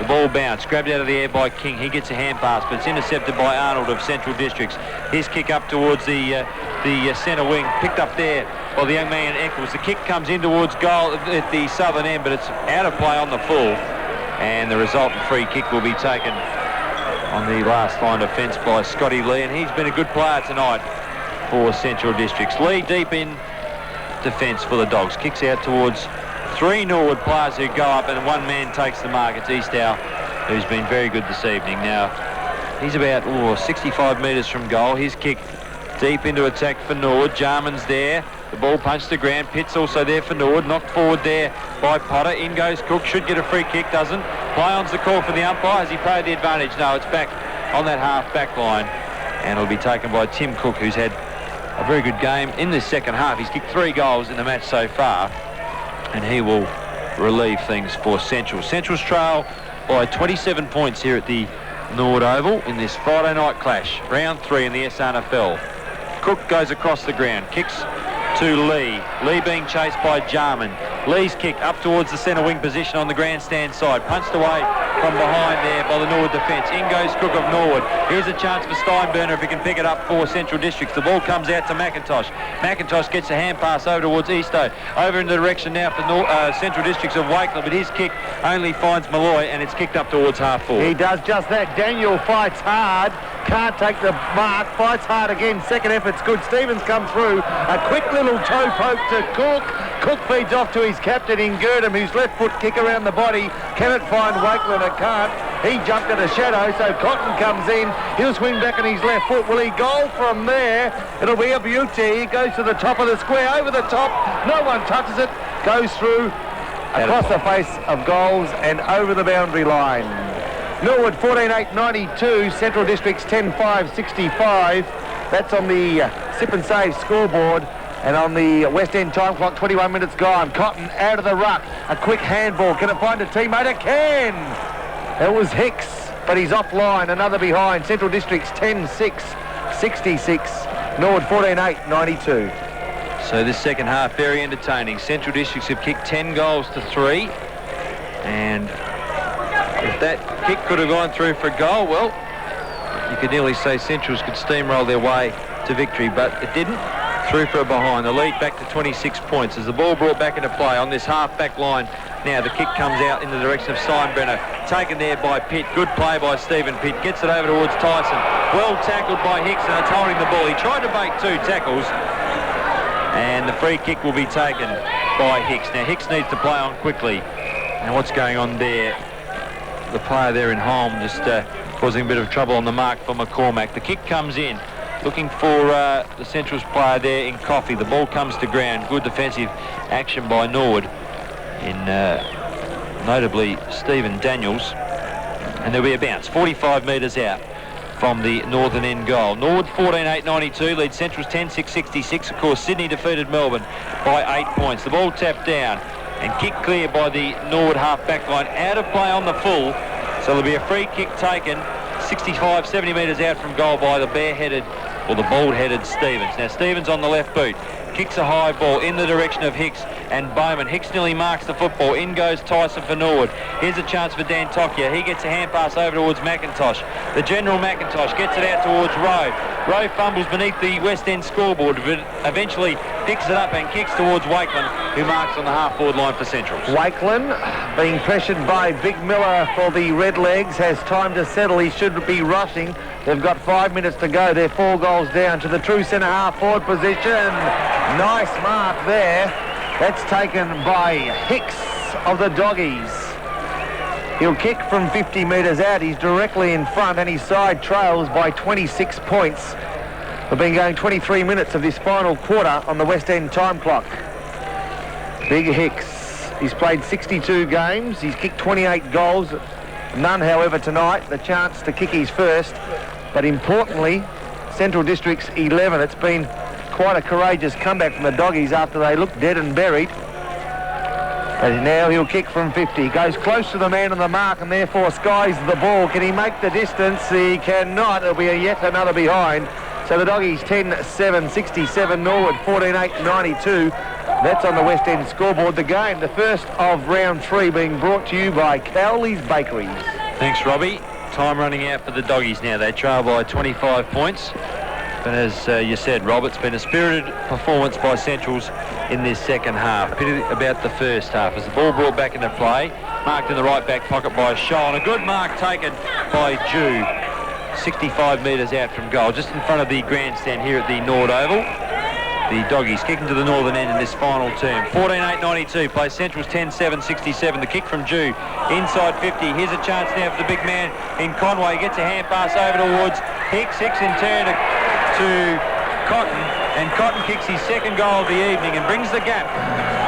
The ball bounced, grabbed out of the air by King. He gets a hand pass, but it's intercepted by Arnold of Central Districts. His kick up towards the centre wing, picked up there by the young man Eccles. The kick comes in towards goal at the southern end, but it's out of play on the full. And the resultant free kick will be taken on the last line of fence by Scotty Lee, and he's been a good player tonight for Central Districts. Lee deep in defence for the Dogs. Kicks out towards 3 Norwood players who go up, and 1 man takes the mark. It's Eastow, who's been very good this evening. Now, he's about 65 metres from goal. His kick deep into attack for Norwood. Jarman's there. The ball punched to ground. Pitt's also there for Norwood. Knocked forward there by Potter. In goes Cook. Should get a free kick. Doesn't. Play-on's the call for the umpire. Has he paid the advantage? No, it's back on that half-back line. And it'll be taken by Tim Cook, who's had a very good game in this second half. He's kicked 3 goals in the match so far. And he will relieve things for Central. Central's trail by 27 points here at the Norwood Oval in this Friday night clash. Round 3 in the SRNFL. Cook goes across the ground. Kicks to Lee. Lee being chased by Jarman. Lee's kick up towards the centre wing position on the grandstand side. Punched away from behind there by the Norwood defence. In goes Cook of Norwood. Here's a chance for Steinburner if he can pick it up for Central Districts. The ball comes out to McIntosh. McIntosh gets a hand pass over towards Eastow. Over in the direction now for Central Districts of Wakeland, but his kick only finds Malloy, and it's kicked up towards half forward. He does just that. Daniel fights hard. Can't take the mark. Fights hard again. Second effort's good. Stevens come through. A quick little toe poke to Cook. Cook feeds off to his captain in Girdham, whose left foot kick around the body. Can it find Wakeland? It can't. He jumped in a shadow, so Cotton comes in. He'll swing back on his left foot. Will he goal from there? It'll be a beauty. He goes to the top of the square, over the top. No one touches it. Goes through across the face of goals and over the boundary line. Norwood 14-8-92, Central Districts 10-5-65. That's on the Sip and Save scoreboard. And on the West End time clock, 21 minutes gone. Cotton out of the ruck. A quick handball. Can it find a teammate? It can! It was Hicks, but he's offline. Another behind. Central Districts 10-6-66. Norwood 14-8-92. So this second half, very entertaining. Central Districts have kicked 10 goals to 3. And if that kick could have gone through for a goal, well, you could nearly say Centrals could steamroll their way to victory, but it didn't. Through for a behind. The lead back to 26 points as the ball brought back into play on this half-back line. Now the kick comes out in the direction of Steinbrenner. Taken there by Pitt. Good play by Stephen Pitt. Gets it over towards Tyson. Well tackled by Hicks, and it's holding the ball. He tried to make 2 tackles. And the free kick will be taken by Hicks. Now Hicks needs to play on quickly. And what's going on there? The player there in Holm just causing a bit of trouble on the mark for McCormack. The kick comes in. Looking for the Central's player there in Coffey. The ball comes to ground. Good defensive action by Norwood in notably Stephen Daniels. And there'll be a bounce. 45 metres out from the northern end goal. Norwood 14-8-92 leads Central's 10-6-66. Of course, Sydney defeated Melbourne by 8 points. The ball tapped down and kicked clear by the Norwood half-back line. Out of play on the full. So there'll be a free kick taken 65, 70 metres out from goal by the bare-headed or the bald-headed Stevens. Now Stevens on the left boot. Kicks a high ball in the direction of Hicks and Bowman. Hicks nearly marks the football. In goes Tyson for Norwood. Here's a chance for Dan Tokia. He gets a hand pass over towards McIntosh. The general McIntosh gets it out towards Rowe. Rowe fumbles beneath the West End scoreboard, but eventually picks it up and kicks towards Wakeland, who marks on the half-forward line for Central. Wakeland, being pressured by Big Miller for the Redlegs, has time to settle. He should be rushing. They've got 5 minutes to go. They're 4 goals down to the true centre half-forward position. Nice mark there. That's taken by Hicks of the Doggies. He'll kick from 50 metres out. He's directly in front and his side trails by 26 points. We've been going 23 minutes of this final quarter on the West End time clock. Big Hicks. He's played 62 games. He's kicked 28 goals. None, however, tonight. The chance to kick his first. But importantly, Central District's 11. It's been quite a courageous comeback from the Doggies after they looked dead and buried. And now he'll kick from 50. Goes close to the man on the mark and therefore skies the ball. Can he make the distance? He cannot. It'll be yet another behind. So the Doggies 10-7-67. Norwood 14-8-92. That's on the West End scoreboard. The game, the first of round 3, being brought to you by Cowley's Bakeries. Thanks, Robbie. Time running out for the Doggies now. They trail by 25 points. But as you said, Rob, it's been a spirited performance by Centrals in this second half. Pity about the first half as the ball brought back into play. Marked in the right back pocket by Shaw. And a good mark taken by Jew. 65 metres out from goal, just in front of the grandstand here at the Norwood Oval. the Doggies kicking to the northern end in this final term. 14-8-92, plays Central's 10-7-67. The kick from Jew, inside 50. Here's a chance now for the big man in Conway. Gets a hand pass over to Woods. Hicks in turn to Cotton, and Cotton kicks his second goal of the evening and brings the gap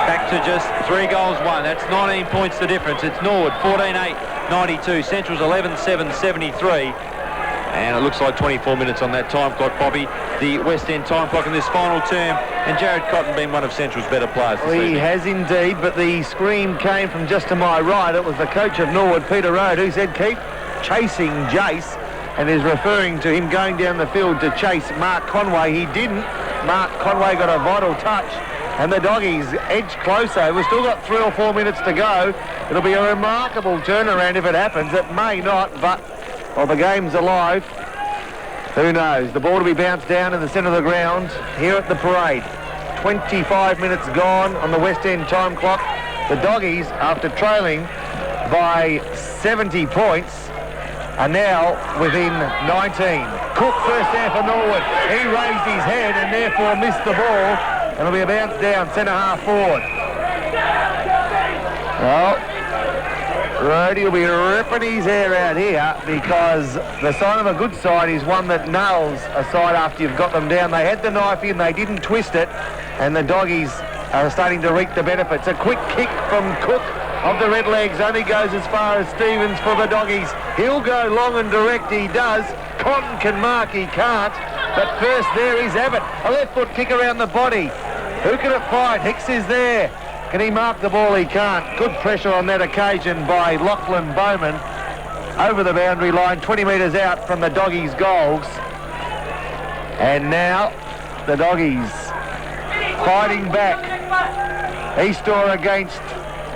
back to just 3 goals won. That's 19 points the difference. It's Norwood 14-8-92. Central's 11-7-73. And it looks like 24 minutes on that time clock, Bobby. The West End time clock in this final term. And Jared Cotton being one of Central's better players this evening. He has indeed, but the scream came from just to my right. It was the coach of Norwood, Peter Rode, who said keep chasing Jace, and is referring to him going down the field to chase Mark Conway. He didn't. Mark Conway got a vital touch, and the Doggies edged closer. We've still got 3 or 4 minutes to go. It'll be a remarkable turnaround if it happens. It may not, but well, the game's alive. Who knows? The ball to be bounced down in the centre of the ground here at the parade. 25 minutes gone on the West End time clock. The Doggies, after trailing by 70 points, are now within 19. Cook first there for Norwood. He raised his head and therefore missed the ball. And it'll be a bounce down, centre half forward. Well, Rhodey will be ripping his hair out here, because the sign of a good side is one that nails a side after you've got them down. They had the knife in, they didn't twist it, and the Doggies are starting to reap the benefits. A quick kick from Cook of the Redlegs only goes as far as Stevens for the Doggies. He'll go long and direct, he does. Cotton can mark, he can't. But first there is Abbott. A left foot kick around the body. Who can it find? Hicks is there. Can he mark the ball? He can't. Good pressure on that occasion by Lachlan Bowman over the boundary line, 20 metres out from the Doggies' goals. And now the Doggies fighting back. Eastor against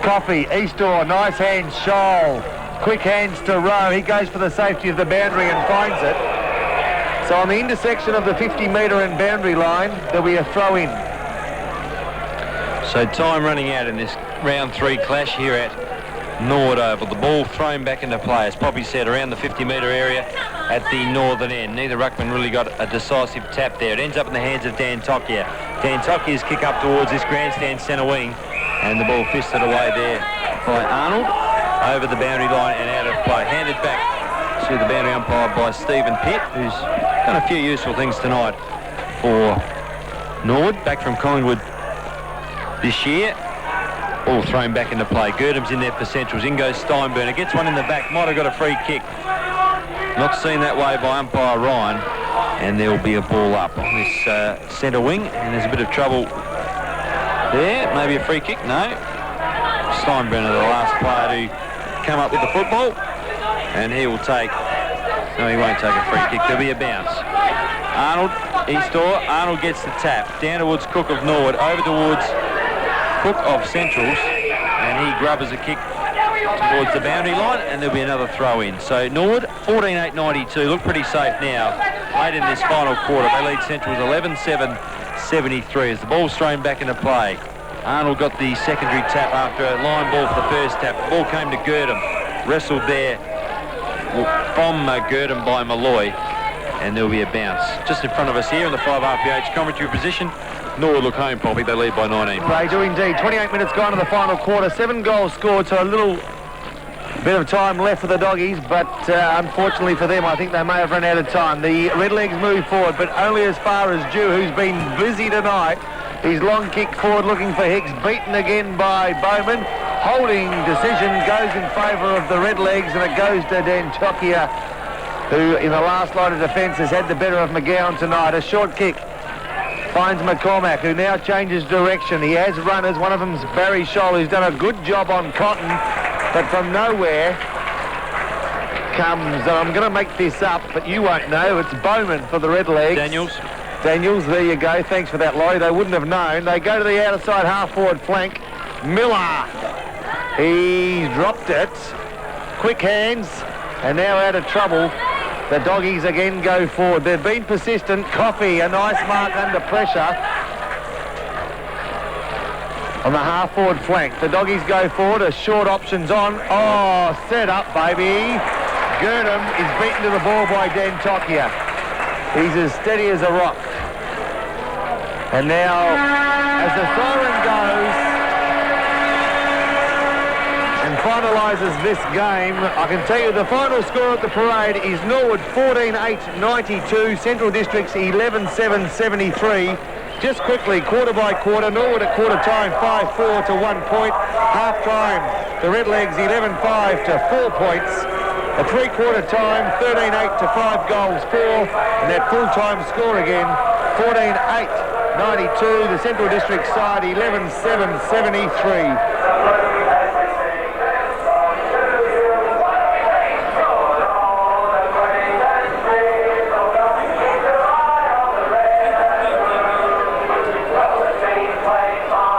Coffey. Eastor, nice hands, Scholl. Quick hands to Rowe. He goes for the safety of the boundary and finds it. So on the intersection of the 50-metre and boundary line, there'll be a throw-in. So time running out in this round 3 clash here at Norwood Oval. The ball thrown back into play, as Poppy said, around the 50-metre area at the northern end. Neither ruckman really got a decisive tap there. It ends up in the hands of Dan Tokia. Dan Tokia's kick up towards this grandstand centre wing, and the ball fisted away there by Arnold over the boundary line and out of play. Handed back to the boundary umpire by Stephen Pitt, who's done a few useful things tonight for Norwood, back from Collingwood this year. All thrown back into play. Girdham's in there for Centrals. In goes Steinburner. Gets one in the back. Might have got a free kick. Not seen that way by umpire Ryan. And there will be a ball up on this centre wing. And there's a bit of trouble there. Maybe a free kick. No. Steinburner, the last player to come up with the football. And he will take... No, he won't take a free kick. There'll be a bounce. Arnold, Eastor. Arnold gets the tap. Down towards Cook of Norwood. Over towards Cook of Centrals, and he grubbers a kick towards the boundary line, and there'll be another throw in. So Norwood 14-8-92 look pretty safe now late in this final quarter. They lead Centrals 11-7-73 as the ball's thrown back into play. Arnold got the secondary tap after a line ball for the first tap. The ball came to Girdham, wrestled there from Girdham by Malloy, and there'll be a bounce just in front of us here in the 5 RPH commentary position. Norwood look home, Poppy. They lead by 19. They do indeed. 28 minutes gone in the final quarter. 7 goals scored, so a little bit of time left for the Doggies, but unfortunately for them, I think they may have run out of time. The Redlegs move forward, but only as far as Jew, who's been busy tonight. His long kick forward looking for Hicks, beaten again by Bowman. Holding decision goes in favour of the Redlegs, and it goes to Dan Tokia, who in the last line of defence has had the better of McGowan tonight. A short kick finds McCormack, who now changes direction. He has runners. One of them's Barry Scholl, who's done a good job on Cotton, but from nowhere comes, and I'm going to make this up, but you won't know, it's Bowman for the Redlegs. Daniels, there you go. Thanks for that, Laurie. They wouldn't have known. They go to the outside half-forward flank. Miller. He's dropped it. Quick hands, and now out of trouble. The Doggies again go forward. They've been persistent. Coffey, a nice mark under pressure on the half-forward flank. The Doggies go forward. A short options on. Oh, set up, baby. Girdham is beaten to the ball by Dan Tokia. He's as steady as a rock. And now, as the siren goes and finalises this game, I can tell you the final score at the parade is Norwood 14-8-92, Central Districts 11-7-73. Just quickly, quarter by quarter, Norwood at quarter time 5-4 to 1 point. Half time, the Redlegs 11-5 to 4 points. At three-quarter time, 13-8 to 5 goals, 4. And that full-time score again, 14-8-92. The Central District side, 11-7-73.